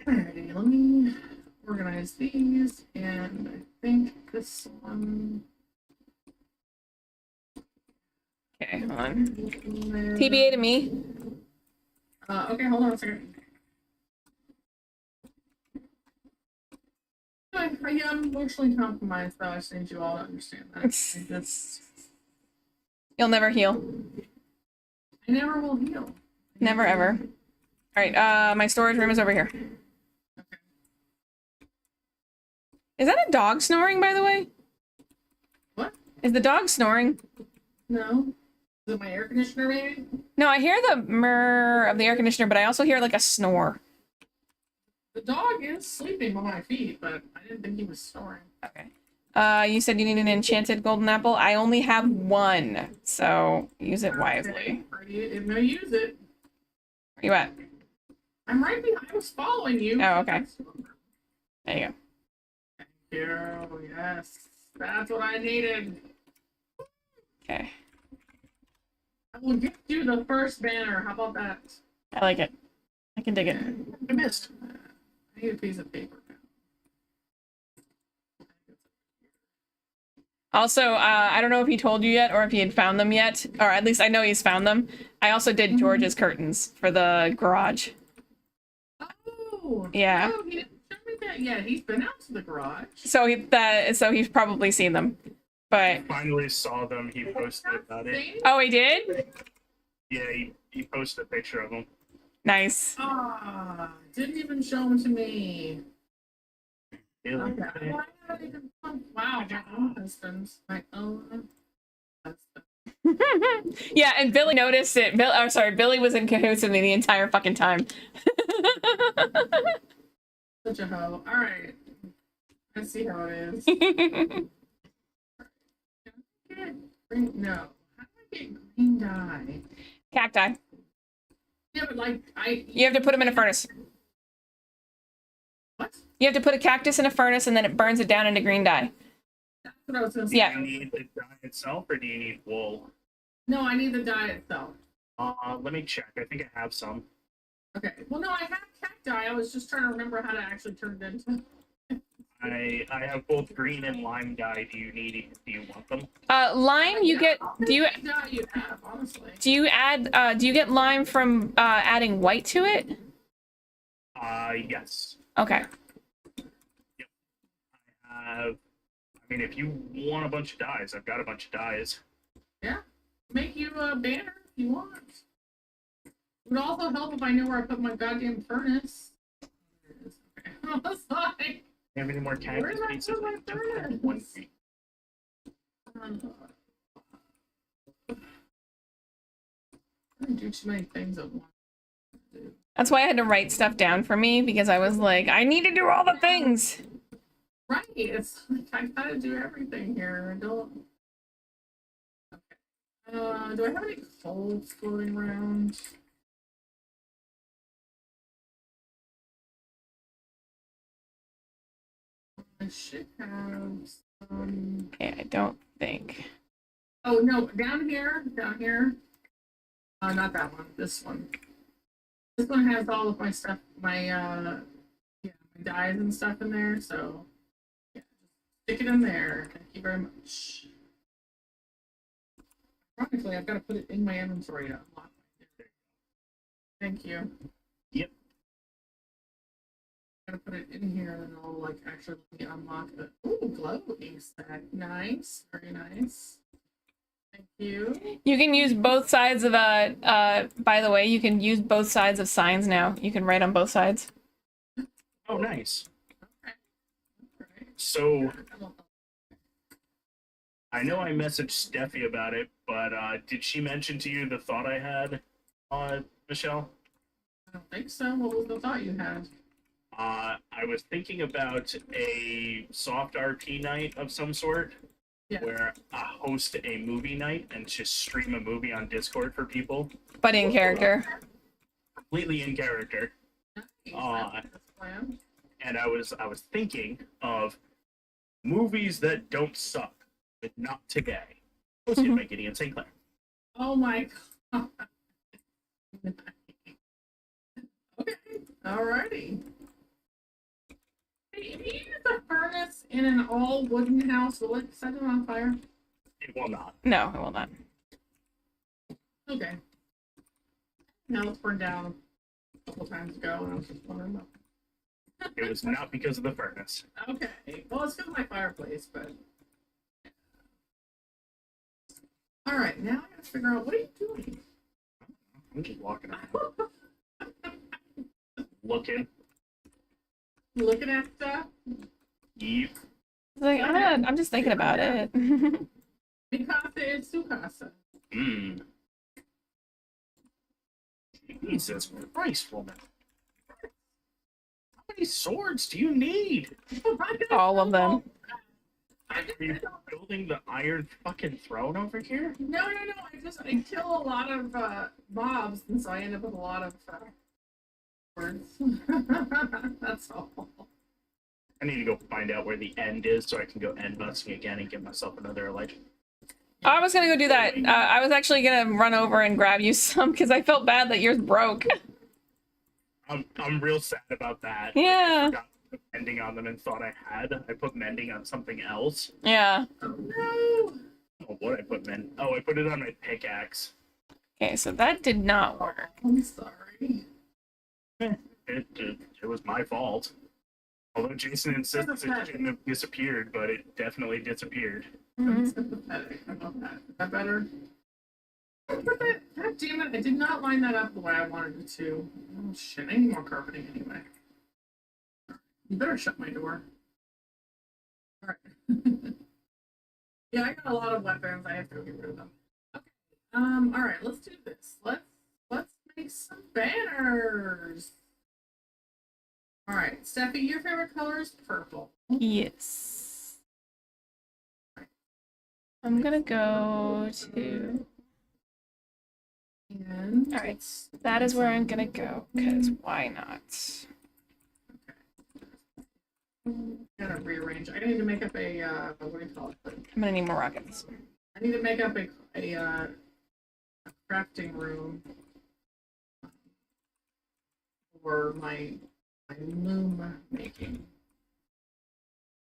Alrighty, let me organize these, and I think this one. Okay, hold on. TBA to me. Okay, hold on a second. Yeah, I'm emotionally compromised, though. I just need you all to understand that. You'll never heal. I never will heal. Never ever. Alright, my storage room is over here. Okay. Is that a dog snoring, by the way? What? Is the dog snoring? No. Is it my air conditioner, maybe? No, I hear the murr of the air conditioner, but I also hear like a snore. The dog is sleeping on my feet, but I didn't think he was snoring. Okay. You said you need an enchanted golden apple. I only have one, so use it wisely. Okay. No, use it. Where you at? I'm right behind. I was following you. Oh, okay. There you go. Thank you. Yes. That's what I needed. Okay. I will give you the first banner. How about that? I like it. I can dig it. I missed. I need a piece of paper now. Also, I don't know if he told you yet or if he had found them yet, or at least I know he's found them. I also did George's curtains for the garage. Oh. Yeah. Oh, he didn't show me that yet. He's been out to the garage. So he's probably seen them. But Finally saw them. He posted about it. See? oh, he did? Yeah, he posted a picture of them. Nice. Ah, didn't even show them to me. Yeah, Okay. Why not even- Wow, my own husband. My own husband. Yeah, and Billy noticed it. Billy was in cahoots with me the entire fucking time. Such a hoe. Alright. I see how it is. No. How do I get green dye? Cacti. Yeah, but like, You have to put them in a furnace. What? You have to put a cactus in a furnace and then it burns it down into green dye. That's what I was gonna say. Yeah. Do you need the dye itself, or do you need wool? No, I need the dye itself. Let me check. I think I have some. Okay. Well, no, I have cacti. I was just trying to remember how to actually turn it into. I have both green and lime dye. Do you want them? Lime, you get. Do you dye you have, honestly? do you add? Do you get lime from adding white to it? Yes. Okay. I mean, if you want a bunch of dyes, I've got a bunch of dyes. Yeah. Make you a banner if you want. It would also help if I knew where I put my goddamn furnace. Okay. I was like, You have any more Where cactus did I pieces? put my I just have one piece. I didn't do too many things at once. That's why I had to write stuff down for me because I was like, I need to do all the things. Right, it's like I gotta do everything here. I don't. Okay. Do I have any coal floating around? I should have some. Okay, I don't think. Oh no, down here, down here. Not that one. This one. This one has all of my stuff, my yeah, my dyes and stuff in there. So yeah, just stick it in there. Thank you very much. Ironically, I've got to put it in my inventory to unlock it. Thank you. Yep. Gotta put it in here, and then I'll like actually let me unlock the. Ooh, glowing stack. Nice, very nice. Thank you. You can use both sides of by the way, you can use both sides of signs now. You can write on both sides. Oh, nice. Okay. Alright. So I know I messaged Steffi about it, but did she mention to you the thought I had, Michelle? I don't think so. What was the thought you had? I was thinking about a soft RP night of some sort, Yeah. where I host a movie night and just stream a movie on Discord for people, But in character. completely in character. That's the plan. And I was thinking of movies that don't suck, but not today. Hosted by Gideon St. Clair. Oh my god. Okay. Alrighty. Hey, if you use a furnace in an all wooden house, will it set it on fire? It will not. No, I will not. Okay. Now it's burned down a couple times ago, and I was just wondering about. It was not because of the furnace. Okay. Well, it's because of my fireplace, but. Alright, now I gotta figure out what are you doing? I'm just walking around, looking. Looking at stuff? Yep. It's like, I'm just thinking about it. Mikasa is Tsukasa. Mmm. Jesus Christ, woman. How many swords do you need? All of them. I Are you building the iron fucking throne over here? No. I kill a lot of mobs, and so I end up with a lot of words. That's all. I need to go find out where the end is so I can go end busting again and give myself another legend. I was gonna go do that. I was actually gonna run over and grab you some because I felt bad that yours broke. I'm real sad about that. Yeah. I forgot put mending on them and thought I had. I put mending on something else. Yeah. Oh no! Oh, what I put mend? Oh, I put it on my pickaxe. Okay, so that did not work. I'm sorry. It was my fault. Although Jason insisted it shouldn't have disappeared, but it definitely disappeared. Mhm. Sympathetic. I love that. Is that better? God damn it! I did not line that up the way I wanted it to. Oh shit! I need more carpeting anyway. You better shut my door. All right. Yeah, I got a lot of weapons. I have to go get rid of them. Okay. All right. Let's do this. Let's make some banners. All right, Steffi, your favorite color is purple. Yes. I'm gonna go to. And All right, that is where I'm gonna go, because why not? gotta rearrange. I need to make up a what do you call it? I'm gonna need more rockets. I need to make up a crafting room for my loom making.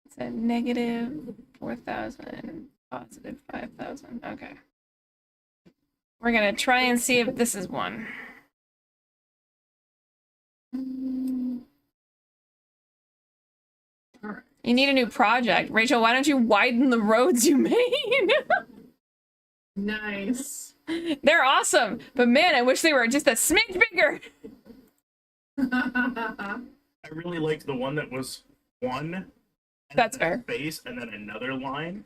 It's a negative 4,000, positive 5,000. Okay. We're gonna try and see if this is one. All right. You need a new project. Rachel, why don't you widen the roads you made? Nice. They're awesome, but man, I wish they were just a smidge bigger. I really liked the one that was one. And That's then a fair. space and then another line.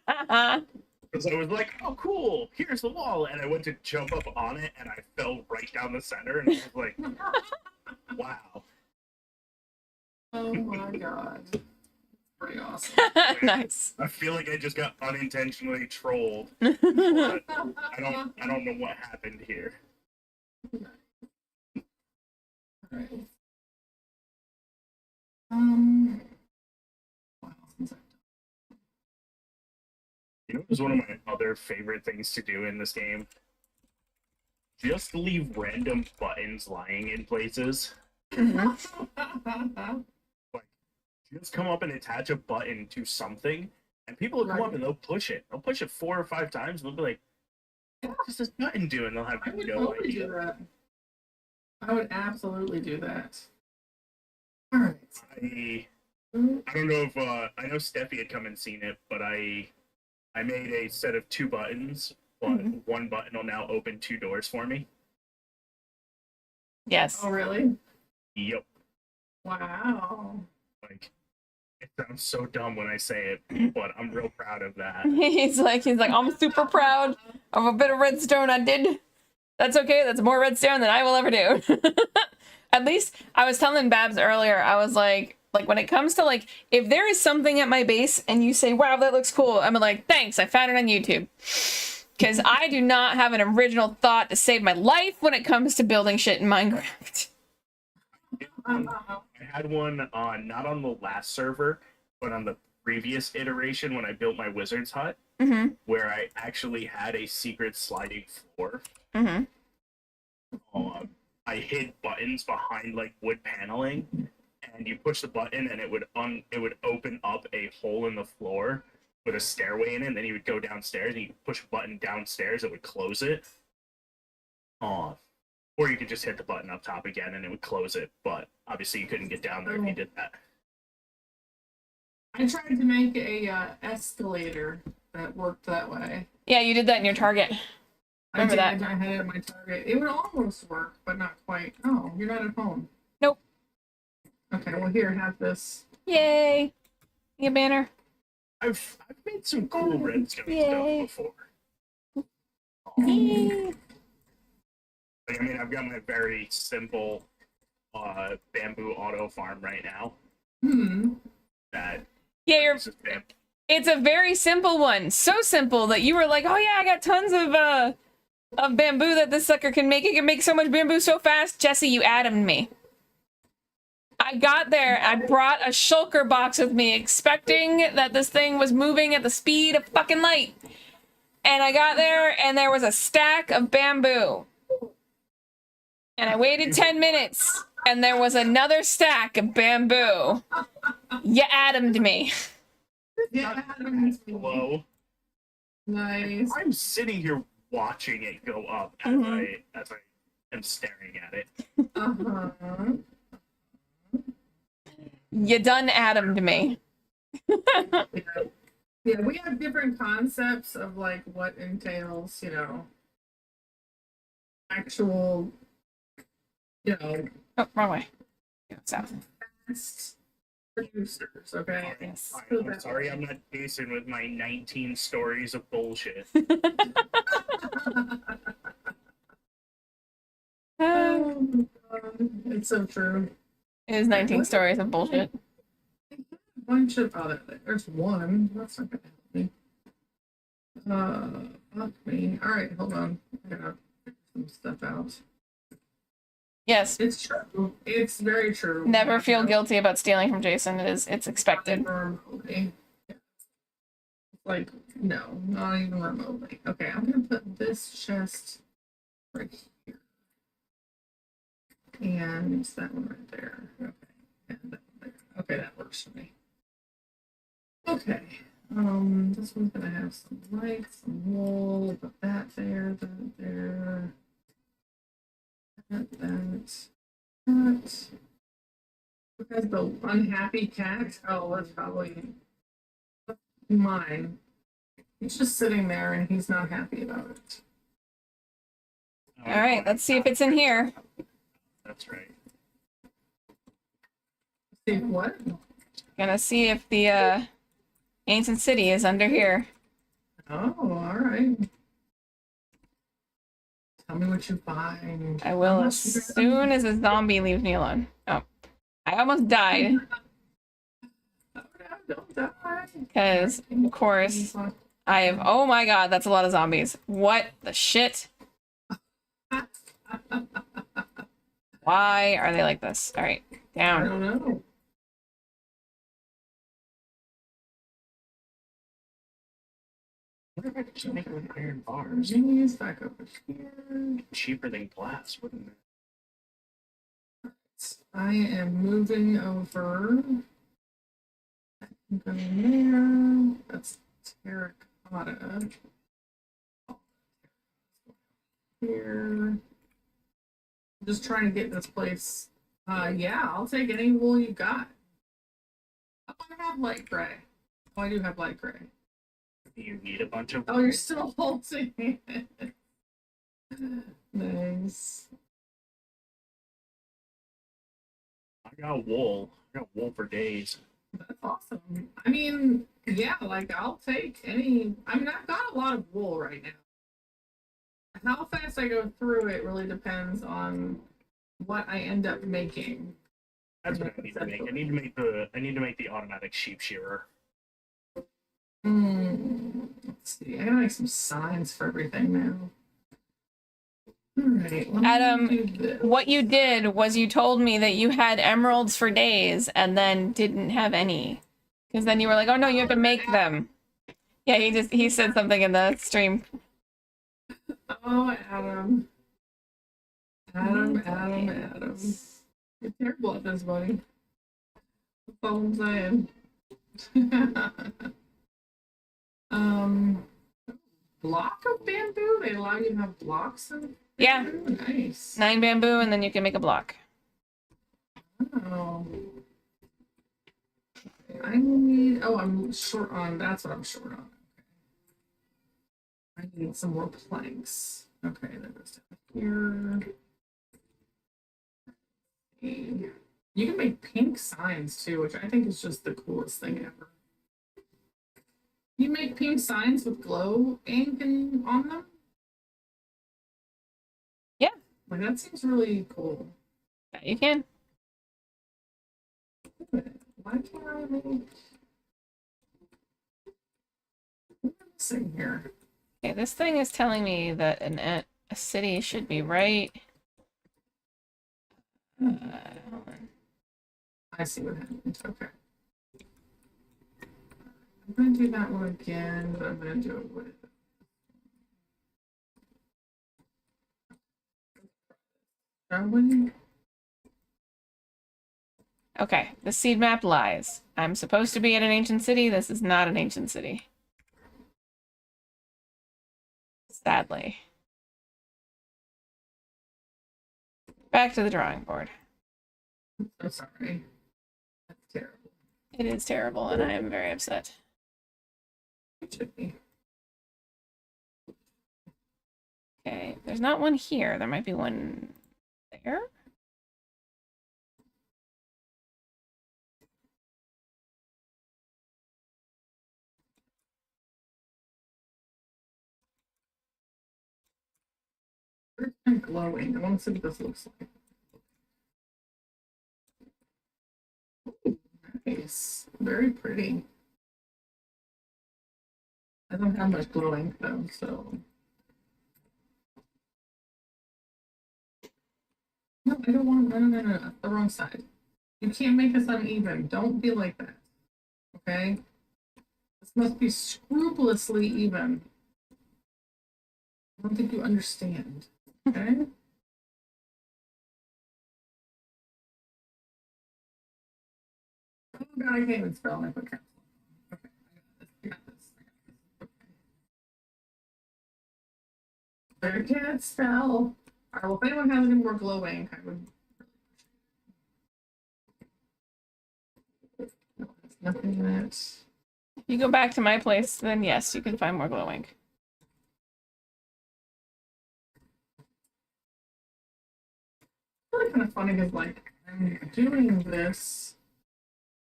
Because I was like, oh, cool, here's the wall. And I went to jump up on it and I fell right down the center. And I was like, wow. Oh my god. Pretty awesome. Nice. I feel like I just got unintentionally trolled. But I don't know what happened here. Alright. Wow, since I've You know, it was one of my other favorite things to do in this game. Just leave random buttons lying in places. done- Just come up and attach a button to something, and people will come up and they'll push it. They'll push it 4 or 5 times, and they'll be like, "What's this button doing?" They'll have I would no totally do idea. that. I would absolutely do that. Alright. I don't know if I know Steffi had come and seen it, but I made a set of 2 buttons, but one button will now open 2 doors for me. Yes. Oh really? Yep. Wow. Like, it sounds so dumb when I say it, but I'm real proud of that. he's like, I'm super proud of a bit of redstone I did. That's okay. That's more redstone than I will ever do. At least I was telling Babs earlier, I was like when it comes to like, if there is something at my base and you say, wow, that looks cool, I'm like, thanks, I found it on YouTube. Because I do not have an original thought to save my life when it comes to building shit in Minecraft. I had one not on the last server, but on the previous iteration when I built my wizard's hut, where I actually had a secret sliding floor. I hid buttons behind like wood paneling, and you push the button and it would open up a hole in the floor with a stairway in it, and then you would go downstairs and you push a button downstairs, it would close it. Or you could just hit the button up top again and it would close it, but obviously you couldn't get down there if you did that. I tried to make a escalator that worked that way. Yeah, you did that in your target. Remember that. I had it in my target. It would almost work, but not quite. Oh, you're not at home. Nope. Okay, well here, have this. Yay. You a banner? I've made some cool redstone Yay. stuff before. Yay. Like, I mean, I've got my very simple bamboo auto farm right now. That Yeah, produces bamboo. it's a very simple one. So simple that you were like, oh yeah, I got tons of bamboo that this sucker can make. It can make so much bamboo so fast. Jesse, you Adam'd me. I got there, I brought a shulker box with me, expecting that this thing was moving at the speed of fucking light. And I got there, and there was a stack of bamboo. And I waited 10 minutes. and there was another stack of bamboo. You atomed me. Yeah, Hello. nice. I'm sitting here watching it go up as Mhm. I am staring at it. Uh-huh. You done atomed me. Yeah, we have different concepts of like what entails, actual, Oh, wrong way. Go south. fast producers, okay? Yes. I'm sorry, I'm not Jason with my 19 stories of bullshit. Oh my God. It's so true. It is 19 stories of bullshit. Bunch of there's one. That's not gonna help me. Fuck me. Alright, hold on. I gotta figure some stuff out. Yes. It's true. It's very true. Never feel guilty about stealing from Jason. It's expected. Remotely. Like, no, not even remotely. Okay, I'm gonna put this chest right here. And that one right there. Okay. And that one there. Okay, that works for me. Okay. This one's gonna have some lights, some wool, put that there, that there. That. Because the unhappy cat, oh, that's probably mine. He's just sitting there and he's not happy about it. All right, let's see if it's in here. That's right. See what? Gonna see if the ancient city is under here. Oh, all right. Tell me what you find. I will How as much you soon as a zombie leaves me alone. Oh, I almost died Oh, no, don't die. because, of course, I have. Oh my god, that's a lot of zombies. What the shit? Why are they like this? All right, I down. don't know. What if I could just make it with iron bars? Genius back over here. Cheaper than glass, wouldn't it? I am moving over. I'm going there. That's terracotta. Here. I'm just trying to get this place. Yeah, I'll take any wool you got. Oh, I have light gray. Oh, I do have light gray. You need a bunch of. Oh, you're still holding it. Nice. I got wool. I got wool for days. That's awesome. I mean, yeah, like I'll take any. I mean, I've got a lot of wool right now. How fast I go through it really depends on what I end up making. That's what I need to make. I need to make the automatic sheep shearer. Let's see. I gotta make some signs for everything now. Alright, let me Adam, do this. What you did was you told me that you had emeralds for days and then didn't have any. Because then you were like, oh no, you have to make them. Yeah, he said something in the stream. Oh, Adam. Adam. You're terrible at this, buddy. That's all I'm saying. Block of bamboo? They allow you to have blocks of bamboo? Yeah. Nice. 9 bamboo and then you can make a block. Oh. I need. Oh, I'm short on. That's what I'm short on. Okay. I need some more planks. Okay, that goes down here. You can make pink signs too, which I think is just the coolest thing ever. You make pink signs with glow ink on them? Yeah. Like that seems really cool. Yeah, you can. Why can't I make what's missing here? Okay, this thing is telling me that a city should be right. Hold on. I see what happened. Okay. I'm gonna do that one again, but I'm gonna do it with shall we? Okay, the seed map lies. I'm supposed to be at an ancient city. This is not an ancient city. Sadly. Back to the drawing board. I'm so sorry. That's terrible. It is terrible, and I am very upset. It should be. Okay, there's not one here. There might be one there. It's kind of glowing. I want to see what this looks like. Ooh, nice. Very pretty. I don't have much glowing though, so. No, I don't want. No. The wrong side. You can't make this uneven. Don't be like that. Okay? This must be scrupulously even. I don't think you understand. Okay? Oh god, I can't even spell my quick caps. Okay, I got this. I can't spell. Alright, well, if anyone has any more glowing, I would. No, there's nothing in it. If you go back to my place, then yes, you can find more glowing. Really kind of funny because, like, I'm doing this,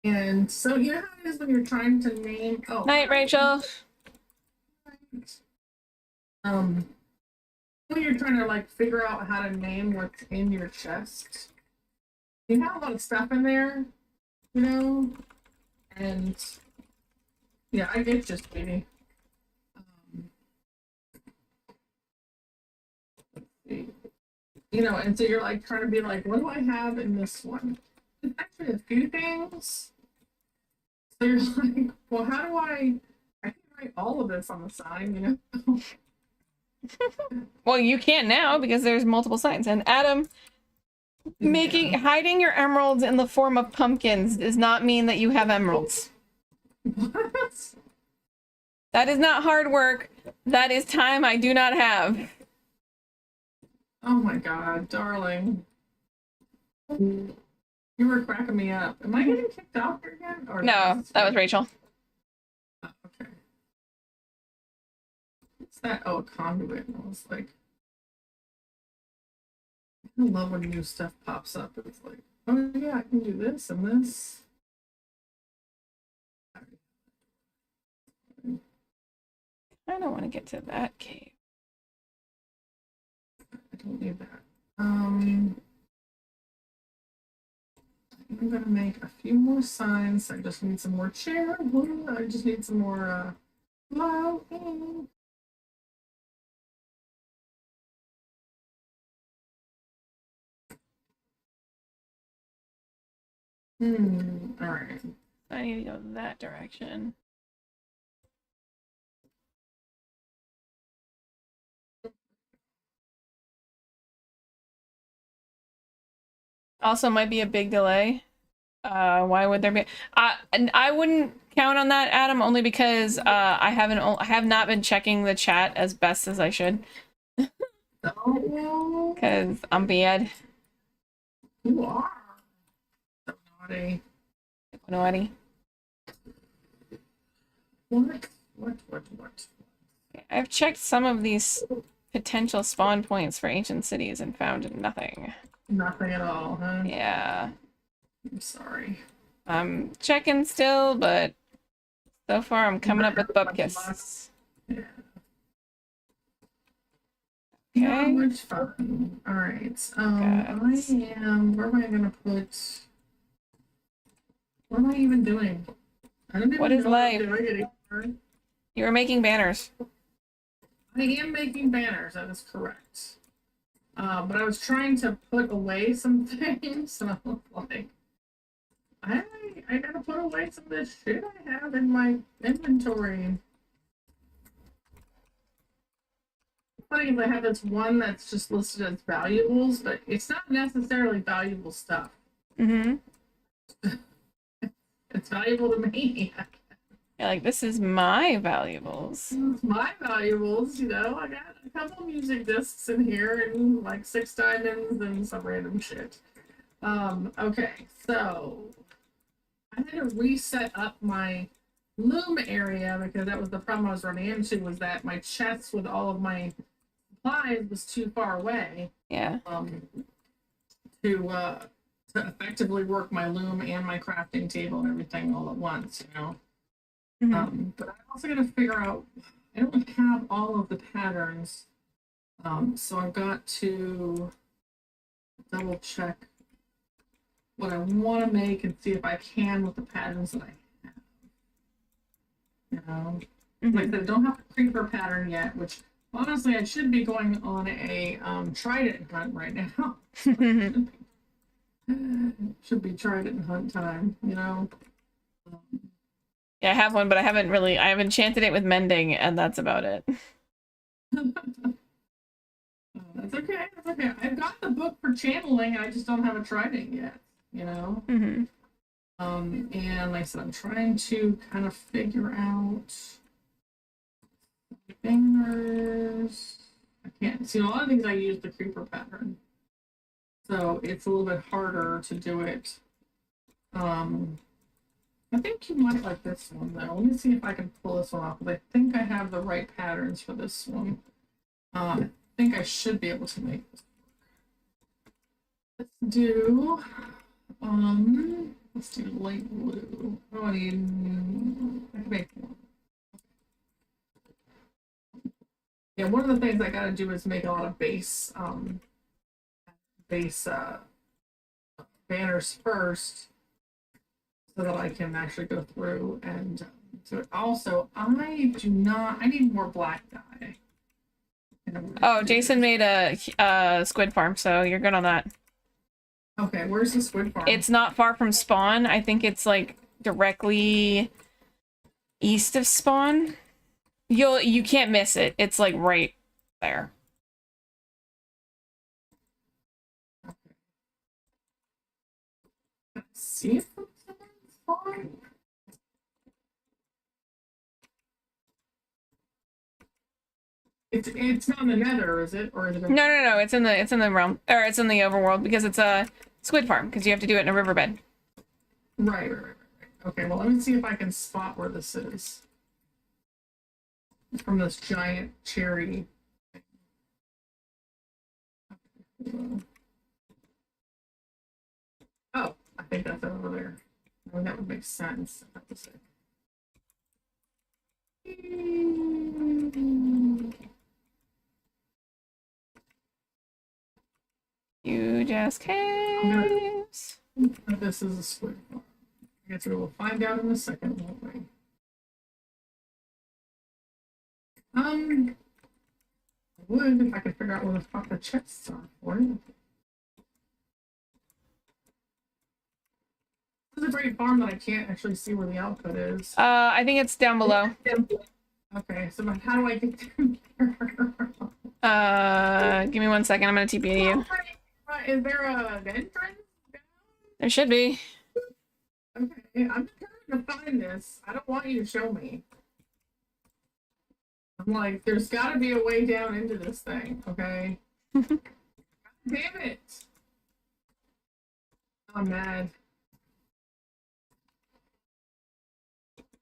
and so you know how it is when you're trying to name. Oh, Night, Rachel. When you're trying to like figure out how to name what's in your chest, you have a lot of stuff in there, you know, and yeah, I get you, sweetie. Let's see. You know, and so you're like trying to be like, what do I have in this one? There's actually a few things. So you're like, well, how do I can write all of this on the sign, you know? Well, you can't now because there's multiple signs. And Adam, hiding your emeralds in the form of pumpkins does not mean that you have emeralds. What? That is not hard work. That is time I do not have. Oh my god, darling. You were cracking me up. Am I getting kicked off here again? Or No, that was Rachel. Oh, okay. What's that? Oh, a conduit. I was like, I love when new stuff pops up. It's like, oh yeah, I can do this and this. I don't want to get to that cave. I don't need that. I'm gonna make a few more signs. I just need some more chair. I just need some more lighting. All right. I need to go that direction. Also might be a big delay. Why would there be? And I wouldn't count on that, Adam, only because I have not been checking the chat as best as I should. Oh, Because I'm bad. you are so naughty. Naughty. What? I've checked some of these potential spawn points for ancient cities and found nothing. Nothing at all, huh? Yeah. I'm sorry. I'm checking still, but so far I'm coming up with bupkis. Yeah. Okay. Not much fun. All right. Where am I gonna put? What am I even doing? I don't even What is know life? what I'm doing anymore. You were making banners. I am making banners. That is correct. But I was trying to put away some things, and I was like, I gotta put away some of this shit I have in my inventory. Funny because I have this one that's just listed as valuables, but it's not necessarily valuable stuff. Mm-hmm. It's valuable to me. Yeah, like this is my valuables. It's my valuables, you know. I got a couple music discs in here and like 6 diamonds and some random shit. Okay, so I had to reset up my loom area because that was the problem I was running into, was that my chest with all of my supplies was too far away. Yeah. To effectively work my loom and my crafting table and everything all at once, you know. But I'm also gonna figure out, I don't have all of the patterns, so I've got to double check what I want to make and see if I can with the patterns that I have. You know, like I said, I don't have a creeper pattern yet, which honestly I should be going on a trident hunt right now. Should be trident hunt time, you know. Yeah, I have one, but I have enchanted it with mending, and that's about it. That's okay. That's okay. I've got the book for channeling. I just don't have a trident yet. You know. And like I said, I'm trying to kind of figure out fingers. I can't see a lot of things. I use the creeper pattern, so it's a little bit harder to do it. I think you might like this one though. Let me see if I can pull this one off. I think I have the right patterns for this one. I think I should be able to make this work. Let's do light blue. Oh, I can make one. Yeah, one of the things I gotta do is make a lot of base banners first, so that I can actually go through and do it. Also, I need more black dye. Oh, Jason made a squid farm, so you're good on that. Okay, where's the squid farm? It's not far from spawn. I think it's like directly east of spawn. You can't miss it. It's like right there. Okay. See if it's fine. It's not in the nether, is it? Or is it in... No. It's in the realm, or it's in the overworld, because it's a squid farm, because you have to do it in a riverbed. Right. Okay, well, let me see if I can spot where this is. It's from this giant cherry. Oh, I think that's over there. I mean, that would make sense. You just caves. This is a squid farm. I guess we will find out in a second, won't we? I would if I could figure out where the fuck the chests are for it. This is a great farm that I can't actually see where the output is. I think it's down below. Okay, so how do I get down there? Give me 1 second. I'm gonna TP to you. Is there an entrance down? There should be. Okay, I'm trying to find this. I don't want you to show me. I'm like, there's got to be a way down into this thing, okay? Damn it! I'm mad.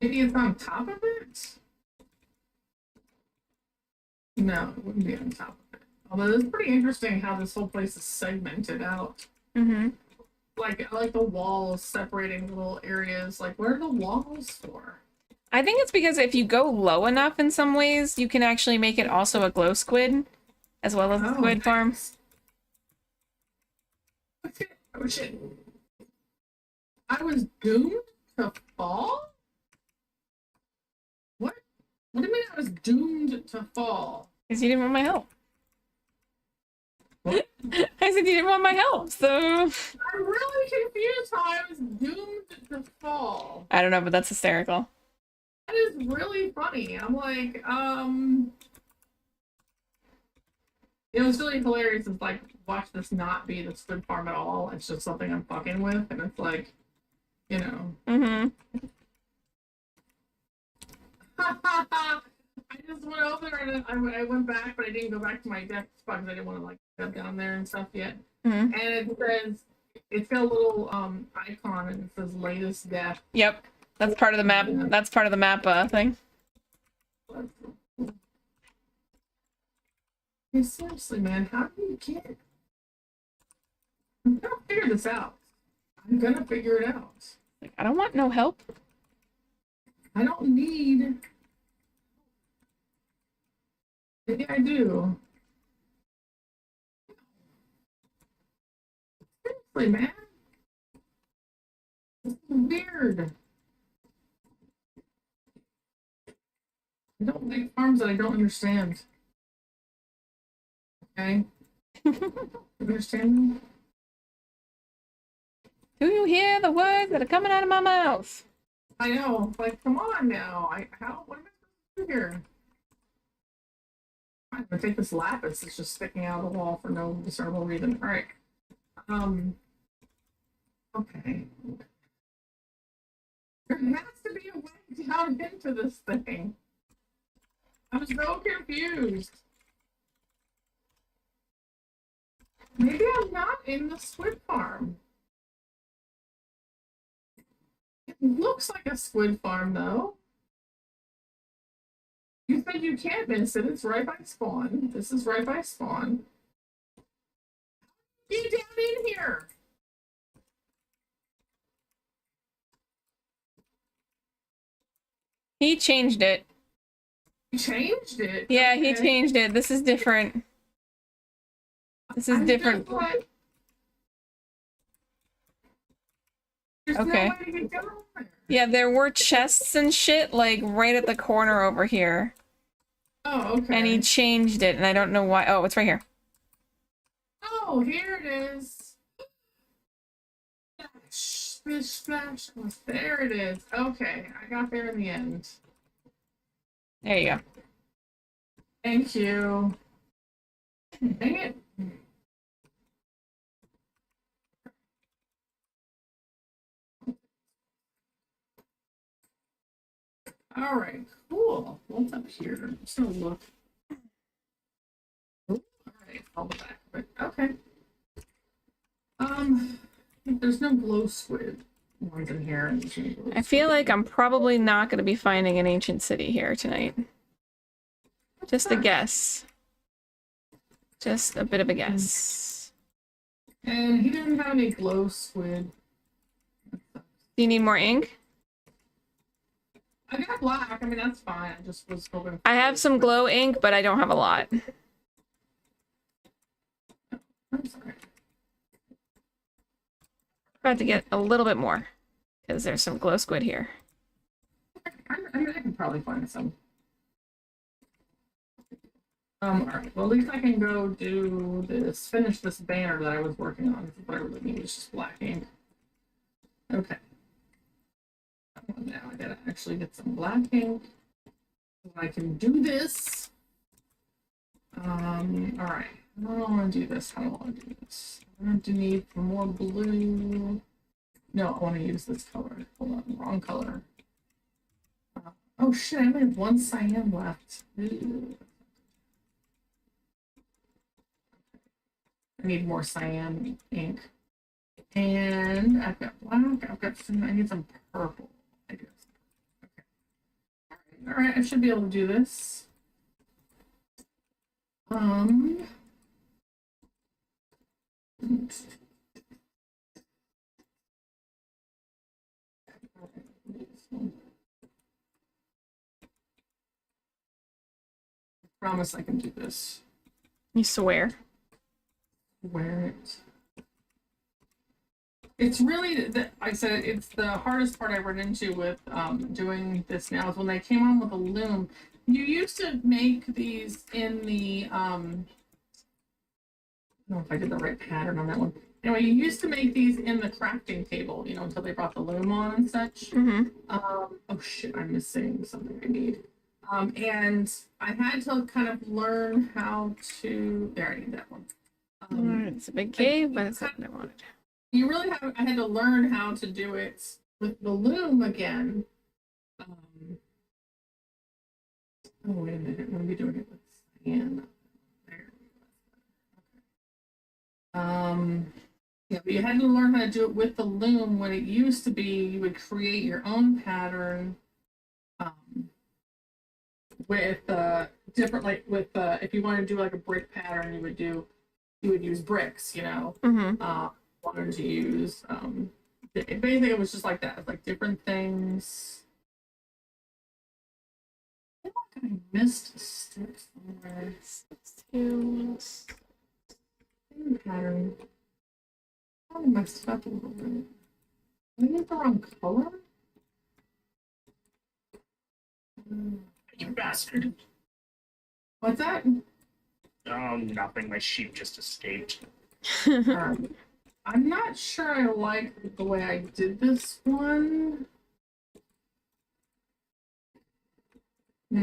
Maybe it's on top of it? No, it wouldn't be on top of it. Although it's pretty interesting how this whole place is segmented out. Like, I like the walls separating little areas. Like, what are the walls for? I think it's because if you go low enough in some ways, you can actually make it also a glow squid, as well as a squid farm. Oh shit. I was doomed to fall? What? What do you mean I was doomed to fall? Because you didn't want my help. What? I said you didn't want my help, so... I'm really confused how I was doomed to fall. I don't know, but that's hysterical. That is really funny. I'm like, you know, it's really hilarious. It's like, watch this not be the squid farm at all. It's just something I'm fucking with, and it's like, you know. Mm-hmm. I just went over and I went back, but I didn't go back to my desk spot because I didn't want to like step down there and stuff yet. Mm-hmm. And it says it's got a little icon and it says latest death. Yep. That's part of the map. Yeah. That's part of the map thing. Hey, seriously, man, how do you get? I'm gonna figure this out. I'm gonna figure it out. Like, I don't want no help. I don't need. Maybe I do. Seriously, man. This is weird. I don't like farms that I don't understand. Okay? Understand me? Do you hear the words that are coming out of my mouth? I know. Like, come on now. What am I supposed to do here? I'm gonna take this lapis that's just sticking out of the wall for no discernible reason. All right. Okay. There has to be a way down into this thing. I'm so confused. Maybe I'm not in the squid farm. It looks like a squid farm, though. You said you can't miss it. It's right by spawn. This is right by spawn. Get down in here. He changed it. You changed it. Yeah, he Okay. changed it. This is different. This is I'm different. just like, there's Okay. no way to get down there. Yeah, there were chests and shit, like, right at the corner over here. Oh, okay. And he changed it, and I don't know why. Oh, it's right here. Oh, here it is. Splash, splash. There it is. Okay, I got there in the end. There you go. Thank you. Dang it. All right, cool. What's up here? I'm just gonna look. All right, all the back of it. Okay. There's no glow squid ones in here. I feel like I'm probably not going to be finding an ancient city here tonight. Just a guess. Just a bit of a guess. And he didn't have any glow squid. Do you need more ink? I got black. I mean, that's fine. I just was hoping. I have some glow ink, but I don't have a lot. I'm sorry. About to get a little bit more, because there's some glow squid here. I mean, I can probably find some. All right. Well, at least I can go do this, finish this banner that I was working on. What I really need is just black ink. Okay. Now I gotta actually get some black ink. So I can do this. All right. I don't want to do this. How do I want to do this? I'm going to need more blue. No, I want to use this color. Hold on, wrong color. Oh shit, I only have one cyan left. Ew. I need more cyan ink. And I've got black. I've got some. I need some purple. I guess. Okay. All right. I should be able to do this. I promise I can do this. You swear? Wear it. It's really I said it's the hardest part I run into with doing this now is when they came on with a loom. You used to make these in the I don't know if I did the right pattern on that one. Anyway, you used to make these in the crafting table, you know, until they brought the loom on and such. Mm-hmm. Oh shit, I'm missing something I need. And I had to kind of learn how to. There, I need that one. It's a big cave, but it's not what I wanted. You really have. I had to learn how to do it with the loom again. Oh, wait a minute. I'm going to be doing it with cyan. There we go. Okay. Yeah, but you had to learn how to do it with the loom. When it used to be, you would create your own pattern with different, like with if you want to do like a brick pattern, you would use bricks, you know. Wanted to use basically it was just like that, like different things. I feel like I missed a step somewhere. Same pattern. I messed it up a little bit. Did I get the wrong color? You bastard. What's that? Nothing. My sheep just escaped. I'm not sure I like the way I did this one. I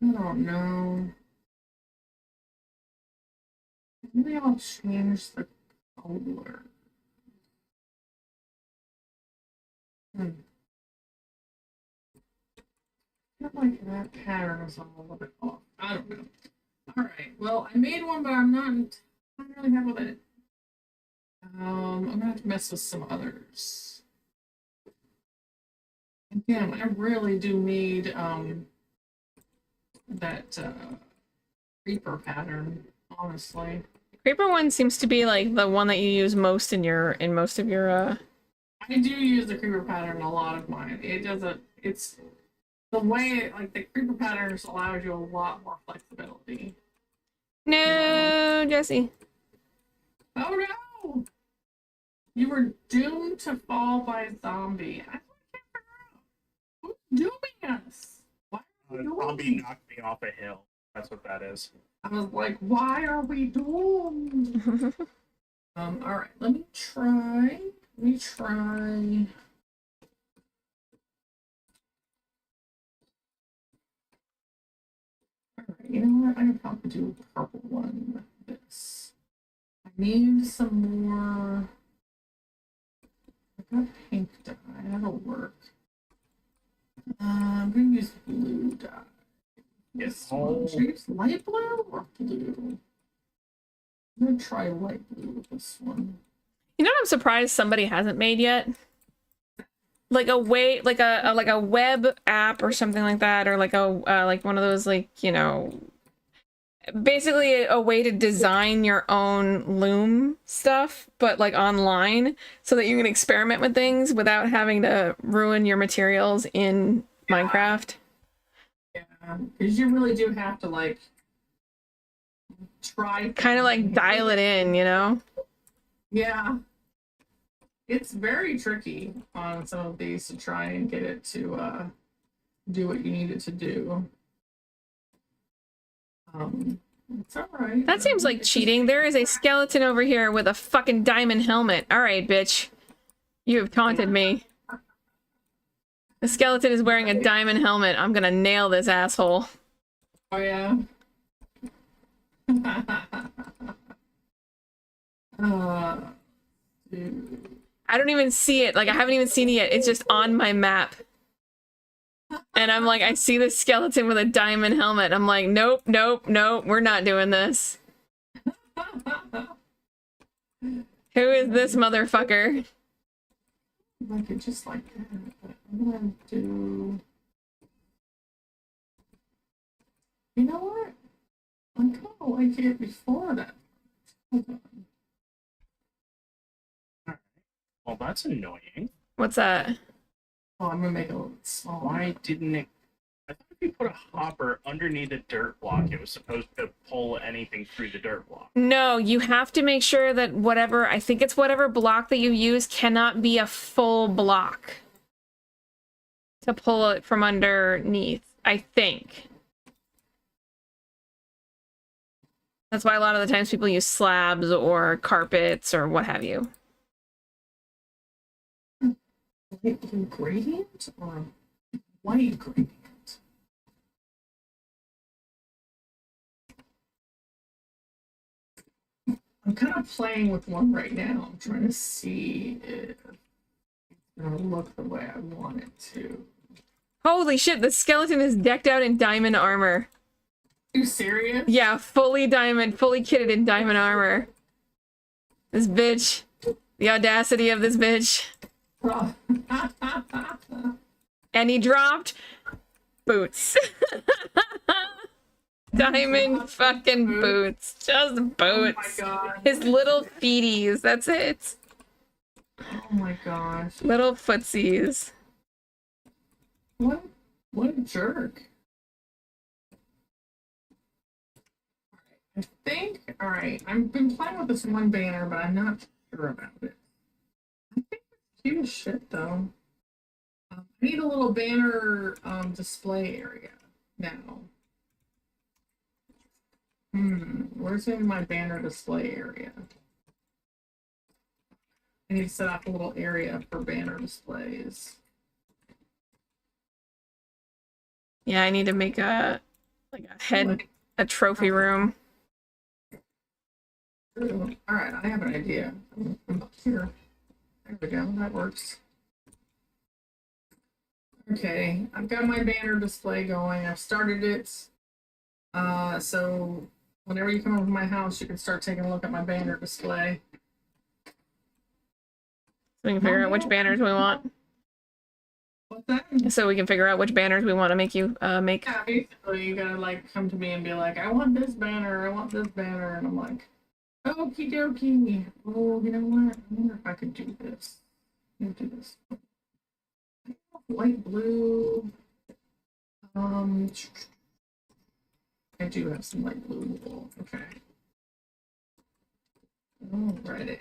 don't know. Maybe I'll change the color. I feel like that pattern is a little bit off. I don't know. Alright, well, I made one, but I'm not really happy with it. I'm gonna have to mess with some others. Again, I really do need that creeper pattern, honestly. Creeper one seems to be like the one that you use most in most of your I do use the creeper pattern in a lot of mine. It's the way, like, the creeper patterns allows you a lot more flexibility. No, Jesse. Oh no! You were doomed to fall by a zombie. I can't figure out who's dooming us. Why are we Zombie doomed? knocked me off a hill. That's what that is. I was like, why are we doomed? Alright, let me try. Alright, you know what? I could probably do a purple one with this. I need some more. I got pink dye. That'll work. I'm gonna use blue dye. Yes. Should I use light blue or blue? I'm gonna try light blue with this one. You know what I'm surprised somebody hasn't made yet? Like a way, like a web app or something like that, or like a like one of those, like, you know, basically a way to design your own loom stuff, but like online, so that you can experiment with things without having to ruin your materials in Minecraft. Yeah, because you really do have to like try. Kind of like dial it in, you know? Yeah. It's very tricky on some of these to try and get it to do what you need it to do. It's alright. That seems like cheating. There is a skeleton over here with a fucking diamond helmet. Alright, bitch. You have taunted me. The skeleton is wearing a diamond helmet. I'm gonna nail this asshole. Oh yeah. Dude. I don't even see it. Like, I haven't even seen it yet. It's just on my map. And I'm like, I see this skeleton with a diamond helmet. I'm like, nope, nope, nope. We're not doing this. Who is this motherfucker? Like it just like that. But I'm gonna do. You know what? I kind of like it before that. Hold on. Well, that's annoying. What's that? Oh, I'm gonna make it a little bit smaller. Why didn't it? I thought if you put a hopper underneath a dirt block, it was supposed to pull anything through the dirt block. No, you have to make sure that whatever, I think it's whatever block that you use cannot be a full block to pull it from underneath, I think. That's why a lot of the times people use slabs or carpets or what have you. Light blue gradient or white gradient? I'm kind of playing with one right now. I'm trying to see if it's gonna look the way I want it to. Holy shit, the skeleton is decked out in diamond armor. You serious? Yeah, fully diamond, fully kitted in diamond armor. This bitch. The audacity of this bitch. Oh. And he dropped boots. Diamond fucking boots. Just boots. Oh my god. His little feeties, that's it. Oh my gosh. Little footsies. What a jerk. I think, alright, I've been playing with this one banner, but I'm not sure about it. I think it's cute as shit, though. I need a little banner display area now. Where's in my banner display area? I need to set up a little area for banner displays. Yeah, I need to make a a trophy room. Alright, I have an idea. I'm up here. There we go, that works. Okay, I've got my banner display going. I've started it. So whenever you come over to my house, you can start taking a look at my banner display. So we can figure out which banners we want. What's that? So we can figure out which banners we want to make you make. Yeah, basically you gotta like come to me and be like, I want this banner, I want this banner, and I'm like, okie dokie. Oh, you know what? I wonder if I could do this. Let me do this. Light blue. I do have some light blue wool. Okay. Alrighty.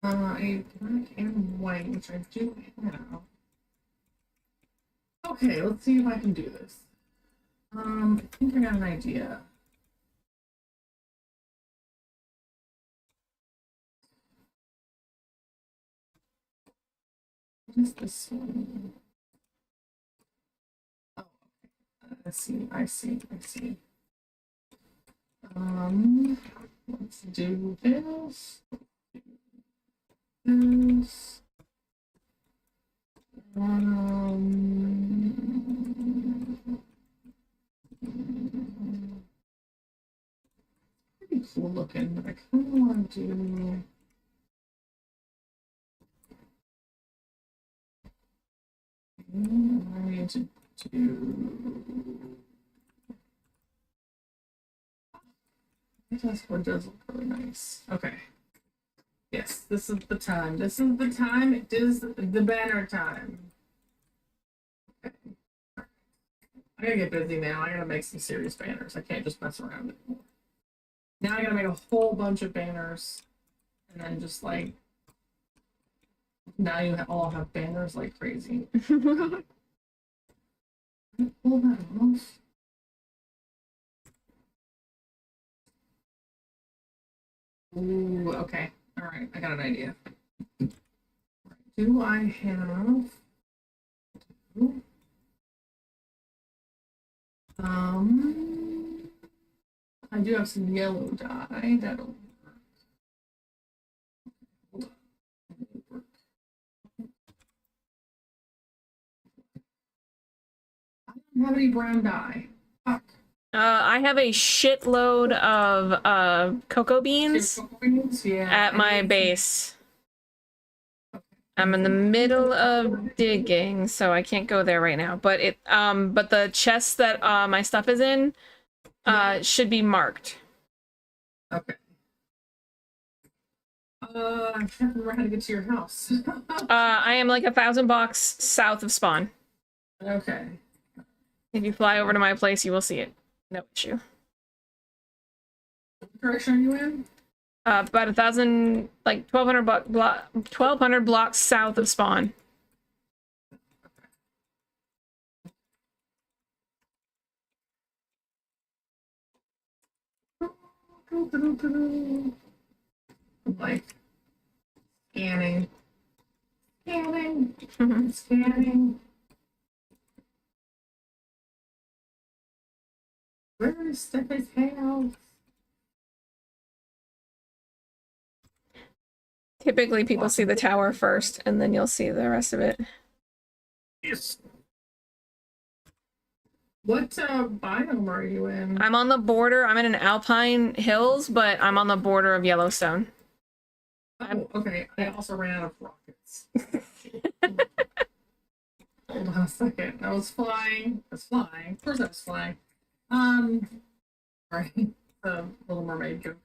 A black and white, which I do have. Okay, let's see if I can do this. I think I got an idea. What is this one? Oh, okay. I see. Let's do this. This. Pretty cool looking, but I kind of want to do. I need to do. This one does look really nice. Okay. Yes, this is the time. This is the time. It is the banner time. Okay. I gotta get busy now. I gotta make some serious banners. I can't just mess around anymore. Now I gotta make a whole bunch of banners. And then just like. Now you all have banners like crazy. Can I pull that off? Ooh, okay. All right, I got an idea. Do I have? I do have some yellow dye. That'll work. Hold on. That'll work. I don't have any brown dye. Fuck. I have a shitload of cocoa beans Yeah, at my base. I'm in the middle of digging, so I can't go there right now. But but the chest that my stuff is in should be marked. Okay. I can't remember how to get to your house. I am like 1,000 blocks south of spawn. Okay. If you fly over to my place, you will see it. No issue. What direction are you in? About 1,000, like 1,200 blocks south of spawn. I'm like scanning. Scanning. Where is Steffi's house? Typically, people see the tower first, and then you'll see the rest of it. Yes. What biome are you in? I'm on the border. I'm in an alpine hills, but I'm on the border of Yellowstone. Oh, okay. I also ran out of rockets. Hold on a second. I was flying. I was flying. Of course I was flying. Right. The Little Mermaid joke.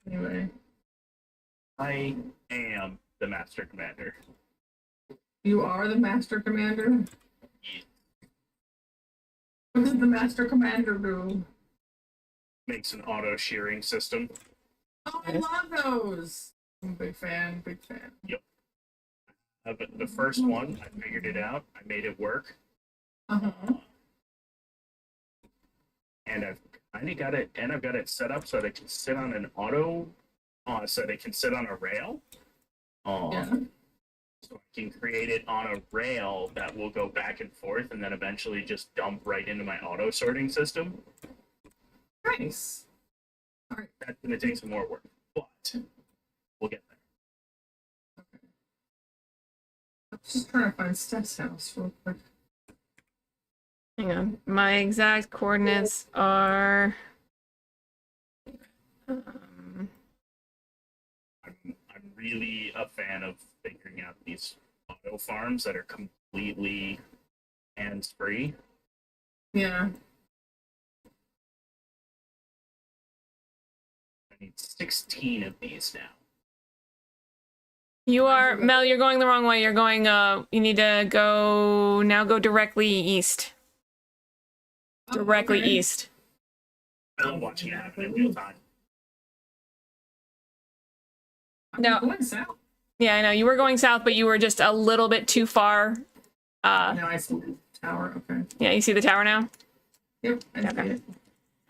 Anyway. I am the Master Commander. You are the Master Commander? Yeah. What does the Master Commander do? Makes an auto shearing system. Oh, I love those! I'm a big fan, big fan. But the first one, I figured it out. I made it work. Uh-huh. And I've kind of got it, and I've got it set up so that it can sit on an auto, so that it can sit on a rail. Yeah. So I can create it on a rail that will go back and forth, and then eventually just dump right into my auto sorting system. Nice. Alright. That's gonna take some more work, but we'll get there. Okay. I'm just trying to find Steph's house real quick. Hang on. My exact coordinates are... I'm really a fan of figuring out these auto farms that are completely hands-free. Yeah. I need 16 of these now. You are... Mel, you're going the wrong way. You're going, you need to go... Now go directly east. Directly okay. east. I'm watching it happen in real time. I'm No. going south. Yeah, I know. You were going south, but you were just a little bit too far. Now I see the tower, okay. Yeah, you see the tower now? Yep, I see Okay. it.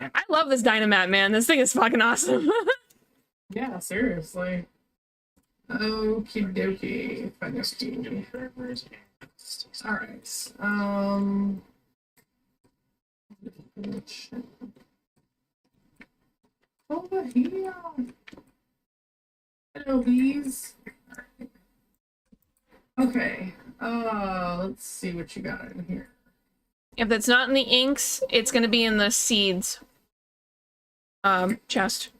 I love this Dynamat, man. This thing is fucking awesome. Yeah, seriously. Okie dokie. Alright. Over here. Hello, bees. Okay. Let's see what you got in here. If it's not in the inks, it's going to be in the seeds chest.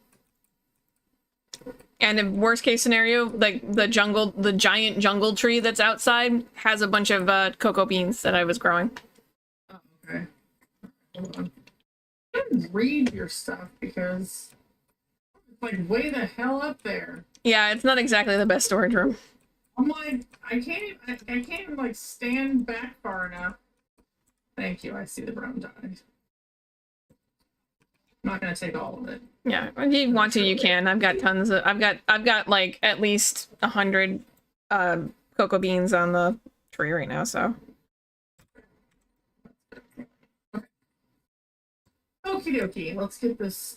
And in worst case scenario, like the giant jungle tree that's outside has a bunch of cocoa beans that I was growing. Oh, okay. Hold on. I didn't read your stuff because it's like way the hell up there. Yeah, it's not exactly the best storage room. I'm like, I can't even like stand back far enough. Thank you. I see the brown dye. I'm not gonna take all of it. Yeah, if you want to, you can. I've got tons of. I've got like at least 100 cocoa beans on the tree right now. So. Okie dokie. Let's get this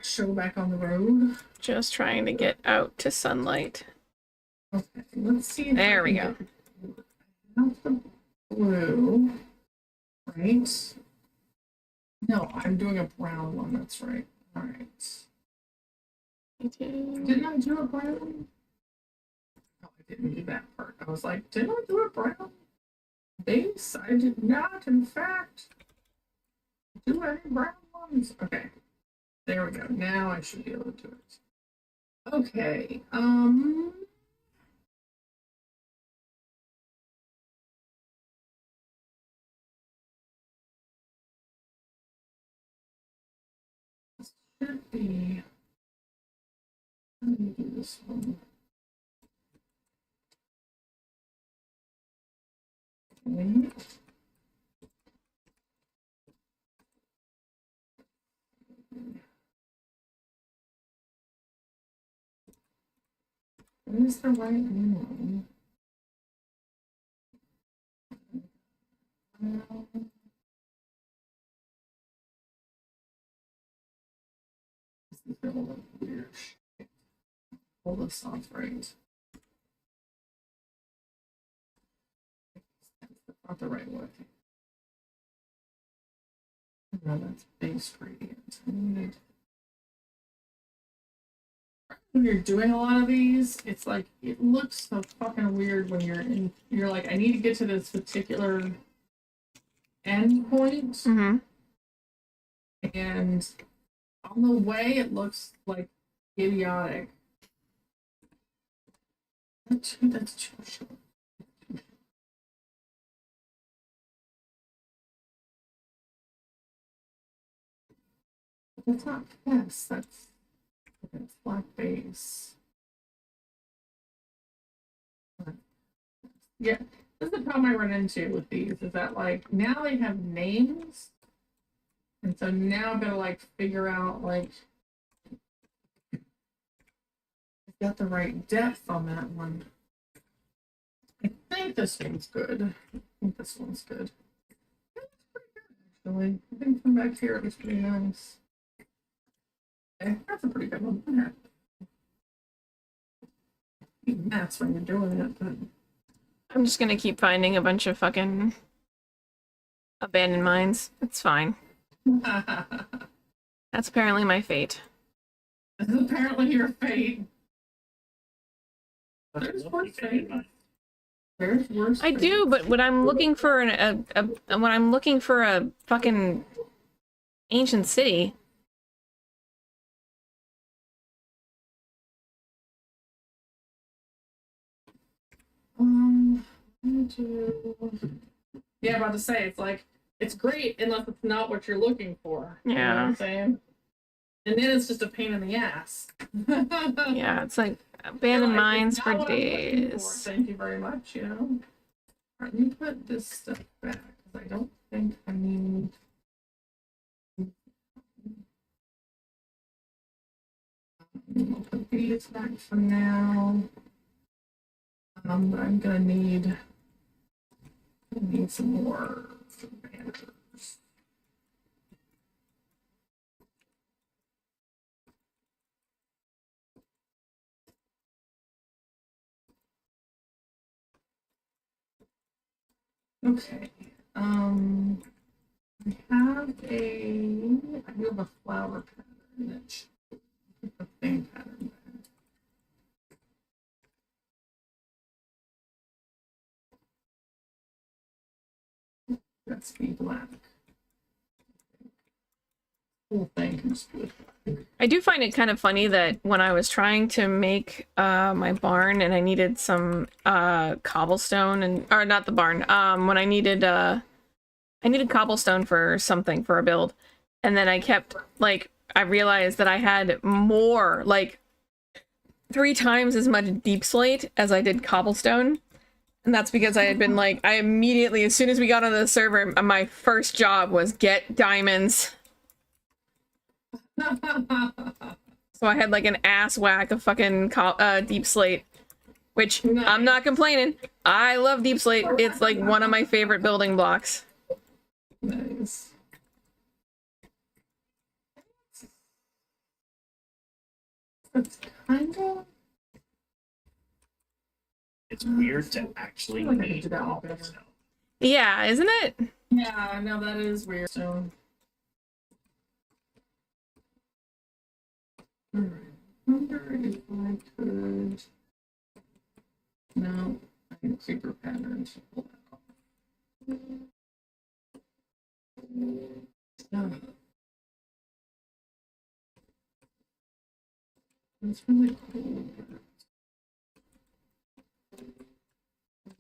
show back on the road. Just trying to get out to sunlight. Okay. Let's see. If There I we can go. get the blue. Right. No, I'm doing a brown one. That's right. All right. Didn't I do a brown? No, I didn't do that part. I was like, did I do a brown base? I did not, in fact, do any brown ones. Okay. There we go. Now I should be able to do it. Okay. Should be. Let me do this one. Okay. What is the right one? This is a little weird. Pull this off right. That's not the right way. No, that's base gradient. I needed... When you're doing a lot of these, it's like it looks so fucking weird when you're like, I need to get to this particular end point, Mm-hmm. and on the way it looks like idiotic. That's too short. That's not yes, that's black base. Yeah, this is the problem I run into with these, is that like now they have names, and so now I've got to like figure out like I've got the right depth on that one. I think this one's good. I think this one's good. Yeah, that's pretty good actually. I think from back here it was pretty nice. Okay, that's a pretty good one. Okay. That's when you're doing it, but I'm just gonna keep finding a bunch of fucking abandoned mines. It's fine. That's apparently my fate. this is apparently your fate. But There's I love worse the abandoned fate. mine. There's worse I do, but when I'm looking for when I'm looking for a fucking ancient city, yeah, about to say it's like it's great unless it's not what you're looking for. You know what Yeah. I'm saying? And then it's just a pain in the ass. yeah, it's like You're abandoned like, mines "It's for not what I'm looking for. days. Thank you very much, you know. All right, let me put this stuff back because I don't think I need. I'll put these back for now. But I'm gonna need some more banners. Okay. I do have a flower pattern that should put the same pattern there. That's be black. Whole thing can just be black. I do find it kind of funny that when I was trying to make my barn and I needed some cobblestone and or not the barn, when I needed cobblestone for something for a build, and then I kept like I realized that I had more like 3 times as much deep slate as I did cobblestone. And that's because I had been like, I immediately, as soon as we got on the server, my first job was get diamonds. So I had like an ass whack of fucking deep slate, which Nice. I'm not complaining. I love deep slate. It's like one of my favorite building blocks. Nice. That's kind of. It's weird to actually I feel like I could need do that one better. cobblestone. Yeah, isn't it? Yeah, no, that is weird. So. Alright. Wonder if I could. No, I need a creeper pattern to pull that off. No. That's really cool.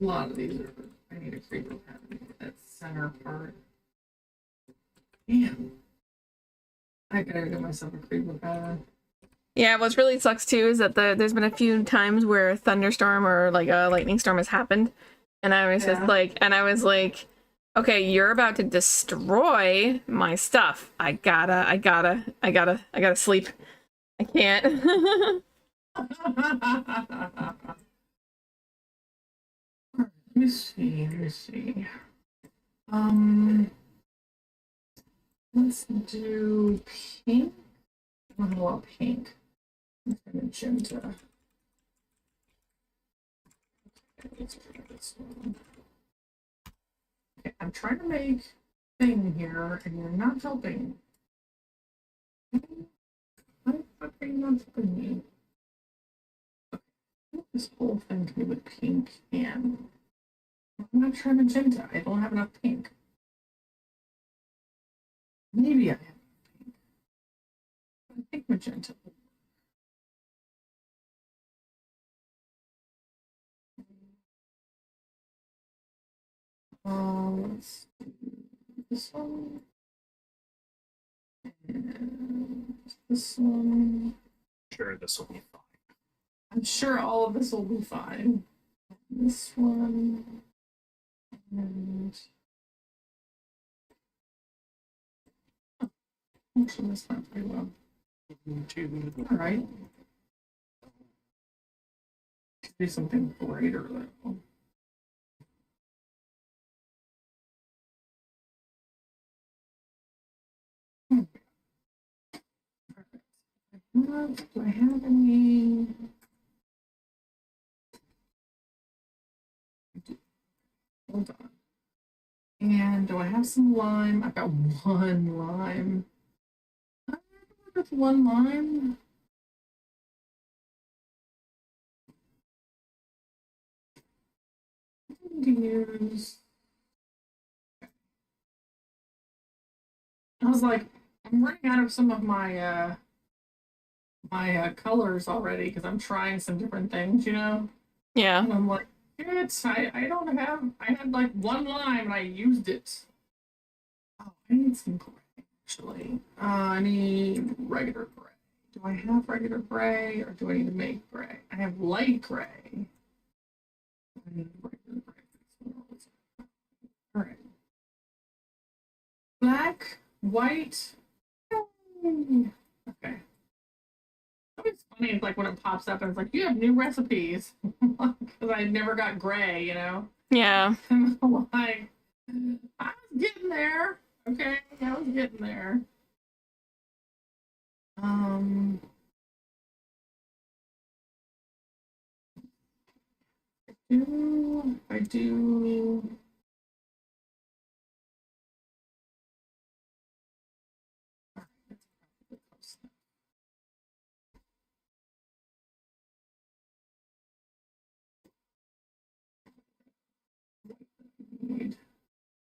A lot of these are. I need a creeper pattern for that center part. Damn. I gotta get myself a creeper pattern. Yeah, what's really sucks too is that there's been a few times where a thunderstorm or like a lightning storm has happened, and I was just like, okay, you're about to destroy my stuff. I gotta sleep. I can't. Let me see. Let's do pink. I don't know about pink. Let's do magenta. Okay, let's try this one. Okay, I'm trying to make thing here, and you're not helping. Why the fuck are you not helping me? Okay. This whole thing can be with pink and I'm not trying magenta. I don't have enough pink. Maybe I have enough pink. I think magenta. Let's do this one. And this one. Sure, this will be fine. I'm sure all of this will be fine. This one. And actually, this went pretty well. All right. Do something brighter though. Perfect. Do I have any? Hold on. And do I have some lime? I've got one lime. I have one lime. To use. I was like, I'm running out of some of my colors already because I'm trying some different things, you know. Yeah. And I'm like, I don't have. I had like one lime and I used it. Oh, I need some gray actually. I need regular gray. Do I have regular gray or do I need to make gray? I have light gray. I need regular gray. All right. Black, white. Okay. It's funny, it's like when it pops up and it's like, you have new recipes. Because I never got gray, you know? Yeah. And I'm like, I was getting there. Okay, I was getting there. I do.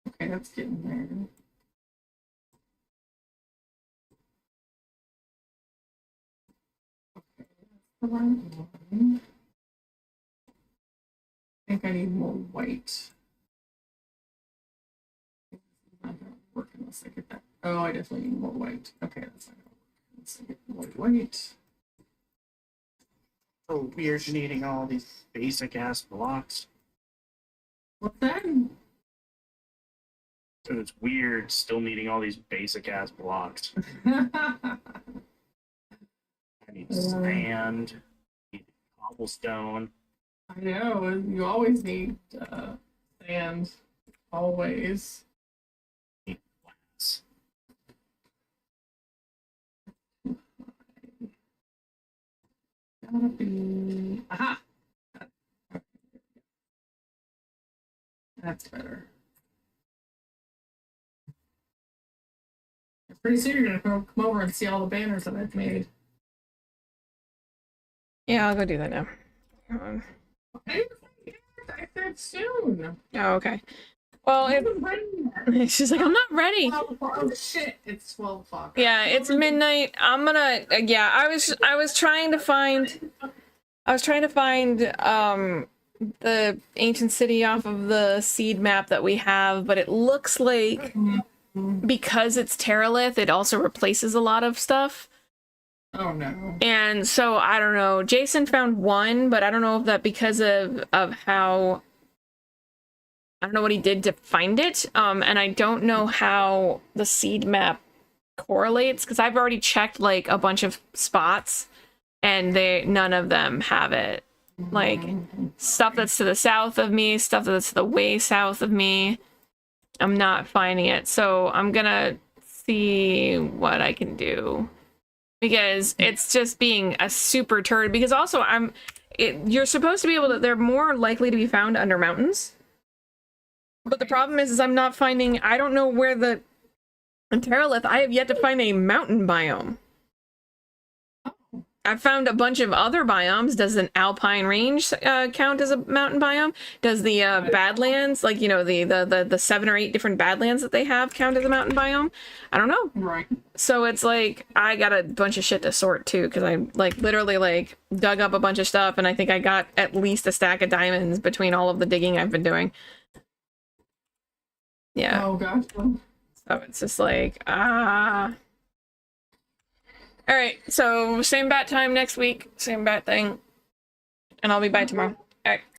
Okay, that's getting there. Okay, that's the right one. I think I need more white. It's not gonna work unless I get that. Oh, I definitely need more white. Okay, that's not gonna work unless I get more white. So weird needing all these basic ass blocks. What's that? So it's weird still needing all these basic ass blocks. I need sand, I need cobblestone. I know, you always need sand. Always. I need glass. Gotta be. Aha! That's better. Pretty soon you're gonna come over and see all the banners that I've made. Yeah, I'll go do that now. Come on. I said soon. Oh, okay. Well, she's like, I'm not ready. Oh shit! It's 12 o'clock. Yeah, it's midnight. I'm gonna. Yeah, I was trying to find. The ancient city off of the seed map that we have, but it looks like because it's Terralith, it also replaces a lot of stuff. Oh no. And so I don't know. Jason found one, but I don't know if that because of how I don't know what he did to find it. And I don't know how the seed map correlates because I've already checked like a bunch of spots and none of them have it. Like stuff that's to the south of me, stuff that's to the way south of me. I'm not finding it. So I'm gonna see what I can do. Because it's just being a super turd. Because also you're supposed to be able to, they're more likely to be found under mountains. But the problem is I'm not finding, I don't know where the, in Terralith, I have yet to find a mountain biome. I've found a bunch of other biomes. Does an alpine range count as a mountain biome? Does the Badlands, like, you know, the 7 or 8 different Badlands that they have count as a mountain biome? I don't know. Right. So it's like, I got a bunch of shit to sort too, because I like literally like dug up a bunch of stuff, and I think I got at least a stack of diamonds between all of the digging I've been doing. Yeah. Oh gosh. So it's just like, Alright, so same bat time next week, same bat thing. And I'll be by tomorrow. Alright,